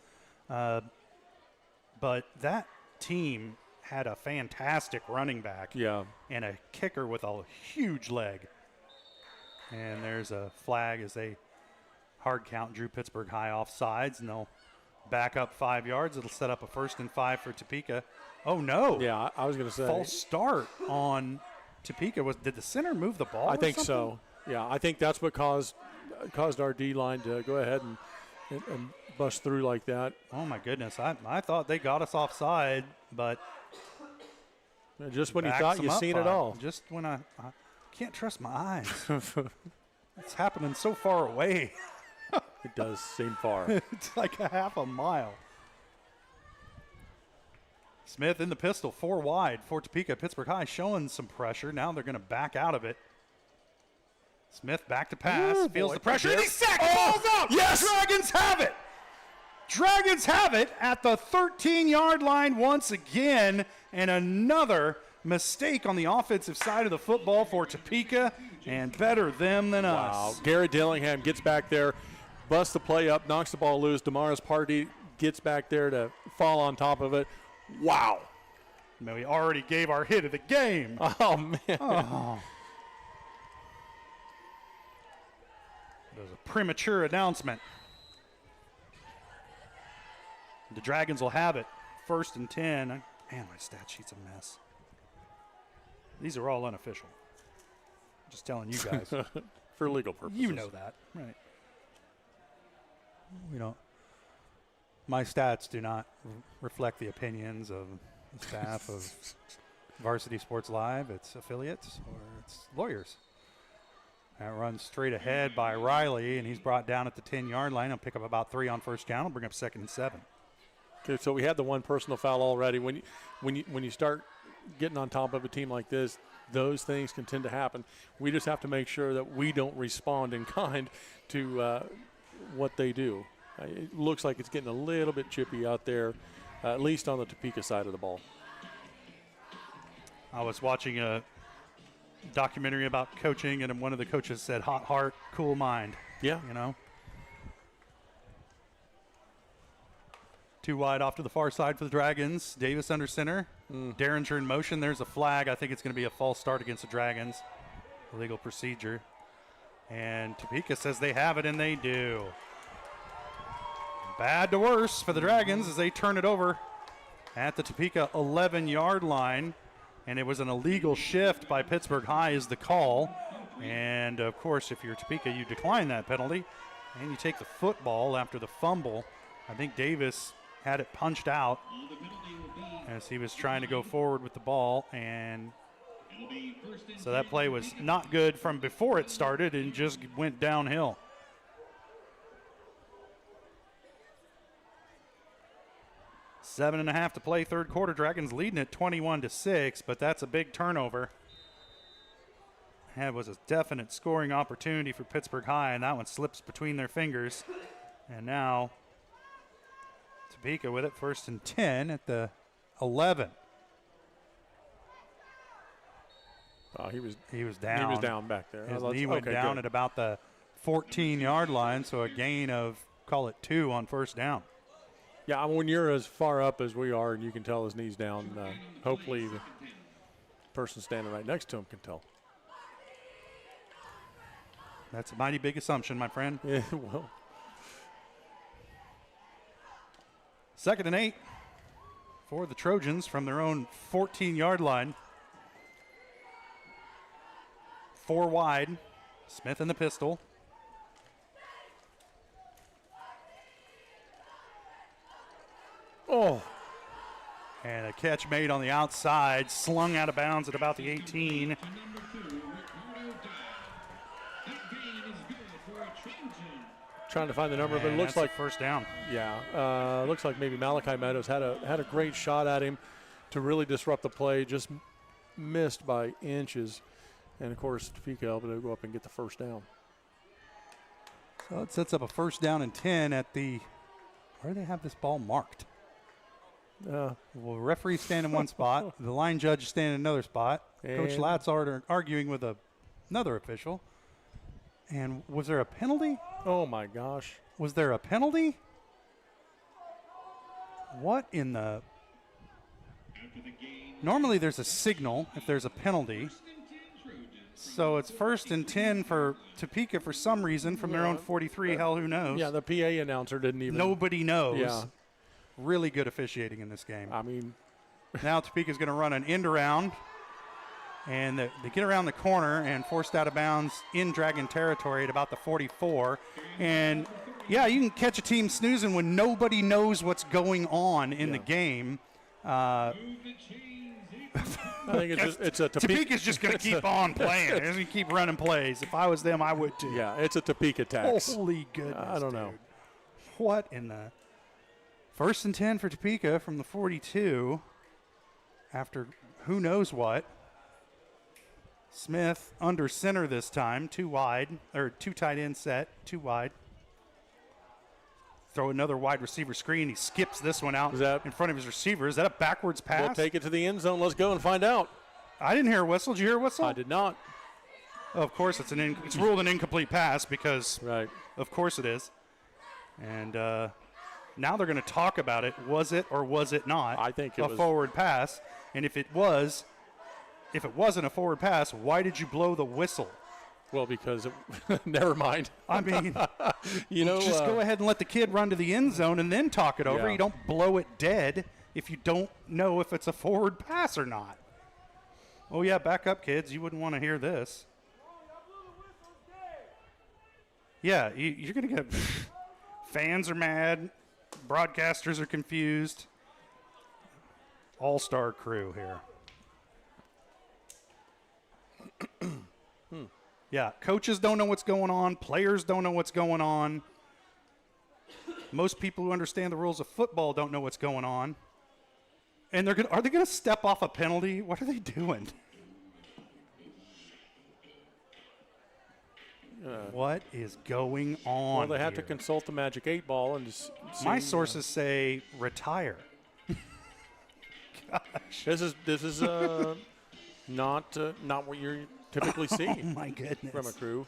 But that team had a fantastic running back and a kicker with a huge leg. And there's a flag as they hard count drew Pittsburg High off sides, and they'll back up 5 yards. It'll set up a 1st and 5 for Topeka. Oh, no. Yeah, I was going to say. False start on Topeka. Did the center move the ball? I think so. Yeah, I think that's what caused our D-line to go ahead and bust through like that. Oh, my goodness. I thought they got us offside, but just when you thought you seen it all. Just when I can't trust my eyes. It's happening so far away. It does seem far. It's like a half a mile. Smith in the pistol, 4 wide for Topeka. Pittsburg High showing some pressure. Now they're going to back out of it. Smith back to pass, feels the pressure, and he's sacked. Ball's out. Yes! Dragons have it. Dragons have it at the 13-yard line once again, and another mistake on the offensive side of the football for Topeka, and better them than us. Wow, Garrett Dillingham gets back there, busts the play up, knocks the ball loose. Damaris Pardee gets back there to fall on top of it. Wow. Man, we already gave our hit of the game. Oh, man. Oh. It was a premature announcement. The Dragons will have it. 1st and 10. Man, my stat sheet's a mess. These are all unofficial. Just telling you guys. For legal purposes. You know that, right? You know, my stats do not reflect the opinions of the staff of Varsity Sports Live, its affiliates, or its lawyers. That runs straight ahead by Riley, and he's brought down at the 10-yard line. He'll pick up about 3 on 1st down. He'll bring up 2nd and 7. Okay, so we had the one personal foul already. When you start getting on top of a team like this, those things can tend to happen. We just have to make sure that we don't respond in kind to what they do. It looks like it's getting a little bit chippy out there, at least on the Topeka side of the ball. I was watching a documentary about coaching, and one of the coaches said, hot heart, cool mind. Yeah. You know? 2 wide off to the far side for the Dragons. Davis under center. Derringer in motion. There's a flag. I think it's going to be a false start against the Dragons. Illegal procedure. And Topeka says they have it, and they do. Bad to worse for the Dragons as they turn it over at the Topeka 11-yard line. And it was an illegal shift by Pittsburg High is the call. And, of course, if you're Topeka, you decline that penalty. And you take the football after the fumble. I think Davis had it punched out as he was trying to go forward with the ball. And so that play was not good from before it started and just went downhill. Seven and a half to play, 3rd quarter. Dragons leading at 21-6, but that's a big turnover. That was a definite scoring opportunity for Pittsburg High, and that one slips between their fingers. And now Topeka with it, 1st and 10 at the 11. Oh, he was down. He was down back there. His knee went down at about the 14-yard line, so a gain of, call it 2 on 1st down. Yeah, when you're as far up as we are and you can tell his knee's down, hopefully the person standing right next to him can tell. That's a mighty big assumption, my friend. Yeah, well. 2nd and 8 for the Trojans from their own 14-yard line. 4 wide. Smith in the pistol. Oh. And a catch made on the outside, slung out of bounds at about the 18. Trying to find the number, but it looks like 1st down. Yeah, looks like maybe Malachi Meadows had a great shot at him to really disrupt the play, just missed by inches. And, of course, Topeka able to go up and get the 1st down. So it sets up a 1st down and 10 at the Where do they have this ball marked? Well, referee stand in one spot. The line judge stand in another spot. Coach Latz arguing with another official. And was there a penalty? Oh, my gosh. Was there a penalty? What in the... Normally there's a signal if there's a penalty. So it's 1st and 10 for Topeka for some reason from their own 43. Hell, who knows? Yeah, the PA announcer didn't even. Nobody knows. Yeah. Really good officiating in this game. I mean. Now Topeka's going to run an end around. And they get around the corner and forced out of bounds in Dragon territory at about the 44. And, yeah, you can catch a team snoozing when nobody knows what's going on in the game. I think it's a Topeka's just going to keep on playing. They're going to keep running plays. If I was them, I would too. Yeah, it's a Topeka tax. Holy goodness, I don't know. What in the 1st and 10 for Topeka from the 42 after who knows what. Smith under center this time, 2 tight end set, 2 wide. Throw another wide receiver screen. He skips this one out in front of his receiver. Is that a backwards pass? We'll take it to the end zone. Let's go and find out. I didn't hear a whistle. Did you hear a whistle? I did not. Oh, of course, it's ruled an incomplete pass because, of course it is. And now they're going to talk about it. Was it or was it not? I think it was a forward pass. And if it wasn't a forward pass, why did you blow the whistle? Well, because never mind. I mean, just go ahead and let the kid run to the end zone and then talk it over. Yeah. You don't blow it dead if you don't know if it's a forward pass or not. Oh, yeah, back up, kids. You wouldn't want to hear this. Yeah, you're going to get fans are mad. Broadcasters are confused. All-star crew here. Yeah, coaches don't know what's going on. Players don't know what's going on. Most people who understand the rules of football don't know what's going on. And are they going to step off a penalty? What are they doing? What is going on? Well, they have to consult the Magic 8 Ball and just see. My sources say retire. Gosh, this is not what you typically see. Oh my goodness, from a crew.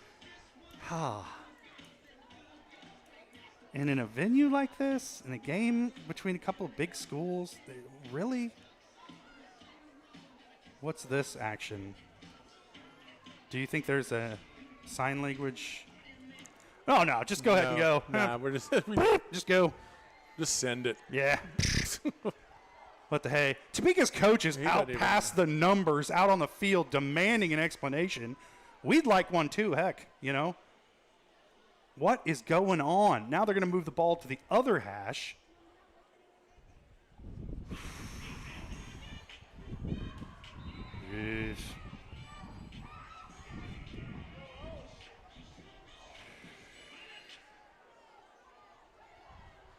And in a venue like this, in a game between a couple of big schools, really? What's this action? Do you think there's a sign language? Oh, no, just go ahead and go. Nah, we're just just go. Just send it. Yeah. What the hey? Topeka's coach is out past the numbers, out on the field, demanding an explanation. We'd like one too, heck, What is going on? Now they're going to move the ball to the other hash. Jeez.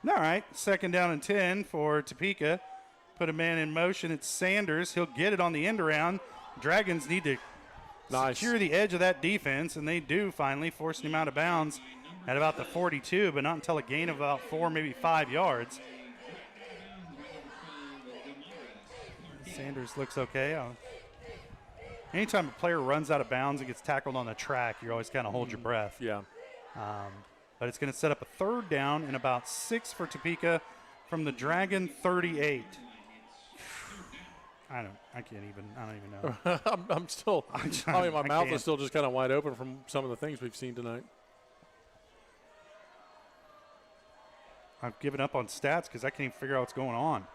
All right, 2nd down and 10 for Topeka. Put a man in motion. It's Sanders. He'll get it on the end around. Dragons need to secure the edge of that defense, and they do finally, forcing him out of bounds at about the 42, but not until a gain of about 4, maybe 5 yards. Sanders looks okay. Anytime a player runs out of bounds and gets tackled on the track, you always kind of hold your breath. Yeah. But it's going to set up a 3rd down and about 6 for Topeka from the Dragon 38. I don't even know. I'm still, my mouth is still just kind of wide open from some of the things we've seen tonight. I've given up on stats because I can't even figure out what's going on.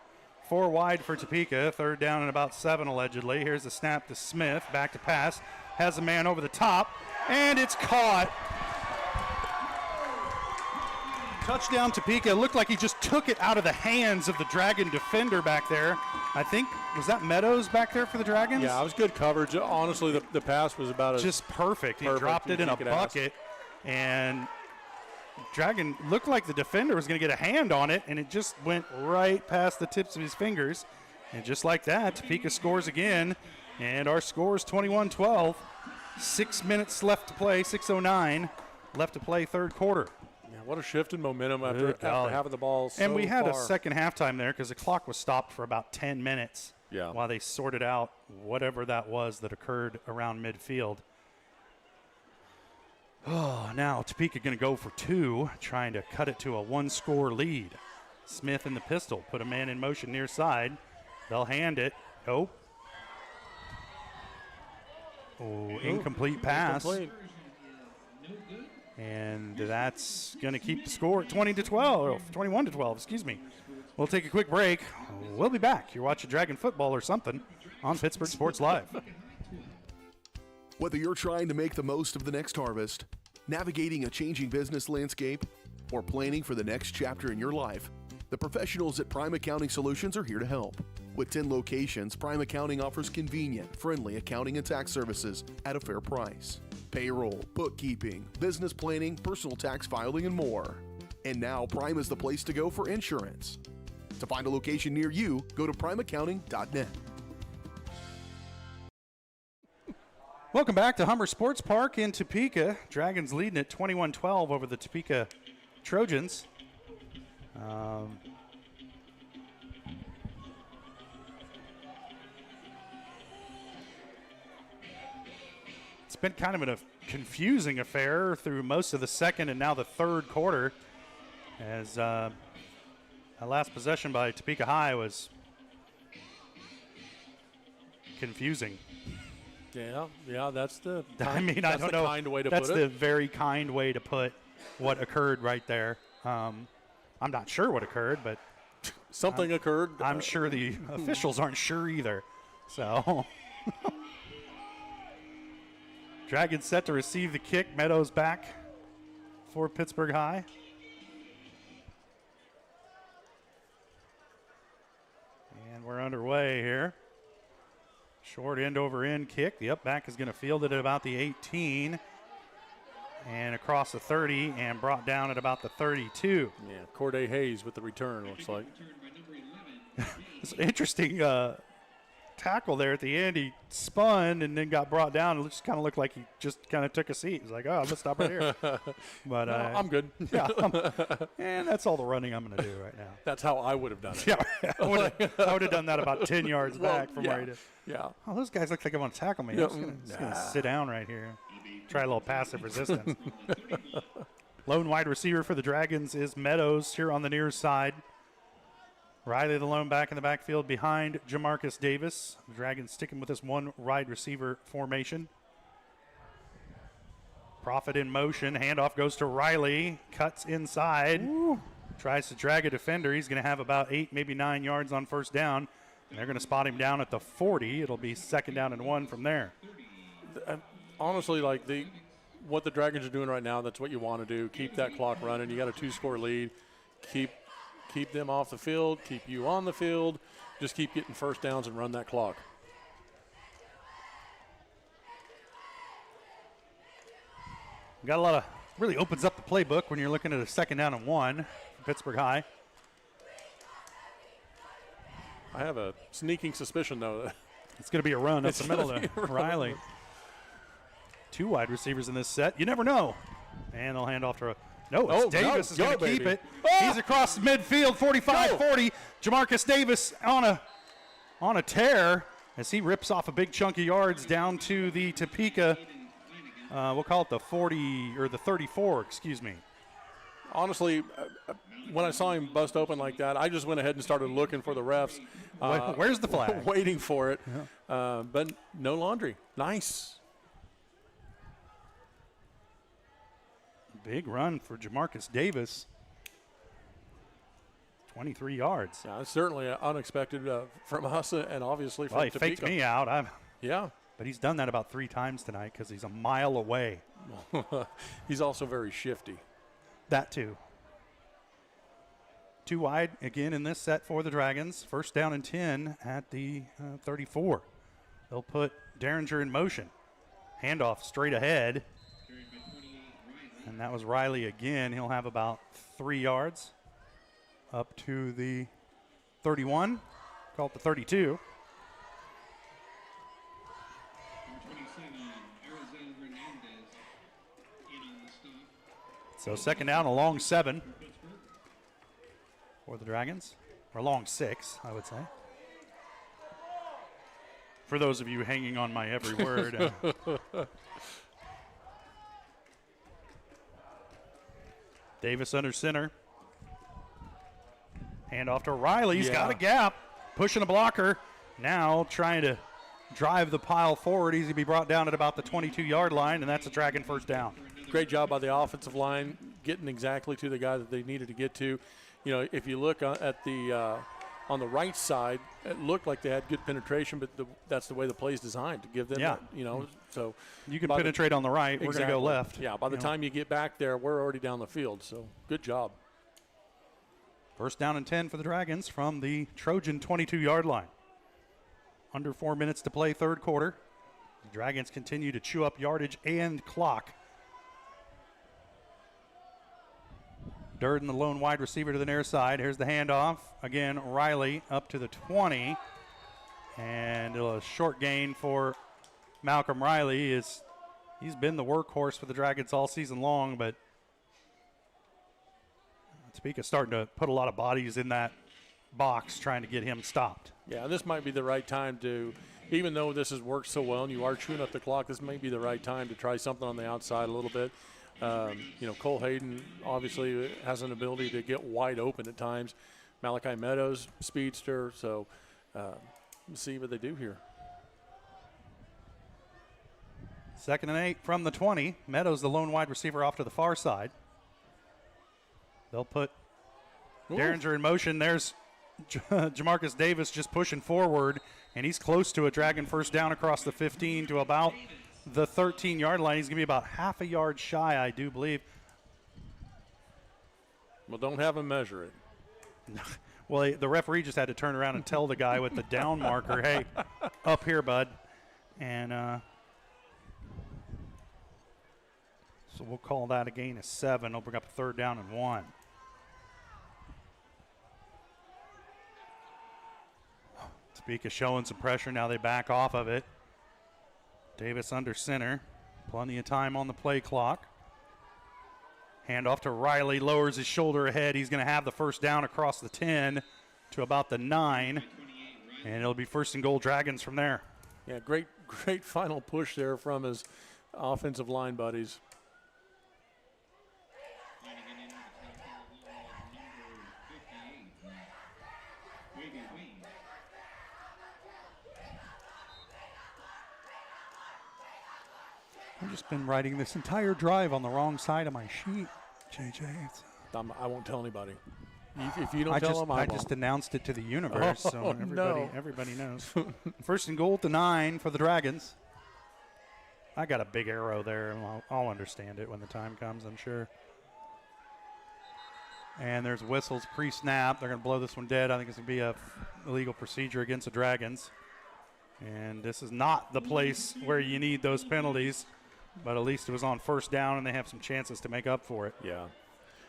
4 wide for Topeka, 3rd down and about 7 allegedly. Here's the snap to Smith, back to pass, has a man over the top, and it's caught. Touchdown Topeka. It looked like he just took it out of the hands of the Dragon defender back there. I think, was that Meadows back there for the Dragons? Yeah, it was good coverage. Honestly, the pass was about just perfect. He dropped it in a bucket, and Dragon looked like the defender was going to get a hand on it, and it just went right past the tips of his fingers. And just like that, Topeka scores again, and our score is 21-12. 6 minutes left to play, 6:09 left to play, 3rd quarter. Yeah, what a shift in momentum after having the ball so And we had far. a second halftime there because the clock was stopped for about 10 minutes while they sorted out whatever that was that occurred around midfield. Oh, now Topeka going to go for 2, trying to cut it to a 1-score lead. Smith in the pistol, put a man in motion near side. They'll hand it. Nope. Oh, incomplete pass. Incomplete. And that's going to keep the score at 21-12, excuse me. We'll take a quick break. We'll be back. You're watching Dragon Football or something on Pittsburgh Sports Live. Whether you're trying to make the most of the next harvest, navigating a changing business landscape, or planning for the next chapter in your life, the professionals at Prime Accounting Solutions are here to help. With 10 locations, Prime Accounting offers convenient, friendly accounting and tax services at a fair price. Payroll, bookkeeping, business planning, personal tax filing, and more. And now Prime is the place to go for insurance. To find a location near you, go to primeaccounting.net. Welcome back to Hummer Sports Park in Topeka. Dragons leading at 21-12 over the Topeka Trojans. It's been kind of a confusing affair through most of the second and now the third quarter, as a last possession by Topeka High was confusing. Yeah, that's the. I mean, I don't know. Kind way to that's put the it. very kind way to put what occurred right there. I'm not sure what occurred, but something occurred. I'm sure the officials aren't sure either. So, Dragons set to receive the kick. Meadows back for Pittsburgh High. And we're underway here. Short end over end kick. The up back is going to field it at about the 18 and across the 30 and brought down at about the 32. Yeah, Corday Hayes with the return, looks like. It's an interesting tackle there at the end. He spun and then got brought down. It just kind of looked like he just kind of took a seat. He's like, oh, I'm going to stop right here. But no, I'm good. Yeah, and that's all the running I'm going to do right now. That's how I would have done it. Yeah, I would have done that about 10 yards back from where he did. Yeah. Oh, those guys look like they want to tackle me. I'm just going to sit down right here. Try a little passive resistance. Lone wide receiver for the Dragons is Meadows here on the near side. Riley, the lone back in the backfield behind Jamarcus Davis. The Dragons sticking with this one wide receiver formation. Profit in motion. Handoff goes to Riley. Cuts inside. Ooh. Tries to drag a defender. He's going to have about 8, maybe 9 yards on first down. And they're going to spot him down at the 40. It'll be 2nd down and 1 from there. Honestly, like what the Dragons are doing right now, that's what you want to do. Keep that clock running. You got a 2-score lead. Keep them off the field. Keep you on the field. Just keep getting first downs and run that clock. Got a lot of, really opens up the playbook when you're looking at a 2nd down and 1 for Pittsburgh High. I have a sneaking suspicion, though. It's going to be a run up the middle to Riley. 2 wide receivers in this set. You never know. And they'll hand off to Davis is going to keep it. Oh! He's across the midfield, 45-40. Jamarcus Davis on a tear as he rips off a big chunk of yards down to the Topeka. We'll call it the 40 or the 34, excuse me. Honestly, when I saw him bust open like that, I just went ahead and started looking for the refs. Where's the flag? Waiting for it. Yeah. But no laundry. Nice. Big run for Jamarcus Davis. 23 yards. Yeah, it's certainly unexpected from us and obviously from Topeka. Topeka. Faked me out. Yeah. But he's done that about 3 times tonight because he's a mile away. He's also very shifty. That too. 2 wide again in this set for the Dragons. 1st down and 10 at the 34. They'll put Derringer in motion. Handoff straight ahead. And that was Riley again. He'll have about 3 yards up to the 31. Call it the 32. So second down, a long 7 for the Dragons, or a long 6, I would say. For those of you hanging on my every word. Davis under center. Hand off to Riley. He's got a gap, pushing a blocker. Now trying to drive the pile forward. He's going to be brought down at about the 22-yard line, and that's a Dragon first down. Great job by the offensive line, getting exactly to the guy that they needed to get to. You know, if you look at the on the right side, it looked like they had good penetration, but that's the way the play is designed to give them, you know. So you can penetrate on the right. We're going to go left. Yeah, by the time you get back there, we're already down the field. So good job. First down and 10 for the Dragons from the Trojan 22-yard line. Under 4 minutes to play, third quarter. The Dragons continue to chew up yardage and clock. Durden, the lone wide receiver to the near side. Here's the handoff. Again, Riley up to the 20. And a short gain for Malcolm Riley. He's been the workhorse for the Dragons all season long, but Topeka's starting to put a lot of bodies in that box trying to get him stopped. Yeah, this might be the right time to, even though this has worked so well and you are chewing up the clock, this may be the right time to try something on the outside a little bit. You know, Cole Hayden obviously has an ability to get wide open at times. Malachi Meadows, speedster. So let's see what they do here. 2nd and 8 from the 20. Meadows, the lone wide receiver, off to the far side. They'll put Derringer in motion. There's Jamarcus Davis just pushing forward, and he's close to a Dragon first down across the 15 to about the 13-yard line. He's going to be about half a yard shy, I do believe. Well, don't have him measure it. Well, the referee just had to turn around and tell the guy with the down marker, hey, up here, bud. And so we'll call that a gain of 7. It'll bring up a third down and 1. Topeka showing some pressure. Now they back off of it. Davis under center. Plenty of time on the play clock. Hand off to Riley. Lowers his shoulder ahead. He's going to have the first down across the 10 to about the 9. And it'll be first and goal Dragons from there. Yeah, great final push there from his offensive line buddies. I've just been writing this entire drive on the wrong side of my sheet, JJ. I won't tell anybody. If you don't tell them, I just announced it to the universe, so everybody knows. First and goal at the 9 for the Dragons. I got a big arrow there, and I'll understand it when the time comes, I'm sure. And there's whistles pre-snap. They're going to blow this one dead. I think it's going to be a illegal procedure against the Dragons. And this is not the place where you need those penalties. But at least it was on first down, and they have some chances to make up for it. Yeah.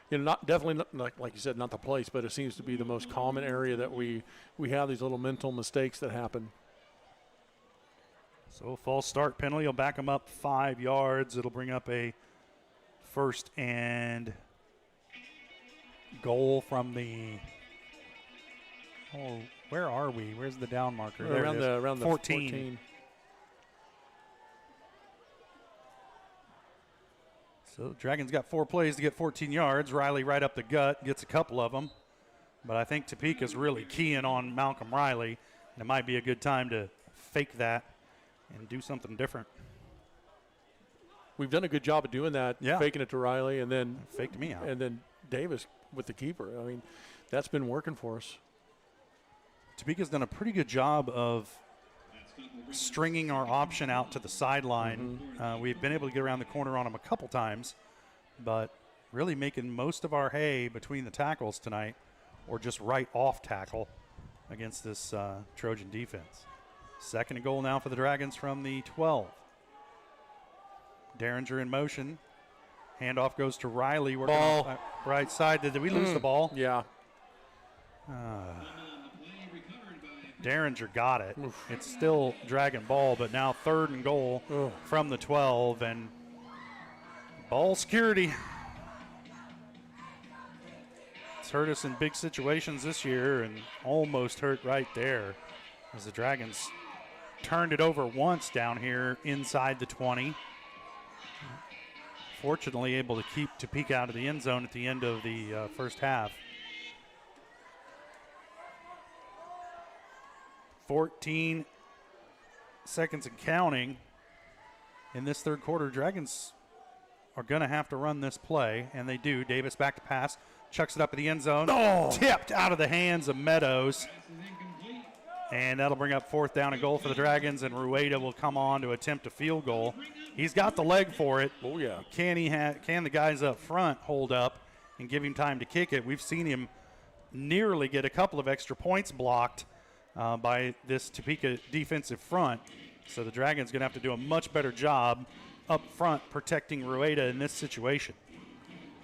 You know, definitely like you said, not the place, but it seems to be the most common area that we have these little mental mistakes that happen. So false start penalty will back them up 5 yards. It'll bring up a first and goal from the where are we? Where's the down marker? There around the 14. So the Dragons got 4 plays to get 14 yards. Riley right up the gut, gets a couple of them. But I think Topeka's really keying on Malcolm Riley, and it might be a good time to fake that and do something different. We've done a good job of doing that, faking it to Riley, and then faked me out. And then Davis with the keeper. I mean, that's been working for us. Topeka's done a pretty good job of stringing our option out to the sideline. We've been able to get around the corner on them a couple times, but really making most of our hay between the tackles tonight, or just right off tackle against this Trojan defense. Second and goal now for the Dragons from the 12. Derringer in motion. Handoff goes to Riley. Working off right side. Did we lose the ball? Yeah. Derringer got it. It's still Dragon ball, but now third and goal from the 12. And ball security. It's hurt us in big situations this year and almost hurt right there as the Dragons turned it over once down here inside the 20. Fortunately able to keep Topeka out of the end zone at the end of the first half. 14 seconds and counting in this third quarter. Dragons are going to have to run this play, and they do. Davis back to pass, chucks it up at the end zone. Oh. Tipped out of the hands of Meadows. And that'll bring up 4th down and goal for the Dragons, and Rueda will come on to attempt a field goal. He's got the leg for it. Oh, yeah. Can the guys up front hold up and give him time to kick it? We've seen him nearly get a couple of extra points blocked by this Topeka defensive front. So the Dragons going to have to do a much better job up front protecting Rueda in this situation.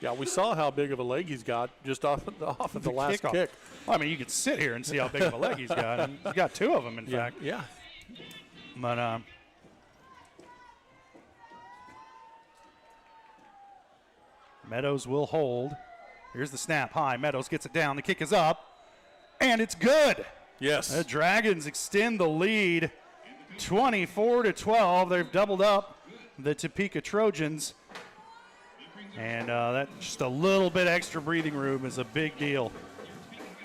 Yeah, we saw how big of a leg he's got just off of the last kick. Well, I mean, you could sit here and see how big of a leg he's got. And he's got 2 of them, in fact. Yeah. But Meadows will hold. Here's the snap high. Meadows gets it down. The kick is up, and it's good. Yes. The Dragons extend the lead 24-12. They've doubled up the Topeka Trojans. And that just a little bit extra breathing room is a big deal.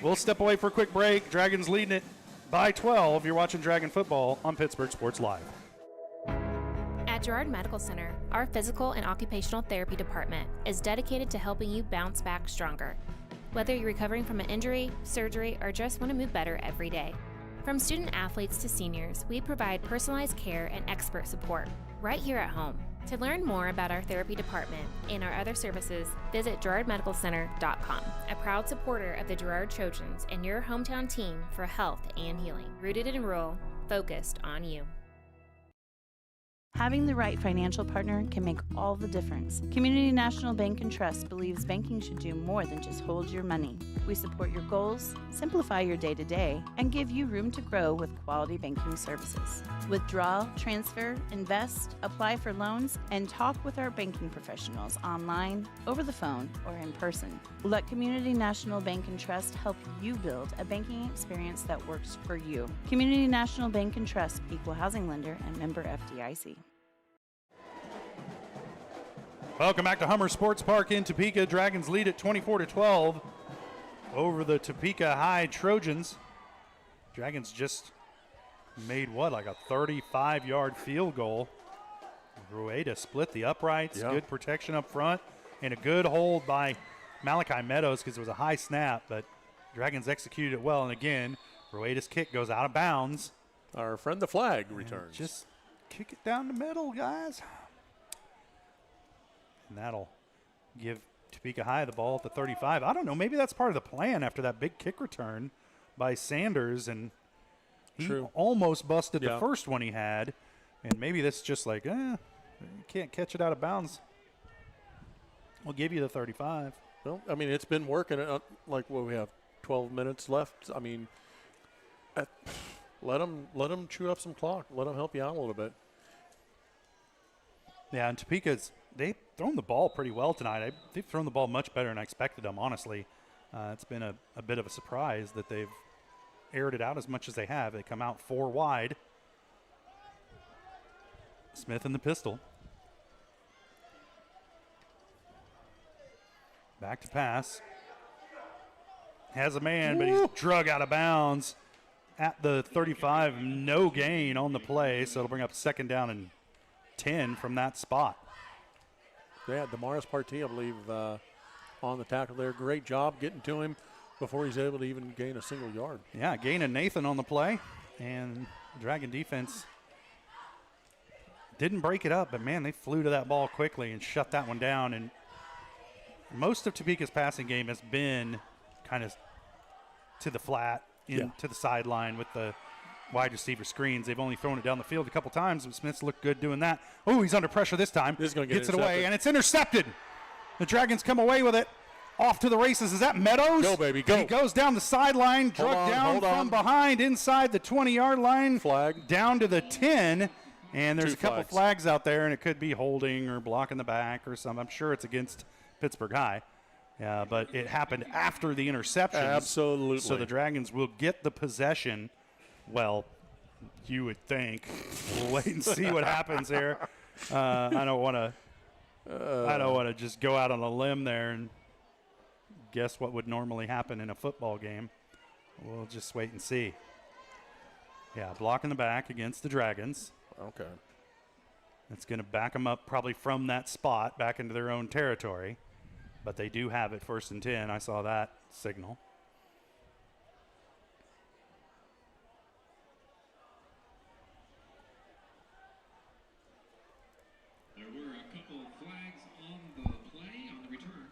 We'll step away for a quick break. Dragons leading it by 12. You're watching Dragon Football on Pittsburg Sports Live. At Girard Medical Center, our physical and occupational therapy department is dedicated to helping you bounce back stronger. Whether you're recovering from an injury, surgery, or just want to move better every day. From student athletes to seniors, we provide personalized care and expert support right here at home. To learn more about our therapy department and our other services, visit GirardMedicalCenter.com, a proud supporter of the Girard Trojans and your hometown team for health and healing. Rooted in rural, focused on you. Having the right financial partner can make all the difference. Community National Bank and Trust believes banking should do more than just hold your money. We support your goals, simplify your day-to-day, and give you room to grow with quality banking services. Withdraw, transfer, invest, apply for loans, and talk with our banking professionals online, over the phone, or in person. Let Community National Bank and Trust help you build a banking experience that works for you. Community National Bank and Trust, equal housing lender and member FDIC. Welcome back to Hummer Sports Park in Topeka. Dragons lead at 24-12 over the Topeka High Trojans. Dragons just made like a 35-yard field goal. Rueda split the uprights, good protection up front, and a good hold by Malachi Meadows because it was a high snap, but Dragons executed it well. And again, Rueda's kick goes out of bounds. Our friend the flag returns. Just kick it down the middle, guys. And that'll give Topeka High the ball at the 35. I don't know. Maybe that's part of the plan after that big kick return by Sanders. And he almost busted the first one he had. And maybe that's just like, you can't catch it out of bounds. We'll give you the 35. Well, I mean, it's been working. We have 12 minutes left. I mean, let them chew up some clock. Let them help you out a little bit. Yeah, and Topeka's they've thrown the ball pretty well tonight. They've thrown the ball much better than I expected them, honestly. It's been a bit of a surprise that they've aired it out as much as they have. They come out 4 wide. Smith in the pistol. Back to pass. Has a man, but he's drug out of bounds at the 35. No gain on the play, so it'll bring up 2nd down and 10 from that spot. Yeah, Damaris Partee, I believe, on the tackle there. Great job getting to him before he's able to even gain a single yard. Yeah, Gain and Nathan on the play. And Dragon defense didn't break it up, but, man, they flew to that ball quickly and shut that one down. And most of Topeka's passing game has been kind of to the flat, to the sideline with the wide receiver screens. They've only thrown it down the field a couple times, but Smith's looked good doing that. Oh, he's under pressure this time. Gets it away, and it's intercepted. The Dragons come away with it. Off to the races. Is that Meadows? Go, baby, go. He goes down the sideline, drugged down from behind inside the 20-yard line. Flag. Down to the 10. And there's 2 a couple flags. flags out there, and it could be holding or blocking the back or something. I'm sure it's against Pittsburg High. But it happened after the interception. Absolutely. So the Dragons will get the possession. Well, you would think. We'll wait and see what happens here. I don't want to just go out on a limb there and guess what would normally happen in a football game. We'll just wait and see. Yeah, block in the back against the Dragons. Okay. It's going to back them up probably from that spot back into their own territory. But they do have it 1st and 10. I saw that signal. There were a couple of flags on the play, on the return.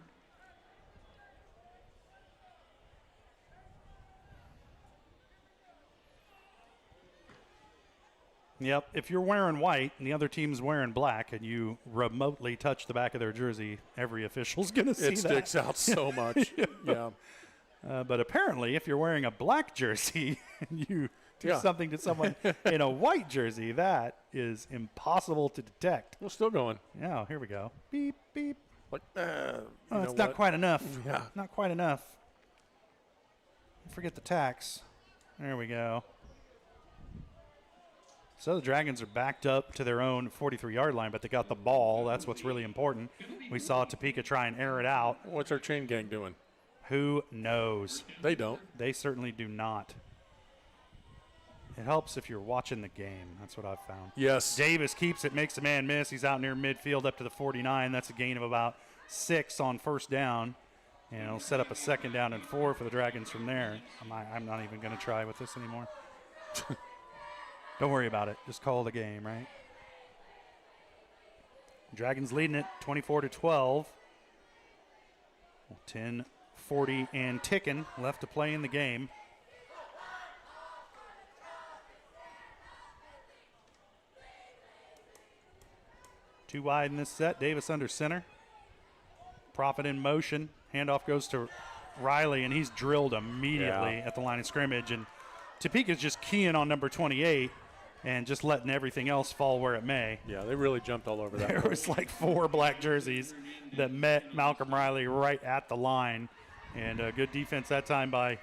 Yep, if you're wearing white and the other team's wearing black and you remotely touch the back of their jersey, every official's going to see that. It sticks out so much. Yeah. But apparently, if you're wearing a black jersey and you do something to someone in a white jersey, that is impossible to detect. We're still going. Yeah, here we go. Beep, beep. Like, it's not quite enough. Yeah. Not quite enough. Forget the tax. There we go. So the Dragons are backed up to their own 43-yard line, but they got the ball. That's what's really important. We saw Topeka try and air it out. What's our chain gang doing? Who knows? They don't. They certainly do not. It helps if you're watching the game. That's what I've found. Yes. Davis keeps it, makes a man miss. He's out near midfield up to the 49. That's a gain of about 6 on 1st down. And it'll set up a 2nd down and 4 for the Dragons from there. I'm not even going to try with this anymore. Don't worry about it. Just call the game, right? Dragons leading it 24-12. 10:40 and ticking left to play in the game. Too wide in this set. Davis under center. Profit in motion. Handoff goes to Riley, and he's drilled immediately at the line of scrimmage. And Topeka's just keying on number 28 and just letting everything else fall where it may. Yeah, they really jumped all over that. There was like 4 black jerseys that met Malcolm Riley right at the line. And a good defense that time by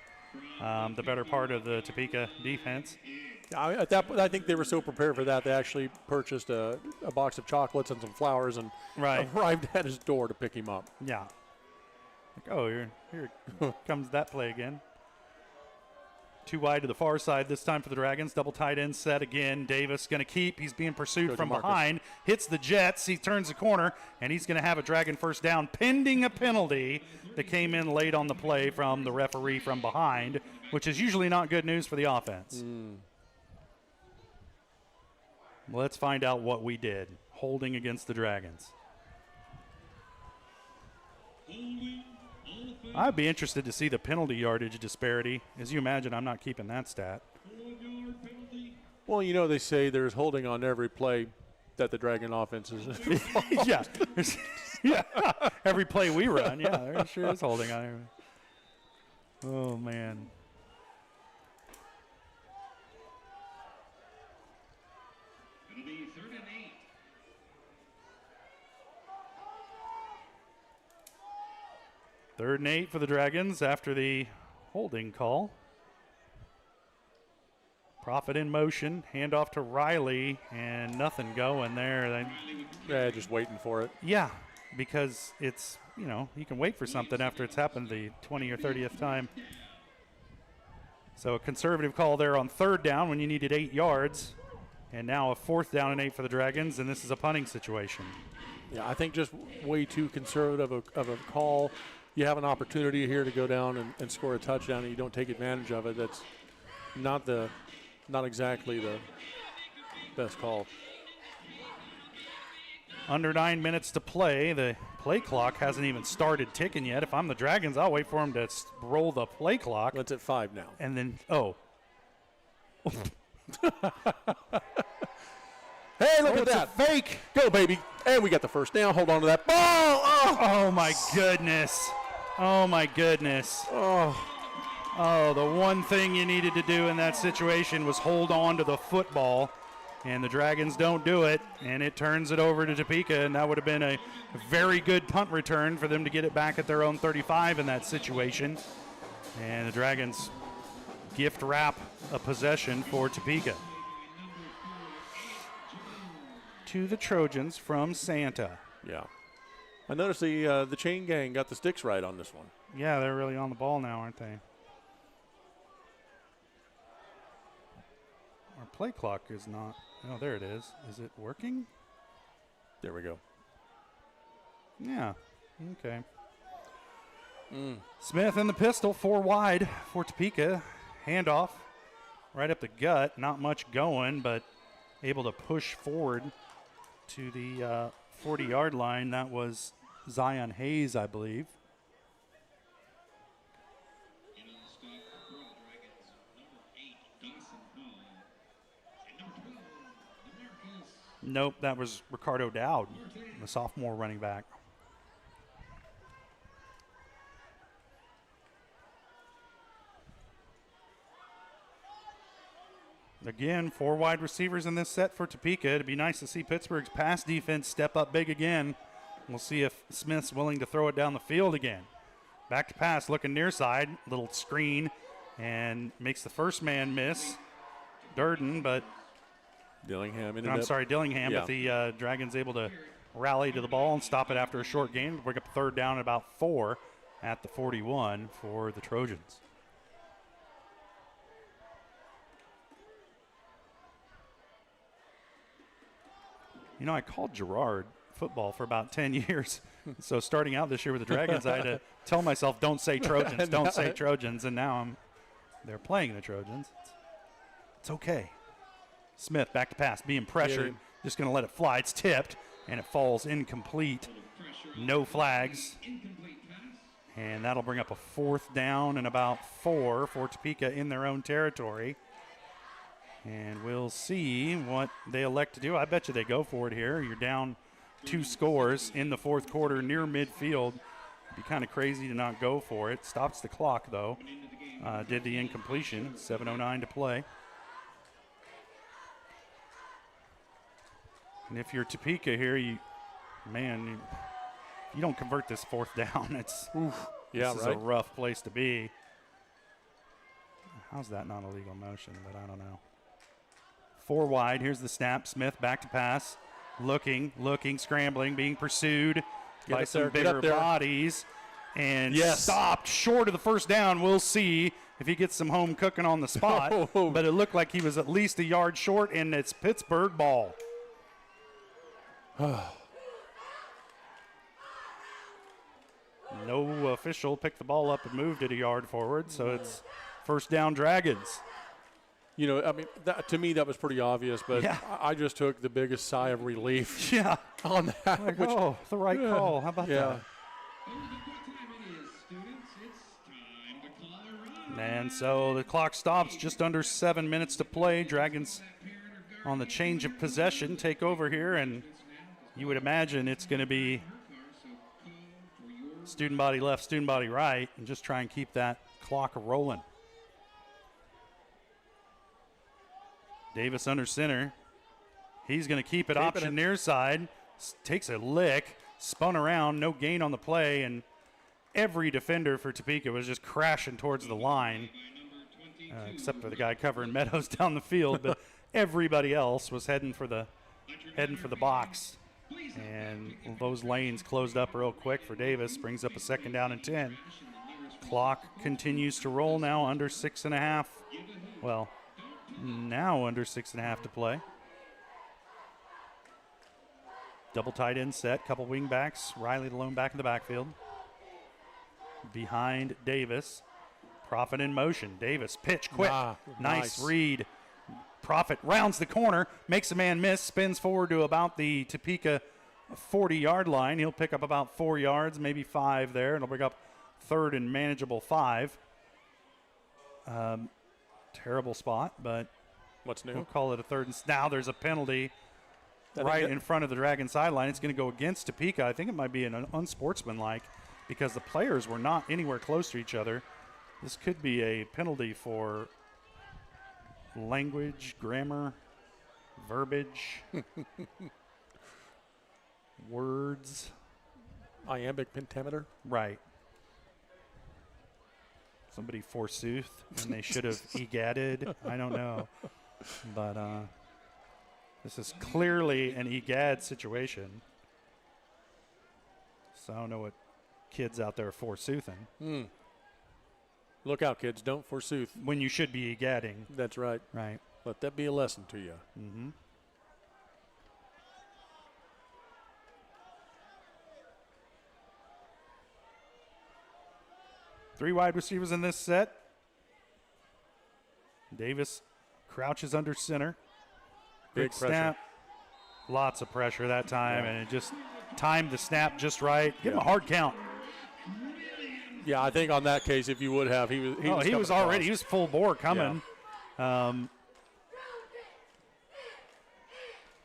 the better part of the Topeka defense. At that point, I think they were so prepared for that, they actually purchased a box of chocolates and some flowers and arrived at his door to pick him up. Yeah. Like, oh, here comes that play again. Too wide to the far side this time for the Dragons. Double tight end set again. Davis going to keep. He's being pursued from behind. Hits the Jets. He turns the corner, and he's going to have a Dragon 1st down pending a penalty that came in late on the play from the referee from behind, which is usually not good news for the offense. Let's find out what we did. Holding against the Dragons. I'd be interested to see the penalty yardage disparity. As you imagine, I'm not keeping that stat. Well, you know, they say there's holding on every play that the Dragon offense is. Yeah. Yeah. Every play we run. Yeah, there sure is holding on every. Oh, man. It'll be 3rd and 8. Third and 8 for the Dragons after the holding call. Profit in motion, handoff to Riley, and nothing going there. Yeah, just waiting for it. Yeah, because it's, you know, you can wait for something after it's happened the 20th or 30th time. So a conservative call there on 3rd down when you needed 8 yards. And now a 4th down and 8 for the Dragons, and this is a punting situation. Yeah, I think just way too conservative of a call. You have an opportunity here to go down and score a touchdown, and you don't take advantage of it. That's not exactly the best call. Under 9 minutes to play. The play clock hasn't even started ticking yet. If I'm the Dragons, I'll wait for them to roll the play clock. That's at 5 now. And then, Hey, look at that. Fake. Go, baby. And we got the 1st down. Hold on to that ball. Oh, my goodness. Oh, my goodness. Oh, the one thing you needed to do in that situation was hold on to the football. and the Dragons don't do it, and it turns it over to Topeka, and that would have been a very good punt return for them to get it back at their own 35 in that situation. And the Dragons gift wrap a possession for Topeka. To the Trojans from Santa. Yeah. I noticed the chain gang got the sticks right on this one. Yeah, they're really on the ball now, aren't they? Our play clock is not. Oh, there it is. Is it working? There we go. Yeah. Okay. Smith in the pistol, 4 wide for Topeka. Handoff right up the gut. Not much going, but able to push forward to the 40-yard line. That was Zion Hayes, I believe. Nope, that was Ricardo Dowd, the sophomore running back. Again, 4 wide receivers in this set for Topeka. It'd be nice to see Pittsburgh's pass defense step up big again. We'll see if Smith's willing to throw it down the field again. Back to pass, looking near side, little screen, and makes the first man miss. Durden, but Dillingham. Dillingham, yeah. But the Dragons able to rally to the ball and stop it after a short gain. Bring up 3rd down at about 4 at the 41 for the Trojans. You know, I called Girard football for about 10 years. So starting out this year with the Dragons, I had to tell myself, don't say Trojans, don't say Trojans. And now they're playing the Trojans. It's okay. Smith back to pass, being pressured. Just going to let it fly. It's tipped, and it falls incomplete. No flags. And that'll bring up a 4th down and about 4 for Topeka in their own territory. And we'll see what they elect to do. I bet you they go for it here. You're down 2 scores in the 4th quarter near midfield. It'd be kind of crazy to not go for it. Stops the clock, though. Did the incompletion. 7:09 to play. And if you're Topeka here, you don't convert this 4th down. This is a rough place to be. How's that not a legal motion? But I don't know. 4 wide. Here's the snap. Smith back to pass. Looking, scrambling, being pursued by some bigger bodies. And stopped short of the 1st down. We'll see if he gets some home cooking on the spot. But it looked like he was at least a yard short, and it's Pittsburgh ball. No official picked the ball up and moved it a yard forward, so it's 1st down Dragons. You know, I mean, to me that was pretty obvious, but I just took the biggest sigh of relief on that. Like, the right call. How about that? And so the clock stops, just under 7 minutes to play. Dragons on the change of possession take over here, and you would imagine it's going to be student body left, student body right, and just try and keep that clock rolling. Davis under center. He's going to keep it option near side. Takes a lick, spun around, no gain on the play, and every defender for Topeka was just crashing towards the line, except for the guy covering Meadows down the field. But everybody else was heading for the box. And those lanes closed up real quick for Davis. Brings up a 2nd down and 10. Clock continues to roll now, under 6.5. Well, now under 6.5 to play. Double tight end set, couple wing backs. Riley the lone back in the backfield. Behind Davis. Prophet in motion. Davis, pitch quick. Nice read. Prophet rounds the corner, makes a man miss, spins forward to about the Topeka 40-yard line. He'll pick up about 4 yards, maybe 5 there. It'll bring up 3rd and manageable 5. Terrible spot, but what's new? We'll call it a 3rd and now there's a penalty right in front of the Dragon sideline. It's going to go against Topeka. I think it might be an unsportsmanlike because the players were not anywhere close to each other. This could be a penalty for language, grammar, verbiage, words. Iambic pentameter. Right. Somebody forsooth, and they should have egadded. I don't know. But this is clearly an egad situation. So I don't know what kids out there are forsoothing. Look out, kids. Don't forsooth. When you should be egadding. That's right. Right. Let that be a lesson to you. Mm-hmm. Three wide receivers in this set. Davis crouches under center. Big Quick pressure. snap. Lots of pressure that time, and it just timed the snap just right. Give him a hard count. Yeah, I think on that case, if you would have, he was already. He was full bore coming.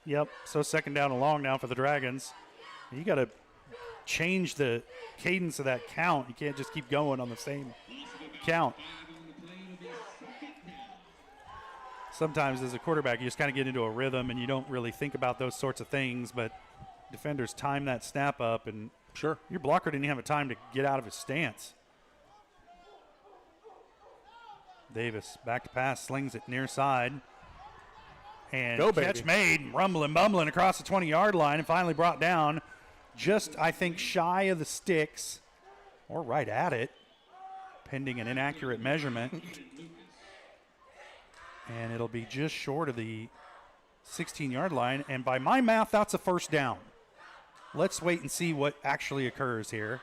Yep. So second down and long now for the Dragons. You got to change the cadence of that count. You can't just keep going on the same count. Sometimes as a quarterback, you just kind of get into a rhythm and you don't really think about those sorts of things, but defenders time that snap up, and sure, your blocker didn't have a time to get out of his stance. Davis back to pass, slings it near side. And Go, catch baby. made, rumbling, bumbling across the 20-yard line, and finally brought down just, I think, shy of the sticks, or right at it, pending an inaccurate measurement. And it'll be just short of the 16-yard line, and by my math, that's a first down. Let's wait and see what actually occurs here.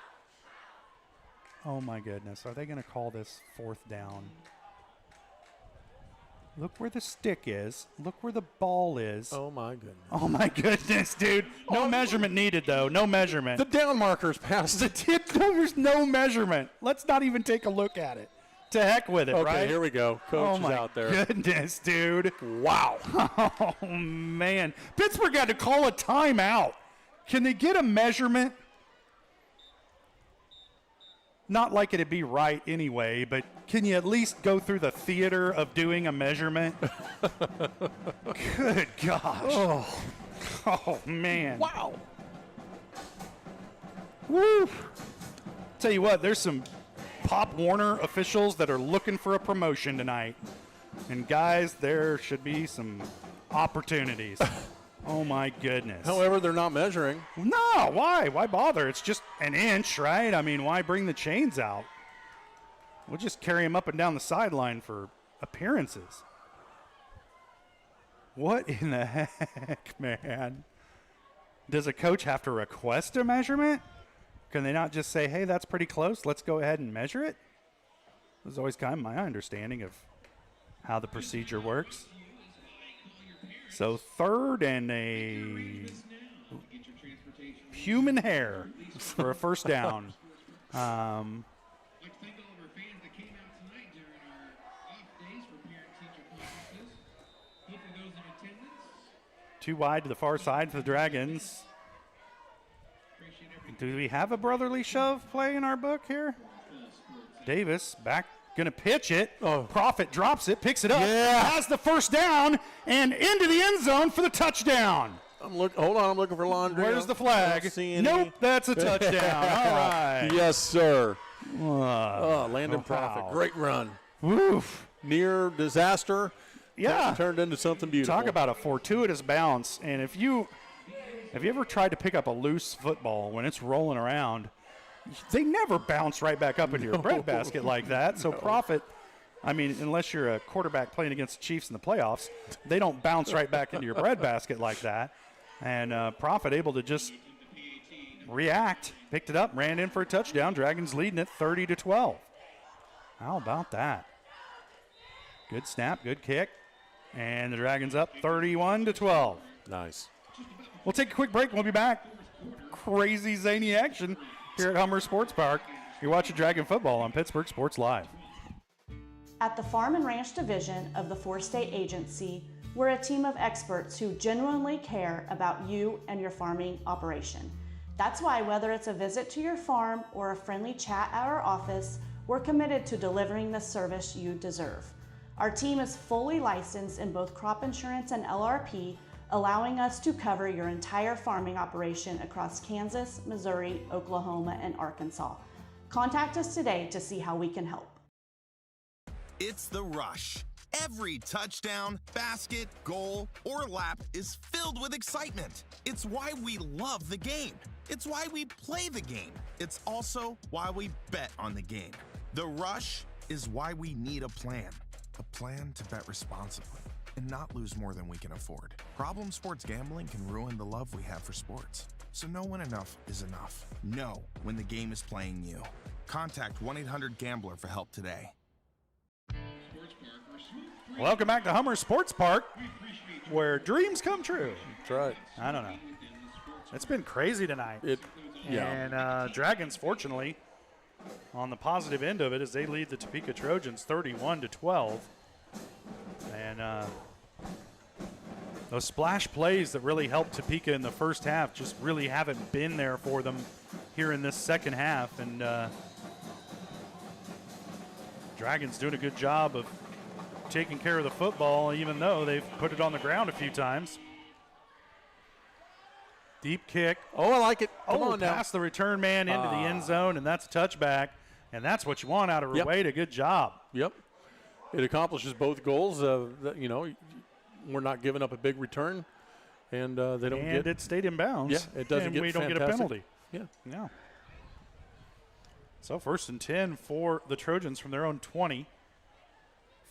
Oh, my goodness. Are they going to call this fourth down? Look where the stick is. Look where the ball is. Oh, my goodness. Oh, my goodness, dude. No measurement needed, though. No measurement. The down marker's past it. There's no measurement. Let's not even take a look at it. To heck with it, okay, right? Here we go. Coach is out there. Oh, my goodness, dude. Wow. Oh, man. Pittsburgh had to call a timeout. Can they get a measurement? Not like it'd be right anyway, but can you at least go through the theater of doing a measurement? Good gosh. Oh, man. Wow. Woo. Tell you what, there's some Pop Warner officials that are looking for a promotion tonight. And, guys, there should be some opportunities. Oh, my goodness. However, they're not measuring. No, why? Why bother? It's just an inch, right? I mean, why bring the chains out? We'll just carry him up and down the sideline for appearances. What in the heck, man? Does a coach have to request a measurement? Can they not just say, hey, that's pretty close, let's go ahead and measure it? This is always kind of my understanding of how the procedure works. So third and a human hair for a first down. Too wide to the far side for the Dragons. Do we have a brotherly shove play in our book here? Davis back, going to pitch it. Prophet drops it, picks it up, has the first down, and into the end zone for the touchdown. Hold on, I'm looking for Laundry. Where's the flag? Nope, that's a touchdown. All right. Yes, sir. Landon Prophet, great run. Woof. Near disaster. Yeah. Turned into something beautiful. Talk about a fortuitous bounce. And have you ever tried to pick up a loose football when it's rolling around? They never bounce right back up into your breadbasket like that. So Prophet, I mean, unless you're a quarterback playing against the Chiefs in the playoffs, they don't bounce right back into your breadbasket like that. And Prophet able to just react, picked it up, ran in for a touchdown. Dragons leading it 30-12. How about that? Good snap, good kick. And the Dragons up 31-12. Nice. We'll take a quick break and we'll be back. Crazy, zany action here at Hummer Sports Park. You're watching Dragon Football on Pittsburgh Sports Live. At the Farm and Ranch Division of the Four-State Agency, we're a team of experts who genuinely care about you and your farming operation. That's why whether it's a visit to your farm or a friendly chat at our office, we're committed to delivering the service you deserve. Our team is fully licensed in both crop insurance and LRP, allowing us to cover your entire farming operation across Kansas, Missouri, Oklahoma, and Arkansas. Contact us today to see how we can help. It's the rush. Every touchdown, basket, goal, or lap is filled with excitement. It's why we love the game. It's why we play the game. It's also why we bet on the game. The rush is why we need a plan to bet responsibly and not lose more than we can afford. Problem sports gambling can ruin the love we have for sports. So know when enough is enough. Know when the game is playing you. Contact 1-800-GAMBLER for help today. Welcome back to Hummer Sports Park, where dreams come true. That's right. I don't know. It's been crazy tonight. And Dragons, fortunately, on the positive end of it, as they lead the Topeka Trojans 31-12. And those splash plays that really helped Topeka in the first half just really haven't been there for them here in this second half. And Dragons doing a good job of taking care of the football, even though they've put it on the ground a few times. Deep kick. Oh, I like it. Come on now. Past the return man into the end zone, and that's a touchback. And that's what you want out of Rueda. Good job. Yep. It accomplishes both goals. We're not giving up a big return, and they don't and get it stayed in bounds. Yeah, it doesn't and get we don't fantastic. get a penalty. Yeah. So 1st and 10 for the Trojans from their own 20.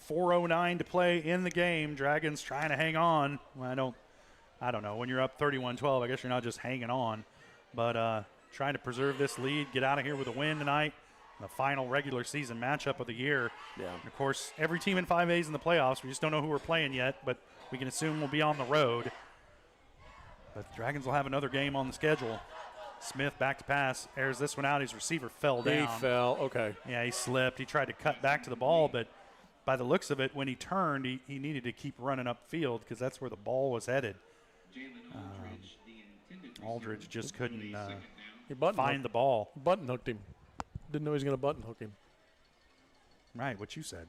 4:09 to play in the game. Dragons trying to hang on. Well, I don't know. When you're up 31-12, I guess you're not just hanging on, but trying to preserve this lead, get out of here with a win tonight. The final regular season matchup of the year. Yeah. And of course, every team in 5A is in the playoffs. We just don't know who we're playing yet, but we can assume we'll be on the road. But the Dragons will have another game on the schedule. Smith back to pass, airs this one out. His receiver fell down. He fell, okay. Yeah, he slipped. He tried to cut back to the ball, but by the looks of it, when he turned, he needed to keep running upfield because that's where the ball was headed. Aldridge just couldn't find the ball. Button hooked him. Didn't know he was going to button hook him. Right, what you said.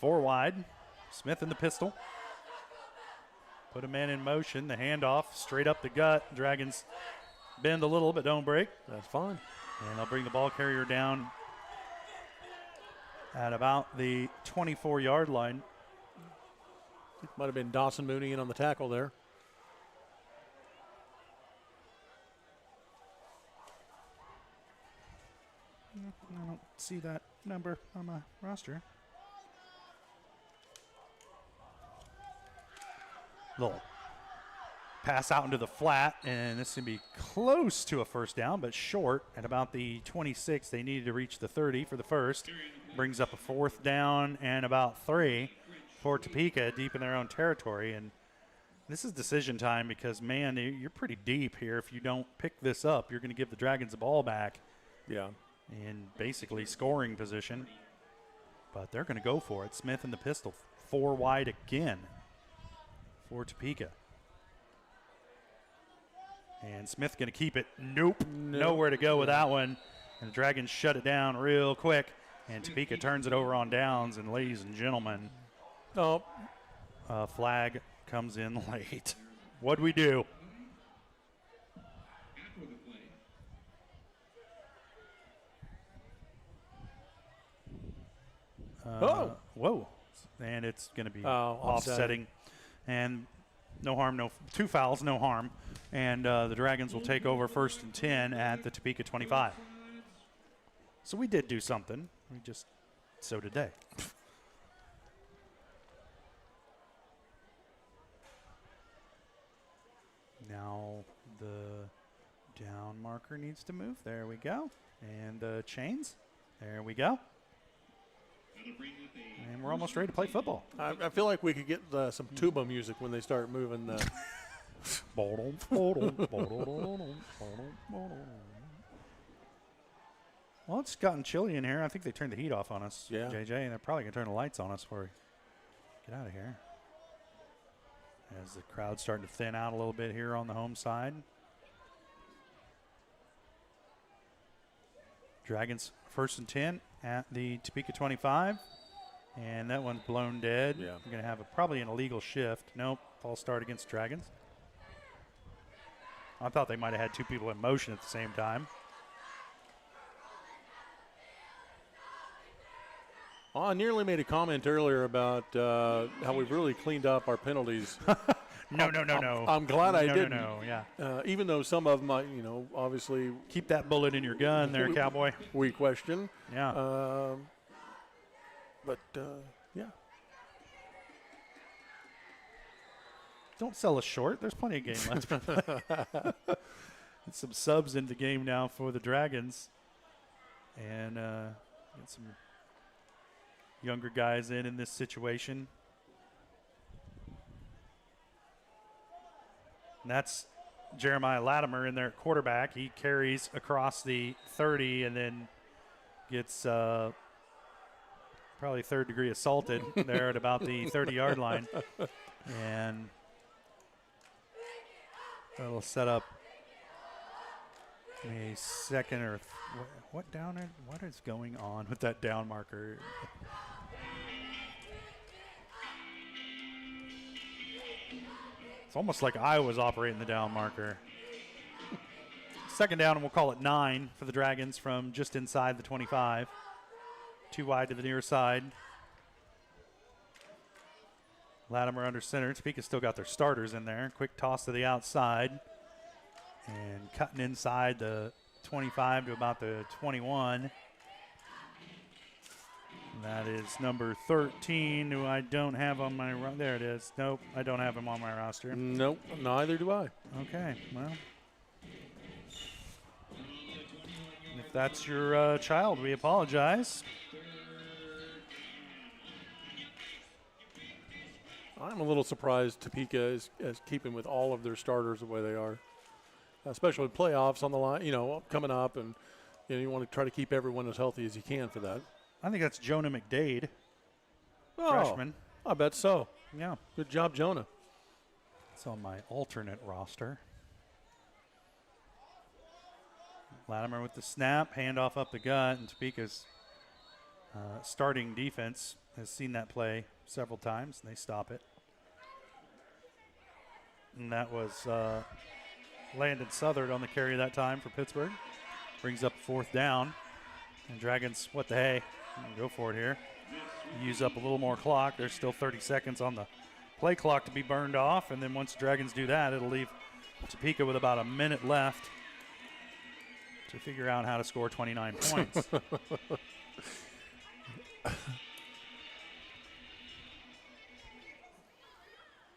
Four wide. Smith in the pistol. Put a man in motion. The handoff straight up the gut. Dragons bend a little but don't break. That's fine. And they'll bring the ball carrier down at about the 24-yard line. Might have been Dawson Mooney in on the tackle there. I don't see that number on my roster. Little pass out into the flat, and this is going to be close to a first down, but short at about the 26. They needed to reach the 30 for the first. Brings up a 4th down and about 3 for Topeka, deep in their own territory. And this is decision time because, man, you're pretty deep here. If you don't pick this up, you're going to give the Dragons the ball back. Yeah. In basically scoring position. But they're going to go for it. Smith in the pistol, 4 wide again for Topeka. And Smith going to keep it. Nope. Nowhere to go with that one. And the Dragons shut it down real quick. And Topeka turns it over on downs. And ladies and gentlemen, flag comes in late. What'd we do? Whoa. And it's going to be offsetting. And no harm, two fouls, no harm. And the Dragons will take over 1st and 10 at the Topeka 25. So we did do something. So did they. Now the down marker needs to move. There we go. And the chains. There we go. And we're almost ready to play football. I feel like we could get some tuba music when they start moving. Well, it's gotten chilly in here. I think they turned the heat off on us, yeah. JJ, and they're probably going to turn the lights on us for you. Get out of here. As the crowd's starting to thin out a little bit here on the home side. Dragons 1st and 10 at the Topeka 25. And that one's blown dead. Yeah. We're going to have probably an illegal shift. Nope, false start against Dragons. I thought they might have had two people in motion at the same time. Oh, I nearly made a comment earlier about how we've really cleaned up our penalties. No. I'm glad I didn't. Yeah. Even though some of them, obviously. Keep that bullet in your gun there, Cowboy. We question. Yeah. But, yeah. Don't sell us short. There's plenty of game left. Some subs in the game now for the Dragons. And get some younger guys in this situation. And that's Jeremiah Latimer in there at quarterback. He carries across the 30 and then gets probably third-degree assaulted there at about the 30-yard line. And that'll set up a second or what is going on with that down marker? It's almost like I was operating the down marker. Second down, and we'll call it 9 for the Dragons from just inside the 25. Too wide to the near side. Latimer under center. Topeka still got their starters in there. Quick toss to the outside. And cutting inside the 25 to about the 21. And that is number 13, who I don't have on my – there it is. Nope, I don't have him on my roster. Nope, neither do I. Okay, well. If that's your child, we apologize. I'm a little surprised Topeka is keeping with all of their starters the way they are, especially with playoffs on the line, coming up, and you want to try to keep everyone as healthy as you can for that. I think that's Jonah McDade, freshman. I bet so. Yeah. Good job, Jonah. It's on my alternate roster. Latimer with the snap, handoff up the gut, and Topeka's starting defense has seen that play several times, and they stop it. And that was Landon Southard on the carry that time for Pittsburgh. Brings up 4th down. And Dragons, what the hey, go for it here. Use up a little more clock. There's still 30 seconds on the play clock to be burned off. And then once the Dragons do that, it'll leave Topeka with about a minute left to figure out how to score 29 points.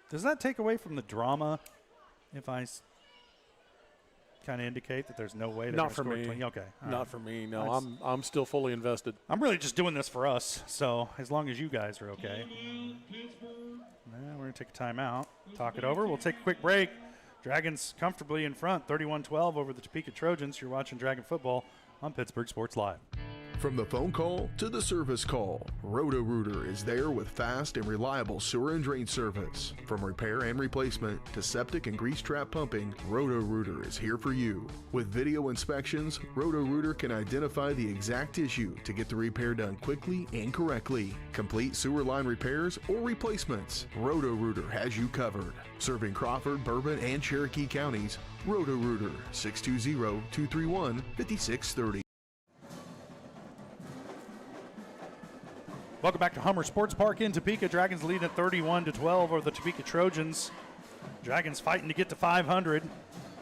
Does that take away from the drama if I kind of indicate that there's no way to Not for score me. 20? Okay. Not for me. No, I'm still fully invested. I'm really just doing this for us, so as long as you guys are okay. We're going to take a timeout, talk it over. We'll take a quick break. Dragons comfortably in front, 31-12 over the Topeka Trojans. You're watching Dragon Football on Pittsburgh Sports Live. From the phone call to the service call, Roto-Rooter is there with fast and reliable sewer and drain service. From repair and replacement to septic and grease trap pumping, Roto-Rooter is here for you. With video inspections, Roto-Rooter can identify the exact issue to get the repair done quickly and correctly. Complete sewer line repairs or replacements, Roto-Rooter has you covered. Serving Crawford, Bourbon, and Cherokee counties, Roto-Rooter, 620-231-5630. Welcome back to Hummer Sports Park in Topeka. Dragons lead at 31-12 over the Topeka Trojans. Dragons fighting to get to 500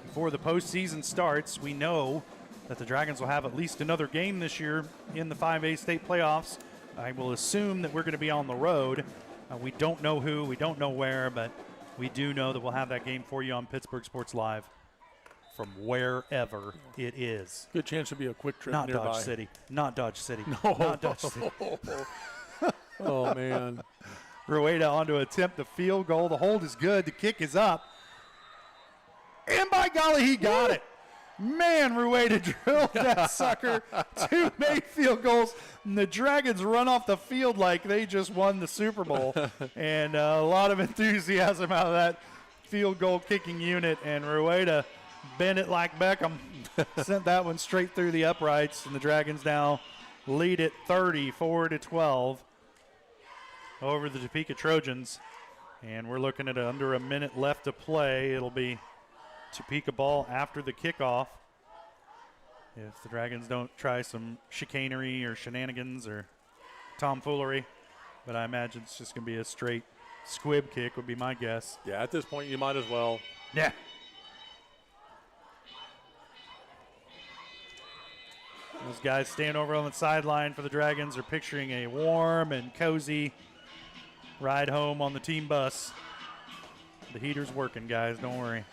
before the postseason starts. We know that the Dragons will have at least another game this year in the 5A state playoffs. I will assume that we're going to be on the road. We don't know who, we don't know where, but we do know that we'll have that game for you on Pittsburgh Sports Live from wherever it is. Good chance to be a quick trip Not nearby. Dodge City. Not Dodge City. No. Not Dodge City. Oh, man. Rueda on to attempt the field goal. The hold is good. The kick is up. And by golly, he got it. Man, Rueda drilled that sucker. 2 made field goals. And the Dragons run off the field like they just won the Super Bowl. And a lot of enthusiasm out of that field goal kicking unit. And Rueda bent it like Beckham. Sent that one straight through the uprights. And the Dragons now lead it 34-12 over the Topeka Trojans. And we're looking at under a minute left to play. It'll be Topeka ball after the kickoff. If the Dragons don't try some chicanery or shenanigans or tomfoolery. But I imagine it's just going to be a straight squib kick would be my guess. Yeah, at this point you might as well. Yeah. Those guys standing over on the sideline for the Dragons are picturing a warm and cozy ride home on the team bus. The heater's working, guys. Don't worry.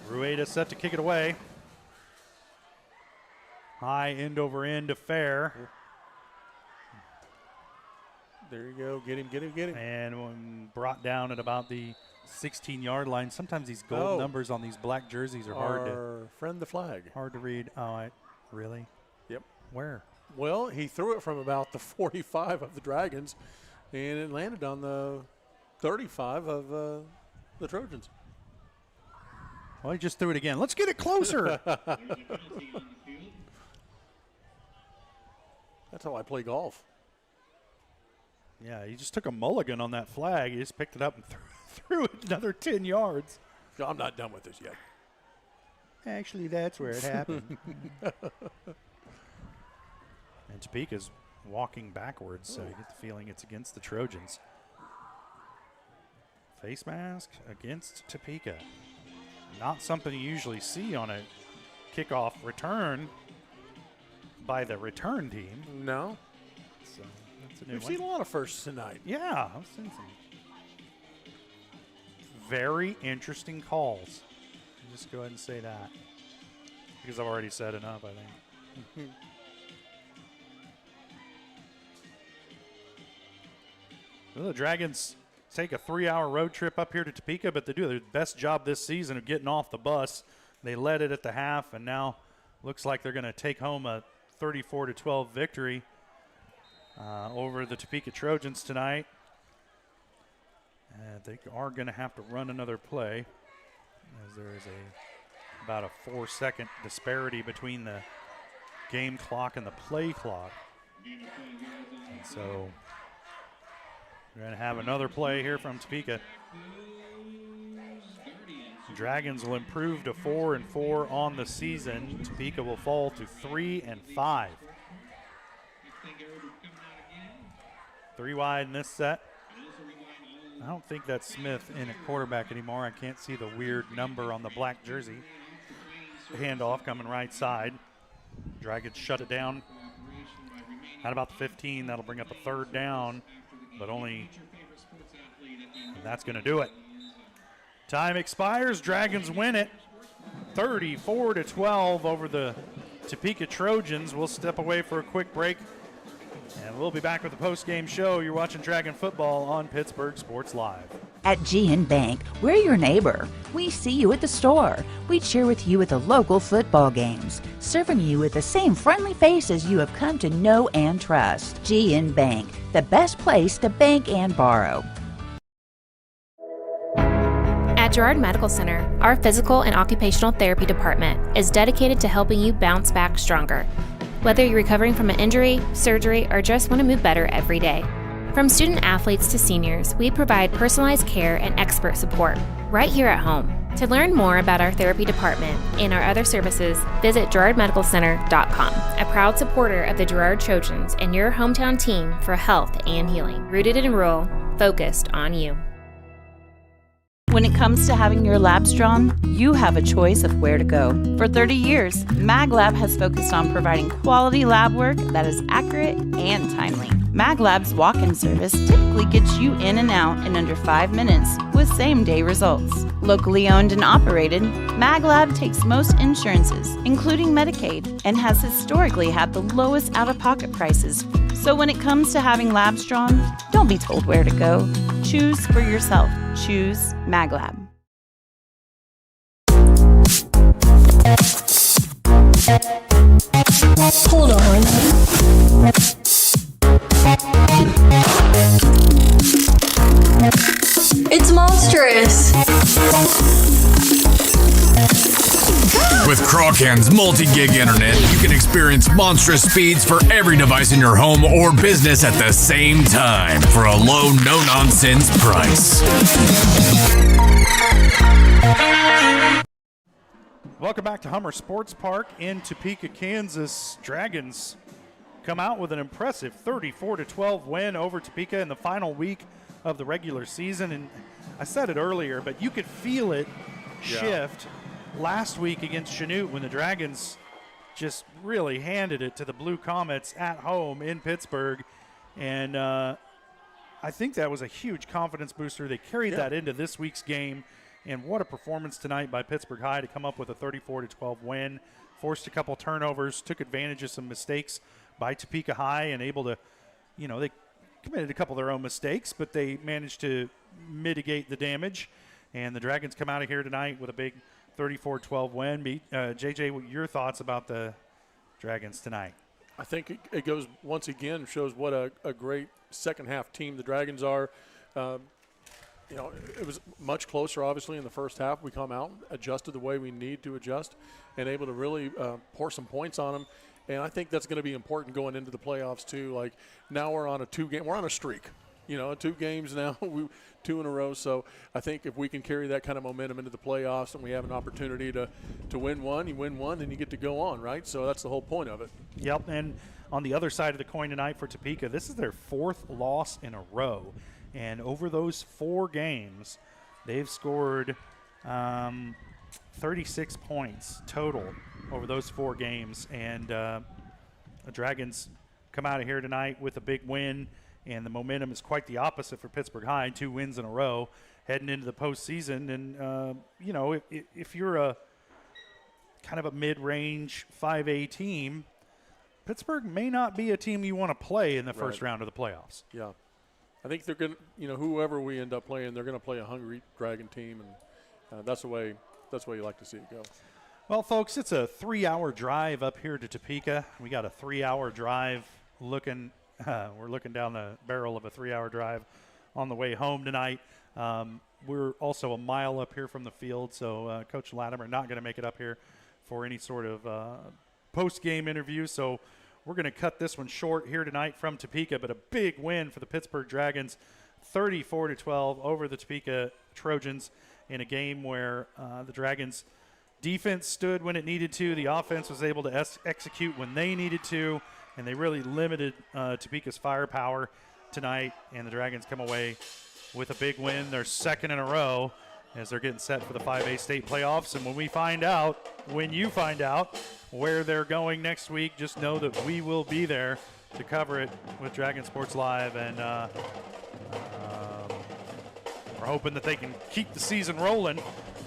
Rueda set to kick it away. High end over end affair. There you go. Get him, get him, get him. And when brought down at about the 16-yard line. Sometimes these gold numbers on these black jerseys are hard to. Friend the flag. Hard to read. Oh, really? Yep. Where? Well, he threw it from about the 45 of the Dragons, and it landed on the 35 of the Trojans. Well, he just threw it again. Let's get it closer. That's how I play golf. Yeah, he just took a mulligan on that flag. He just picked it up and threw it another 10 yards. I'm not done with this yet. Actually, that's where it happened. And Topeka's walking backwards, so you get the feeling it's against the Trojans. Face mask against Topeka. Not something you usually see on a kickoff return by the return team. No. So that's a new We've one. seen a lot of firsts tonight. Yeah, I've seen some very interesting calls. I'll just go ahead and say that because I've already said enough, I think. Well, the Dragons take a 3-hour road trip up here to Topeka, but they do their best job this season of getting off the bus. They led it at the half, and now looks like they're going to take home a 34-12 victory over the Topeka Trojans tonight. They are going to have to run another play, as there is about a 4-second disparity between the game clock and the play clock. And so we're going to have another play here from Topeka. Dragons will improve to 4-4 on the season. Topeka will fall to 3-5. 3 wide in this set. I don't think that's Smith in at quarterback anymore. I can't see the weird number on the black jersey. Handoff coming right side. Dragons shut it down at about the 15. That'll bring up a 3rd down, but only that's going to do it. Time expires. Dragons win it 34-12 over the Topeka Trojans. We'll step away for a quick break, and we'll be back with the post-game show. You're watching Dragon Football on Pittsburg Sports Live. At GN Bank, we're your neighbor. We see you at the store. We cheer with you at the local football games, serving you with the same friendly faces you have come to know and trust. GN Bank, the best place to bank and borrow. At Girard Medical Center, our physical and occupational therapy department is dedicated to helping you bounce back stronger. Whether you're recovering from an injury, surgery, or just want to move better every day. From student athletes to seniors, we provide personalized care and expert support right here at home. To learn more about our therapy department and our other services, visit GirardMedicalCenter.com, a proud supporter of the Girard Trojans and your hometown team for health and healing. Rooted in rural, focused on you. When it comes to having your labs drawn, you have a choice of where to go. For 30 years, MagLab has focused on providing quality lab work that is accurate and timely. MagLab's walk-in service typically gets you in and out in under 5 minutes with with same-day results. Locally owned and operated, MagLab takes most insurances, including Medicaid, and has historically had the lowest out-of-pocket prices. So when it comes to having labs drawn, don't be told where to go. Choose for yourself. Choose MagLab. Hold on. It's monstrous. With Crawcan's multi-gig internet, you can experience monstrous speeds for every device in your home or business at the same time for a low, no-nonsense price. Welcome back to Hummer Sports Park in Topeka, Kansas. Dragons come out with an impressive 34-12 win over Topeka in the final week of the regular season. And I said it earlier, but you could feel it shift last week against Chanute when the Dragons just really handed it to the Blue Comets at home in Pittsburgh. And I think that was a huge confidence booster. They carried that into this week's game. And what a performance tonight by Pittsburg High to come up with a 34-12 win. Forced a couple turnovers, took advantage of some mistakes by Topeka High, and able to, they committed a couple of their own mistakes, but they managed to mitigate the damage. And the Dragons come out of here tonight with a big 34-12 win. JJ, what your thoughts about the Dragons tonight? I think it goes, once again, shows what a great second-half team the Dragons are. It was much closer, obviously, in the first half. We come out, adjusted the way we need to adjust, and able to really pour some points on them. And I think that's going to be important going into the playoffs, too. Like, now we're on we're on a streak. 2 games now, 2 in a row. So I think if we can carry that kind of momentum into the playoffs and we have an opportunity to win one, you win one, then you get to go on, right? So that's the whole point of it. Yep, and on the other side of the coin tonight for Topeka, this is their 4th loss in a row. And over those 4 games, they've scored 36 points total over those 4 games. And the Dragons come out of here tonight with a big win. And the momentum is quite the opposite for Pittsburg High, 2 wins in a row heading into the postseason. And, if you're a kind of a mid-range 5A team, Pittsburgh may not be a team you want to play in the first round of the playoffs. Yeah. I think they're going to, whoever we end up playing, they're going to play a hungry Dragon team. And that's the way you like to see it go. Well, folks, it's a 3-hour drive up here to Topeka. We got a 3-hour drive we're looking down the barrel of a 3-hour drive on the way home tonight. We're also a mile up here from the field, so Coach Latimer not going to make it up here for any sort of post-game interview. So we're going to cut this one short here tonight from Topeka, but a big win for the Pittsburgh Dragons, 34-12 over the Topeka Trojans in a game where the Dragons' defense stood when it needed to. The offense was able to execute when they needed to, and they really limited Topeka's firepower tonight, and the Dragons come away with a big win. They're 2nd in a row as they're getting set for the 5A state playoffs. And when you find out where they're going next week, just know that we will be there to cover it with Dragon Sports Live. And we're hoping that they can keep the season rolling.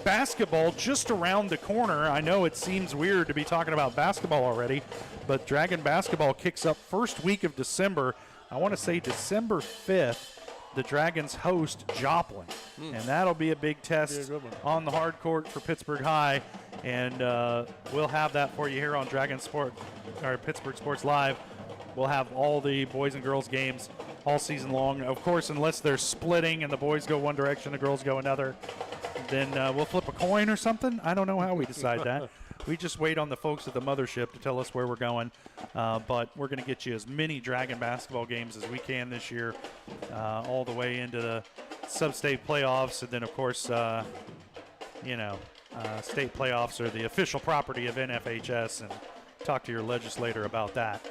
Basketball just around the corner. I know it seems weird to be talking about basketball already, but Dragon basketball kicks up first week of December. I want to say December 5th, the Dragons host Joplin, and that'll be a big test on the hard court for Pittsburgh High, and we'll have that for you here on Pittsburgh Sports Live. We'll have all the boys and girls games all season long. Of course, unless they're splitting and the boys go one direction, the girls go another, then we'll flip a coin or something. I don't know how we decide that. We just wait on the folks at the mothership to tell us where we're going. But we're going to get you as many Dragon basketball games as we can this year, all the way into the sub-state playoffs. And then, of course, state playoffs are the official property of NFHS, and talk to your legislator about that.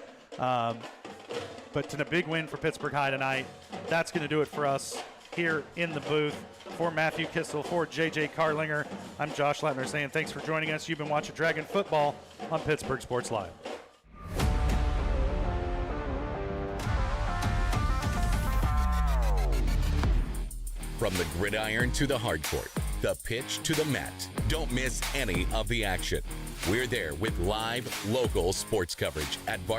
But it's a big win for Pittsburgh High tonight. That's going to do it for us here in the booth. For Matthew Kissel, for JJ Carlinger, I'm Josh Latner saying thanks for joining us. You've been watching Dragon Football on Pittsburgh Sports Live. From the gridiron to the hard court, the pitch to the mat, don't miss any of the action. We're there with live, local sports coverage at Varsity